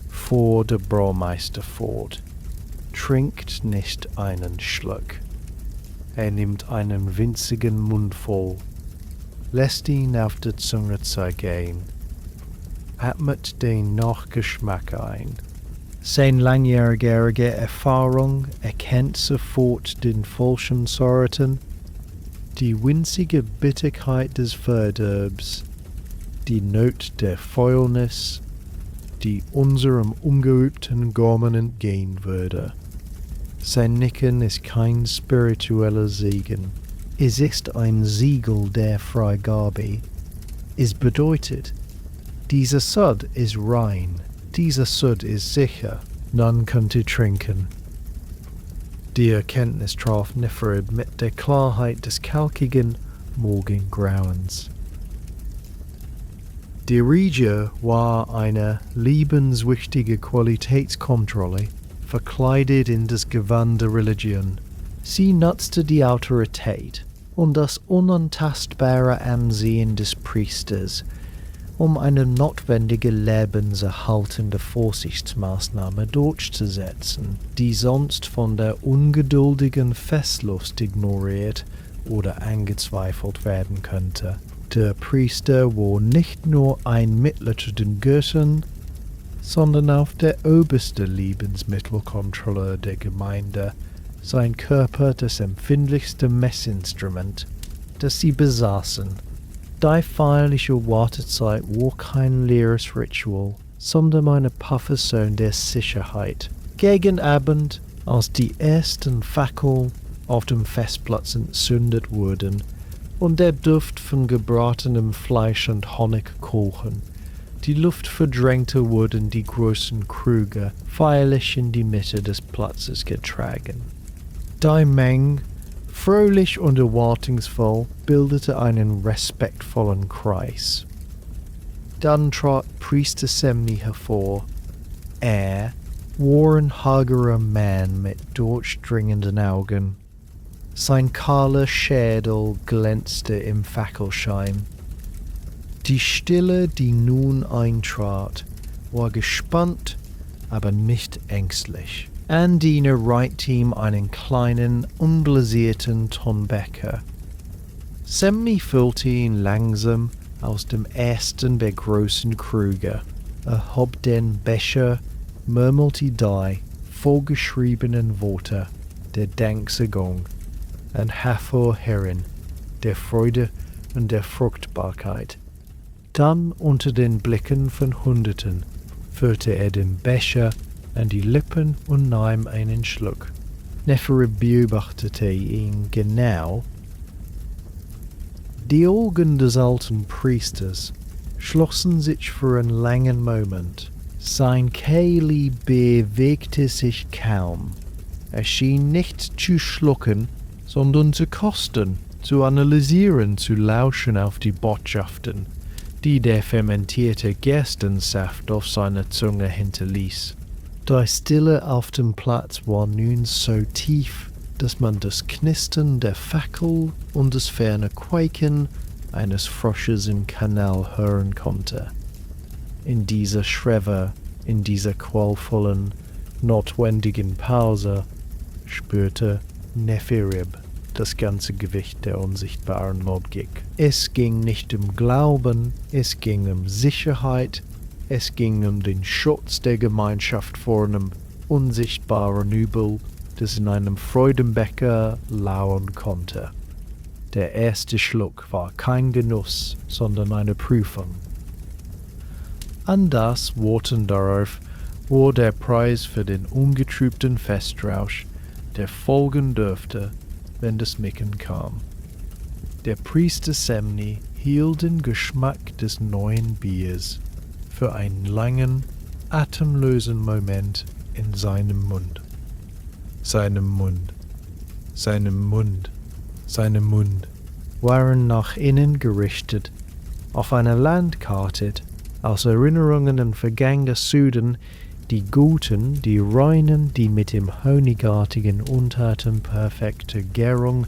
Speaker 1: fuhr der Braumeister fort, trinkt nicht einen Schluck. Er nimmt einen winzigen Mundvoll, lässt ihn auf der Zunge zergehen, atmet den Nachgeschmack ein. Seine langjährige Erfahrung erkennt sofort den falschen Sorten, die winzige Bitterkeit des Verderbs, die Not der Fäulnis, die unserem ungeübten Gaumen entgehen würde. Sein Nicken ist kein spiritueller Segen. Es ist ein Siegel der Freigabe. Es bedeutet, dieser Sud ist rein, dieser Sud ist sicher, none könnte trinken. Die Erkenntnis traf Neferib mit der Klarheit des kalkigen Morgengrauens. Die Regie war eine liebenswichtige Qualitätskontrolle, verkleidet in das Gewand der Religion. Sie nutzte die Autorität und das unantastbare Ansehen des Priesters, um eine notwendige lebenserhaltende Vorsichtsmaßnahme durchzusetzen, die sonst von der ungeduldigen Festlust ignoriert oder angezweifelt werden könnte. Der Priester war nicht nur ein Mittler zu den Göttern, sondern auch der oberste Lebensmittelkontrolleur der Gemeinde, sein Körper das empfindlichste Messinstrument, das sie besaßen. Die feierliche Wartezeit war kein leeres Ritual, sondern eine Profession der Sicherheit. Gegen Abend, als die ersten Fackeln auf dem Festplatz entzündet wurden und der Duft von gebratenem Fleisch und Honigkuchen die Luft verdrängte, wurden die großen Krüge feierlich in die Mitte des Platzes getragen. Die Menge, fröhlich und erwartungsvoll, bildete einen respektvollen Kreis. Dann trat Priester Semni hervor. Er war ein hagerer Mann mit durchdringenden Augen. Sein kahler Schädel glänzte im Fackelschein. Die Stille, die nun eintrat, war gespannt, aber nicht ängstlich. Ein Diener reichte ihm einen kleinen, unblasierten Tonbecher. Semni füllte ihn langsam aus dem ersten der großen Krüge, erhob den Becher, murmelte die vorgeschriebenen Worte der Danksagung und hervorherin der Freude und der Fruchtbarkeit. Dann unter den Blicken von Hunderten führte er den Becher an die Lippen und nahm einen Schluck. Neferib beobachtete ihn genau. Die Augen des alten Priesters schlossen sich für einen langen Moment. Sein Kehle bewegte sich kaum. Er schien nicht zu schlucken, sondern zu kosten, zu analysieren, zu lauschen auf die Botschaften, die der fermentierte Gerstensaft auf seiner Zunge hinterließ. Die Stille auf dem Platz war nun so tief, dass man das Knistern der Fackel und das ferne Quäken eines Frosches im Kanal hören konnte. In dieser Schrewe, in dieser qualvollen, notwendigen Pause spürte Neferib das ganze Gewicht der unsichtbaren Logik. Es ging nicht um Glauben, es ging um Sicherheit, es ging um den Schutz der Gemeinschaft vor einem unsichtbaren Übel, das in einem Freudenbecher lauern konnte. Der erste Schluck war kein Genuss, sondern eine Prüfung. Anders Worten darauf war der Preis für den ungetrübten Festrausch, der folgen dürfte, wenn das Micken kam. Der Priester Semni hielt den Geschmack des neuen Biers für einen langen, atemlosen Moment in seinem Mund. Seinem Mund, seinem Mund, seinem Mund, waren nach innen gerichtet. Auf einer Landkarte aus Erinnerungen an vergangene Süden, die guten, die reinen, die mit dem honigartigen Unterton perfekte Gärung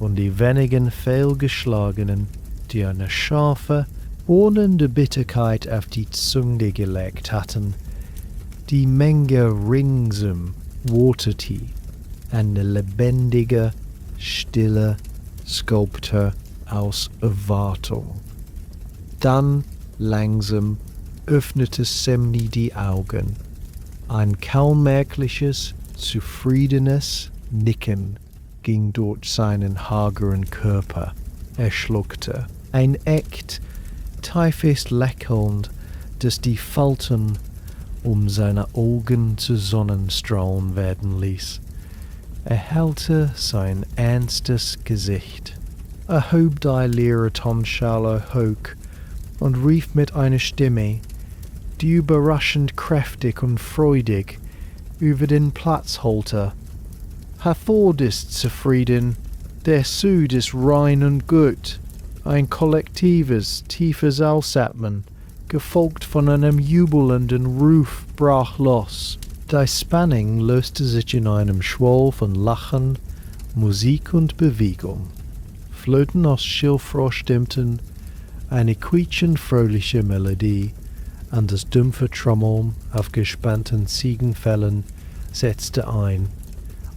Speaker 1: und die wenigen fehlgeschlagenen, die eine scharfe, wohnende Bitterkeit auf die Zunge gelegt hatten. Die Menge ringsum waterte eine lebendige, stille Skulptur aus Erwartung. Dann langsam öffnete Semni die Augen. Ein kaum merkliches, zufriedenes Nicken ging durch seinen hageren Körper. Er schluckte. Ein echt, tiefes Lächeln, das die Falten seine Augen zu Sonnenstrahlen werden ließ, erhellte sein ernstes Gesicht. Er hob die leere Tonschale hoch und rief mit einer Stimme, die überraschend kräftig und freudig über den Platz holte: Hervor ist zufrieden, der Süd ist rein und gut. Ein kollektives, tiefes Ausatmen, gefolgt von einem jubelnden Ruf, brach los. Die Spannung löste sich in einem Schwall von Lachen, Musik und Bewegung. Flöten aus Schilfrohr stimmten, eine quietschend fröhliche Melodie, und das dumpfe Trommeln auf gespannten Ziegenfellen setzte ein,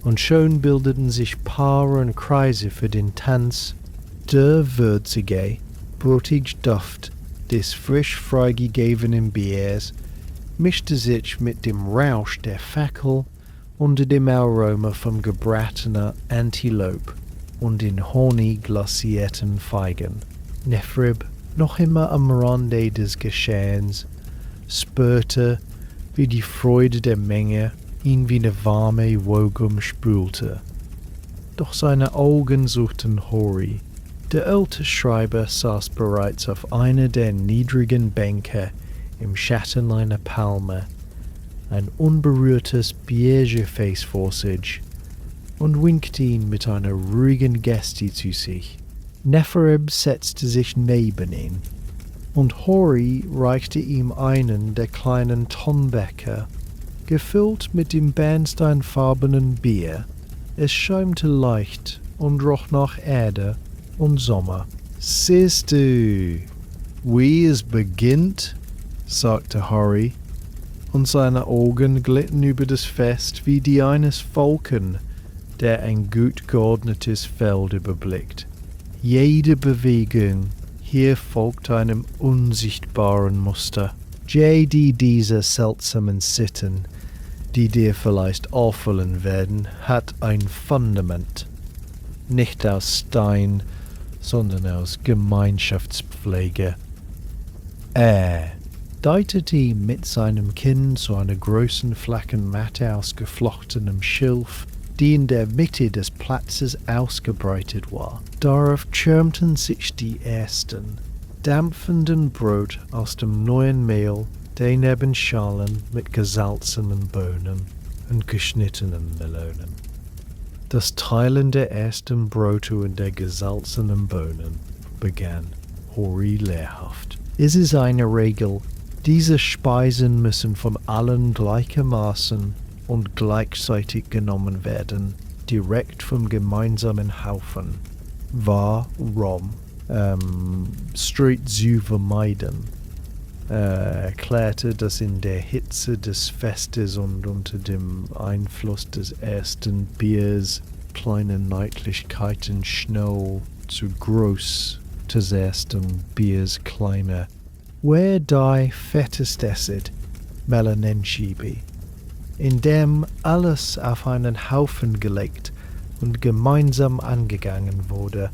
Speaker 1: und schon bildeten sich Paare und Kreise für den Tanz. Der würzige, brotige Duft des frisch freigegebenen Biers mischte sich mit dem Rausch der Fackel unter dem Aroma vom gebratener Antilope und den honigglacierten Feigen. Nefrib, noch immer am Rande des Geschehens, spürte, wie die Freude der Menge ihn wie eine warme Woge umspülte. Doch seine Augen suchten Hori. Der alte Schreiber saß bereits auf einer der niedrigen Bänke im Schatten einer Palme, ein unberührtes Biergefäß vor sich, und winkte ihn mit einer ruhigen Geste zu sich. Neferib setzte sich neben ihn, und Hori reichte ihm einen der kleinen Tonbecher, gefüllt mit dem bernsteinfarbenen Bier. Es schäumte leicht und roch nach Erde und Sommer. »Siehst du, wie es beginnt?«, sagte Hori, und seine Augen glitten über das Fest wie die eines Falken, der ein gut geordnetes Feld überblickt. Jede Bewegung hier folgt einem unsichtbaren Muster. Jede dieser seltsamen Sitten, die dir vielleicht auffallen werden, hat ein Fundament. Nicht aus Stein, sondern aus Gemeinschaftspflege. Er deutete mit seinem Kinn zu einer großen flachen Matte aus geflochtenem Schilf, die in der Mitte des Platzes ausgebreitet war. Darauf türmten sich die ersten, dampfenden Brot aus dem neuen Mehl, der neben Schalen mit gesalzenen Bohnen und geschnittenen Melonen. Das Teilen der ersten Brote und der gesalzenen Bohnen begann Hori lehrhaft. Es ist eine Regel, diese Speisen müssen von allen gleichermaßen und gleichzeitig genommen werden, direkt vom gemeinsamen Haufen. Warum? Street zu vermeiden. Erklärte, dass in der Hitze des Festes und unter dem Einfluss des ersten Biers kleine Niedlichkeiten schnell zu groß des ersten Biers kleiner. Wer die fettest esset, Melanenschibi, in dem alles auf einen Haufen gelegt und gemeinsam angegangen wurde,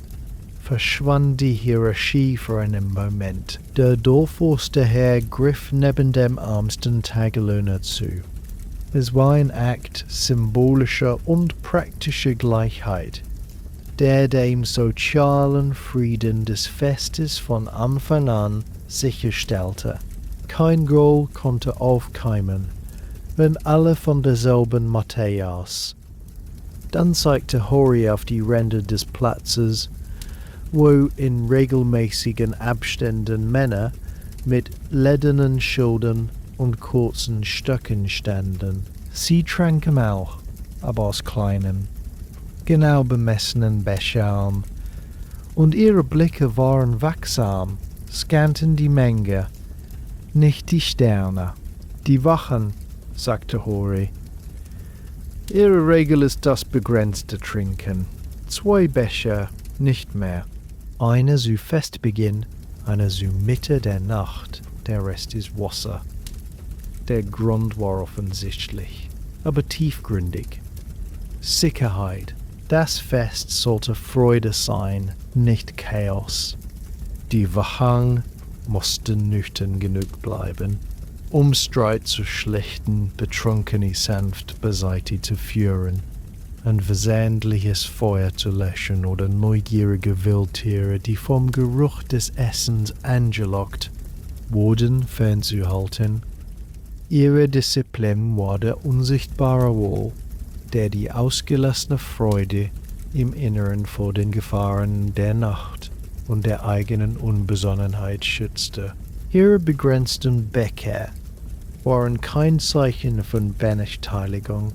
Speaker 1: verschwand die Hierarchie für einen Moment. Der dollfahrste Herr griff neben dem ärmsten Tagelöhner zu. Es war ein Akt symbolischer und praktischer Gleichheit, der dem sozialen Frieden des Festes von Anfang an sicherstellte. Kein Groll konnte aufkeimen, wenn alle von derselben Matte aß. Dann zeigte Hori auf die Ränder des Platzes, wo in regelmäßigen Abständen Männer mit ledernen Schultern und kurzen Stöcken standen. Sie tranken auch, aber aus kleinen, genau bemessenen Bechern, und ihre Blicke waren wachsam, scannten die Menge, nicht die Sterne. Die Wachen, sagte Hori. Ihre Regel ist das begrenzte Trinken. 2 Becher, nicht mehr. Einer zu Festbeginn, einer zu Mitte der Nacht, der Rest ist Wasser. Der Grund war offensichtlich, aber tiefgründig. Sicherheit. Das Fest sollte Freude sein, nicht Chaos. Die Wachen mussten nüchtern genug bleiben, um Streit zu schlichten, Betrunkene sanft beiseite zu führen, ein versehentliches Feuer zu löschen oder neugierige Wildtiere, die vom Geruch des Essens angelockt wurden, fernzuhalten. Ihre Disziplin war der unsichtbare Wall, der die ausgelassene Freude im Inneren vor den Gefahren der Nacht und der eigenen Unbesonnenheit schützte. Ihre begrenzten Becher waren kein Zeichen von Benachteiligung,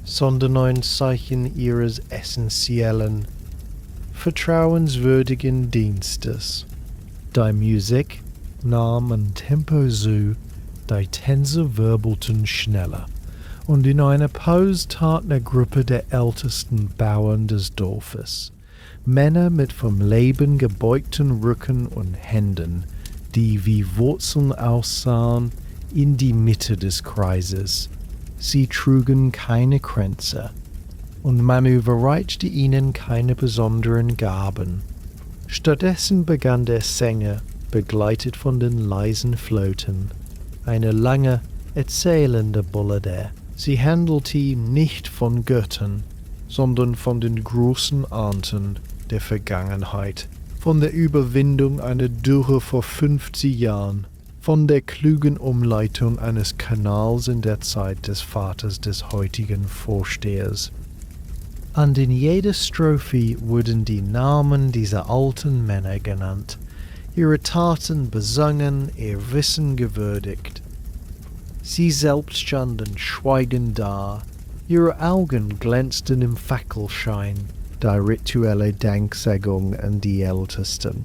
Speaker 1: sondern ein Zeichen ihres essentiellen, vertrauenswürdigen Dienstes. Die Musik nahm an Tempo zu, die Tänze wirbelten schneller, und in einer Pause tat eine Gruppe der ältesten Bauern des Dorfes, Männer mit vom Leben gebeugten Rücken und Händen, die wie Wurzeln aussahen, in die Mitte des Kreises. Sie trugen keine Kränze, und man überreichte ihnen keine besonderen Gaben. Stattdessen begann der Sänger, begleitet von den leisen Flöten, eine lange, erzählende Ballade. Sie handelte nicht von Göttern, sondern von den großen Ernten der Vergangenheit, von der Überwindung einer Dürre vor 50 Jahren, von der klugen Umleitung eines Kanals in der Zeit des Vaters des heutigen Vorstehers. Und in jeder Strophe wurden die Namen dieser alten Männer genannt, ihre Taten besungen, ihr Wissen gewürdigt. Sie selbst standen schweigend da, ihre Augen glänzten im Fackelschein, die rituelle Danksagung an die Ältesten.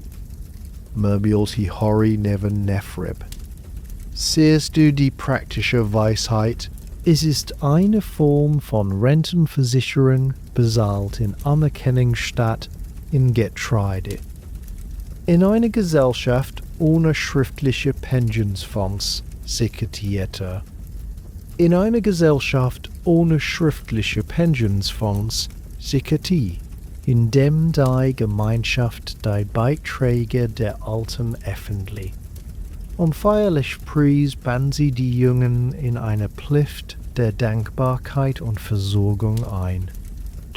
Speaker 1: Murmelte Hori neben Nefrib. Siehst du die praktische Weisheit? Es ist eine Form von Rentenversicherung, bezahlt in Anerkennung statt in Getreide. In einer Gesellschaft ohne schriftliche Pensionsfonds, sekretarierte. In einer Gesellschaft ohne schriftliche Pensionsfonds, sekretie, in dem die Gemeinschaft die Beiträge der Alten öffentlich. Und feierlich band sie die Jungen in eine Pflicht der Dankbarkeit und Versorgung ein.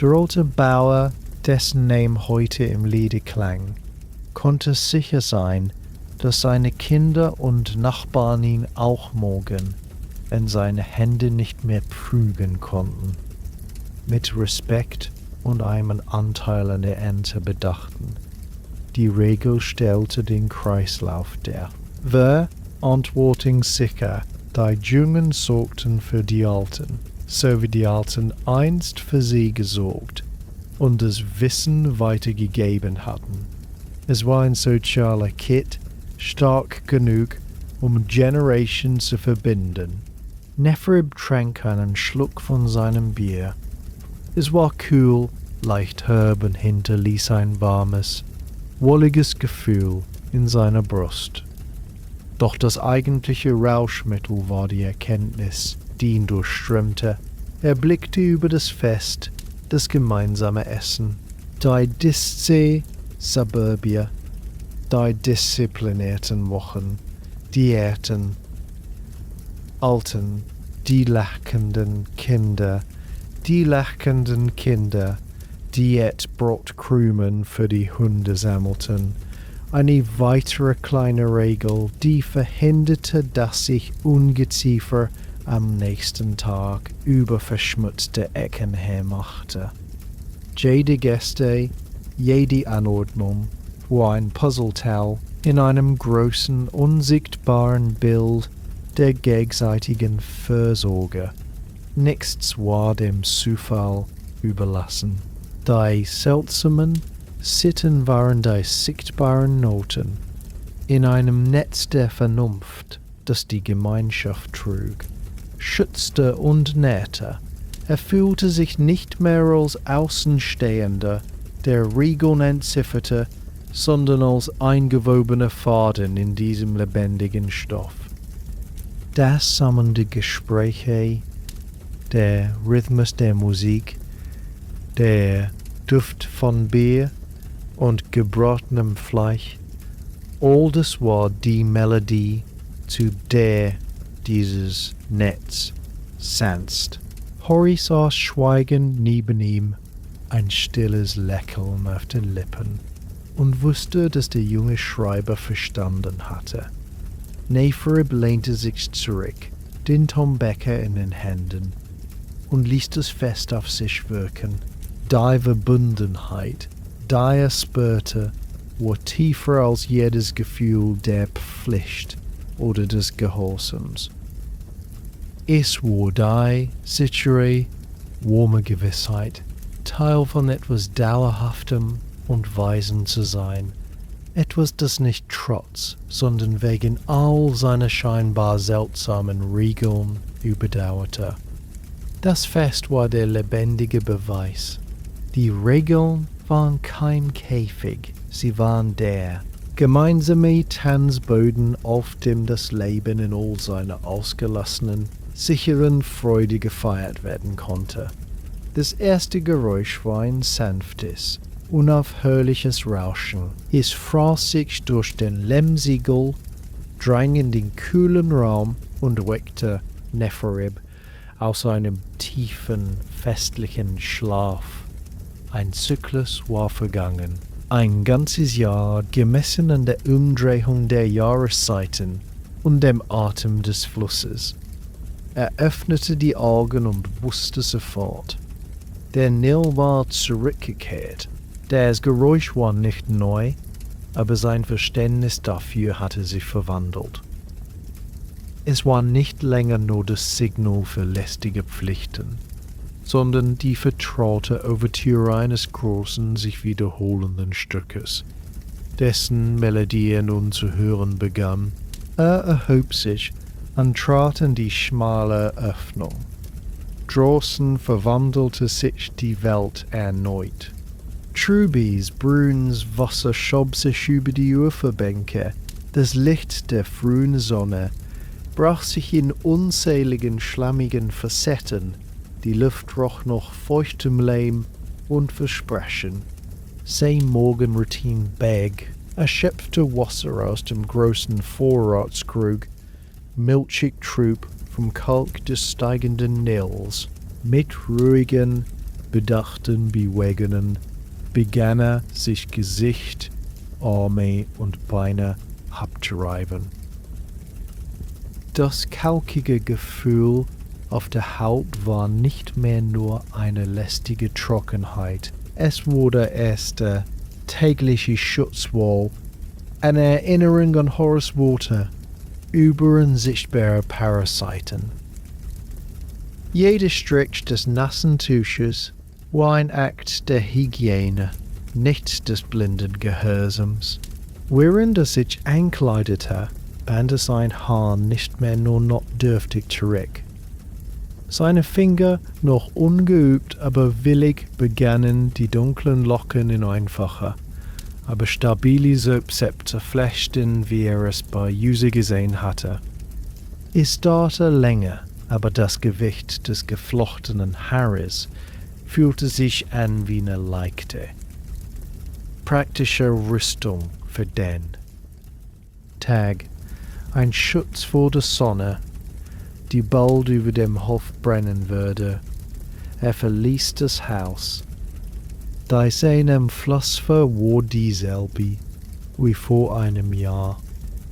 Speaker 1: Der alte Bauer, dessen Name heute im Liede klang, konnte sicher sein, dass seine Kinder und Nachbarn ihn auch mogen, wenn seine Hände nicht mehr pflügen konnten, mit Respekt und einem Anteil an der Ernte bedachten. Die Regel stellte den Kreislauf dar. Wer, antworting sicher, die Jungen sorgten für die Alten, so wie die Alten einst für sie gesorgt und das Wissen weitergegeben hatten. Es war ein sozialer Kit, stark genug, um Generationen zu verbinden. Nefrib trank einen Schluck von seinem Bier. Es war kühl, leicht herb und hinterließ ein warmes, wolliges Gefühl in seiner Brust. Doch das eigentliche Rauschmittel war die Erkenntnis, die ihn durchströmte. Er blickte über das Fest, das gemeinsame Essen, die Disce Suburbia, die disziplinierten Wochen, Diäten, Alten, die lachenden Kinder, Diätbrotkrümen für die Hunde sammelten. Eine weitere kleine Regel, die verhinderte, dass sich Ungeziefer am nächsten Tag über verschmutzte Ecken hermachte. Jede Geste, jede Anordnung, wo ein Puzzleteil in einem großen, unsichtbaren Bild der gegenseitigen Fürsorge. Nichts war dem Zufall überlassen. Die seltsamen Sitten waren die sichtbaren Noten in einem Netz der Vernunft, das die Gemeinschaft trug, schützte und nährte. Er fühlte sich nicht mehr als Außenstehender, der Regeln entzifferte, sondern als eingewobener Faden in diesem lebendigen Stoff. Das sammelnde Gespräche, der Rhythmus der Musik, der Duft von Bier und gebratenem Fleisch, all das war die Melodie, zu der dieses Netz sanft. Horry saß schweigend neben ihm, ein stilles Lächeln auf den Lippen, und wusste, dass der junge Schreiber verstanden hatte. Neferib lehnte sich zurück, den Tombecker in den Händen, und ließ es fest auf sich wirken. Die Verbundenheit, die er spürte, war tiefer als jedes Gefühl der Pflicht oder des Gehorsams. Es war die sichere, warme Gewissheit, Teil von etwas Dauerhaftem und Weisen zu sein, etwas, das nicht trotz, sondern wegen all seiner scheinbar seltsamen Regeln überdauerte. Das Fest war der lebendige Beweis. Die Regeln waren kein Käfig, sie waren der gemeinsame Tanzboden, auf dem das Leben in all seiner ausgelassenen, sicheren Freude gefeiert werden konnte. Das erste Geräusch war ein sanftes, unaufhörliches Rauschen. Es fraß sich durch den Lehmsiegel, drang in den kühlen Raum und weckte Neferib aus einem tiefen, festlichen Schlaf. Ein Zyklus war vergangen. Ein ganzes Jahr, gemessen an der Umdrehung der Jahreszeiten und dem Atem des Flusses. Er öffnete die Augen und wusste sofort. Der Nil war zurückgekehrt. Das Geräusch war nicht neu, aber sein Verständnis dafür hatte sich verwandelt. Es war nicht länger nur das Signal für lästige Pflichten, sondern die vertraute Ouvertüre eines großen, sich wiederholenden Stückes, dessen Melodie er nun zu hören begann. Er erhob sich und trat in die schmale Öffnung. Draußen verwandelte sich die Welt erneut. Trübes, brünes Wasser schob sich über die Uferbänke. Das Licht der frühen Sonne brach sich in unzähligen schlammigen Facetten. Die Luft roch nach feuchtem Lehm und Versprechen. Sein Morgenroutine Bag erschöpfte Wasser aus dem großen Vorratskrug, milchig trüb vom Kalk des steigenden Nils. Mit ruhigen, bedachten Bewegungen begann er, sich Gesicht, Arme und Beine abzureiben. Das kalkige Gefühl auf der Haut war nicht mehr nur eine lästige Trockenheit. Es wurde erst der tägliche Schutzwall, eine Erinnerung an Horace Walter über unsichtbare Parasiten. Jeder Strich des nassen Tuches war ein Akt der Hygiene, nicht des blinden Gehorsams. Während er sich einkleidete, band er sein Haar nicht mehr nur notdürftig zurück. Seine Finger, noch ungeübt, aber willig, begannen die dunklen Locken in einfacher, aber stabile Soapsep zu flechten, wie er es bei Juse gesehen hatte. Es dauerte länger, aber das Gewicht des geflochtenen Haares fühlte sich an wie eine leichte, praktische Rüstung für den Tag, ein Schutz vor der Sonne, die bald über dem Hof brennen würde. Er verließ das Haus. Die seinem Philosopher war dieselbe wie vor einem Jahr.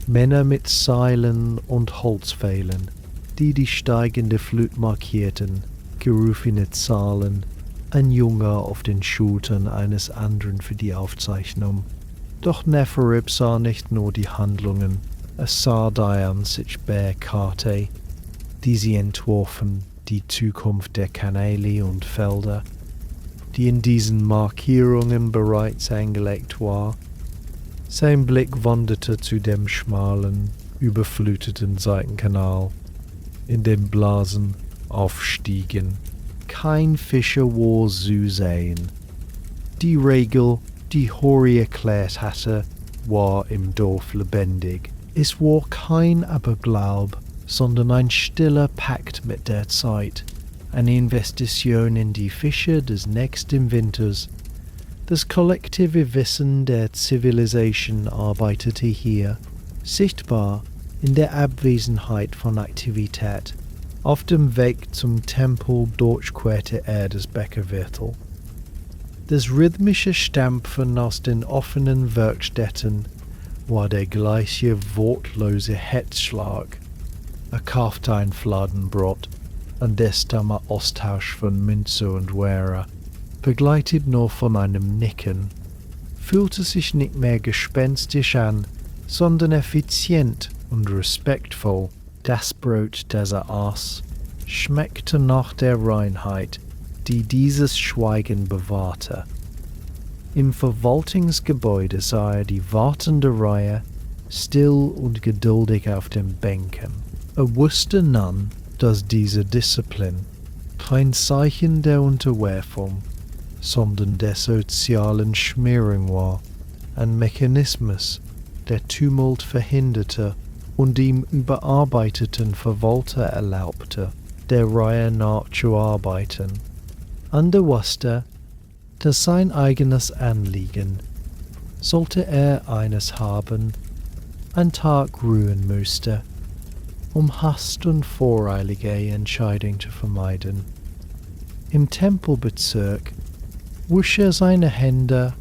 Speaker 1: Männer mit Seilen und Holzpfählen, die steigende Flut markierten, gerufene Zahlen, ein Junge auf den Schultern eines anderen für die Aufzeichnung. Doch Neferib sah nicht nur die Handlungen, es sah die Ansichtsbärkarte, die sie entworfen, die Zukunft der Kanäle und Felder, die in diesen Markierungen bereits eingelegt war. Sein Blick wanderte zu dem schmalen, überfluteten Seitenkanal, in dem Blasen aufstiegen. Kein Fischer war zu sehen. Die Regel, die Hori erklärt hatte, war im Dorf lebendig. Es war kein Aberglaub, sondern ein stiller Pakt mit der Zeit, eine Investition in die Fische des nächsten Winters. Das kollektive Wissen der Zivilisation arbeitete hier, sichtbar in der Abwesenheit von Aktivität. Auf dem Weg zum Tempel durchquerte er das Bäckerviertel. Das rhythmische Stampfen aus den offenen Werkstätten war der gleiche wortlose Herzschlag. Er kaufte ein Fladenbrot, ein destamer Austausch von Münze und Ware, begleitet nur von einem Nicken, fühlte sich nicht mehr gespenstisch an, sondern effizient und respektvoll. Das Brot, das er aß, schmeckte nach der Reinheit, die dieses Schweigen bewahrte. Im Verwaltungsgebäude sah er die wartende Reihe, still und geduldig auf den Bänken. Er wusste nun, dass diese Disziplin kein Zeichen der Unterwerfung, sondern der sozialen Schmierung war, ein Mechanismus, der Tumult verhinderte und dem überarbeiteten Verwalter erlaubte, der Reihe nachzuarbeiten. Und er wusste, dass sein eigenes Anliegen, sollte er eines haben, ein Tag ruhen müsste, um Hast und voreilige Entscheidung zu vermeiden. Im Tempelbezirk wusch er seine Hände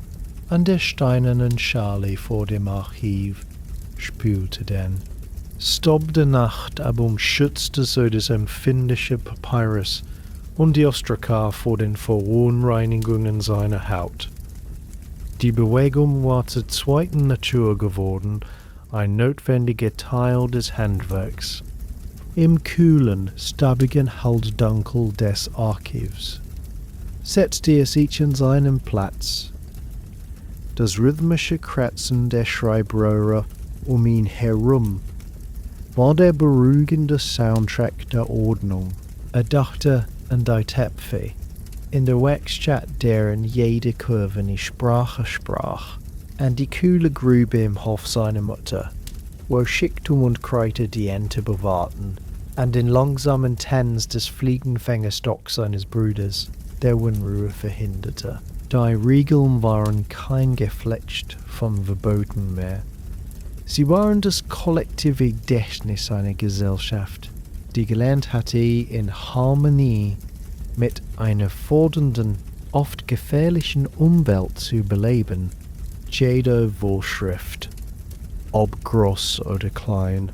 Speaker 1: an der steinernen Schale vor dem Archiv, spülte denn. Stobde Nacht aber umschützte so das empfindliche Papyrus und die Ostraka vor den Verunreinigungen seiner Haut. Die Bewegung war zur zweiten Natur geworden, ein notwendiger Teil des Handwerks. Im kühlen, stabbigen Halbdunkel des Archivs setzte er sich an seinen Platz. Das rhythmische Kratzen der Schreibröhre um ihn herum war der beruhigende Soundtrack der Ordnung. Er dachte an die Töpfe, in der Werkstatt, deren jede Kurve eine Sprache sprach, an die kühle Grube im Hof seiner Mutter, wo Schicktum und Kräuter die Ente bewahrten, an den langsamen Tanz des Fliegenfängerstocks seines Bruders, der Unruhe verhinderte. Die Regeln waren kein Geflecht von Verboten mehr. Sie waren das kollektive Gedächtnis einer Gesellschaft, die gelernt hatte, in Harmonie mit einer fordernden, oft gefährlichen Umwelt zu überleben. Jede Vorschrift, ob groß oder klein,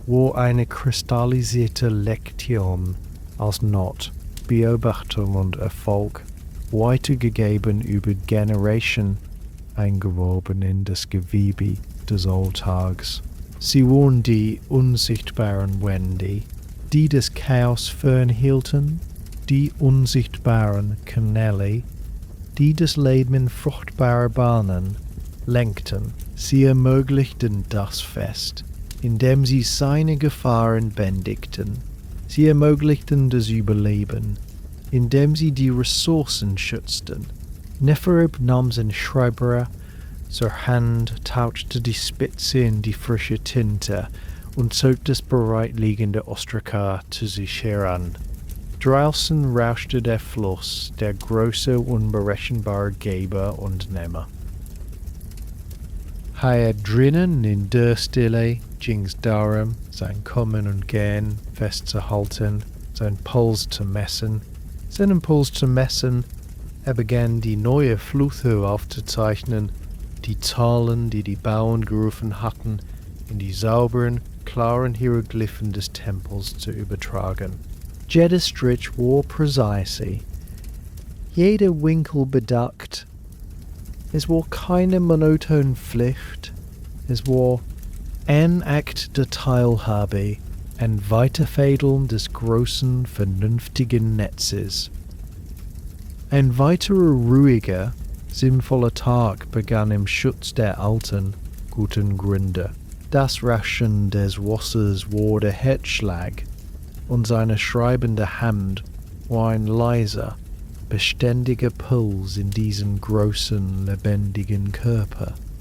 Speaker 1: war eine kristallisierte Lektion aus Not, Beobachtung und Erfolg, weitergegeben über Generationen, eingewoben in das Gewebe des Alltags. Sie waren die unsichtbaren Wände, die das Chaos fernhielten, die unsichtbaren Kanäle, die das Leben in fruchtbare Bahnen lenkten. Sie ermöglichten das Fest, indem sie seine Gefahren bändigten. Sie ermöglichten das Überleben, indem sie die Ressourcen schützten. Neferib nahm sein Schreiber zur Hand, tauchte die Spitze in die frische Tinte und zog das bereitliegende Ostraka zu sich heran. Draußen rauschte der Fluss, der große, unberechenbare Geber und Nehmer. Hier drinnen in der Stille ging's darum, sein Kommen und Gehen festzuhalten, seinen Puls zu messen. Seinen Puls zu messen, er begann die neue Flughöhe aufzuzeichnen, die Zahlen, die die Bauern gerufen hatten, in die sauberen, klaren Hieroglyphen des Tempels zu übertragen. Jedes Strich war präzise, jeder Winkel bedacht, Es war keine monotone Pflicht, es war ein Akt der Teilhabe, ein Weiterfädeln des großen, vernünftigen Netzes. Ein weiterer ruhiger, sinnvoller Tag begann im Schutz der alten, guten Gründe. Das Raschen des Wassers war der Herzschlag, und seine schreibende Hand war ein leiser, beständiger Puls in diesem großen, lebendigen Körper.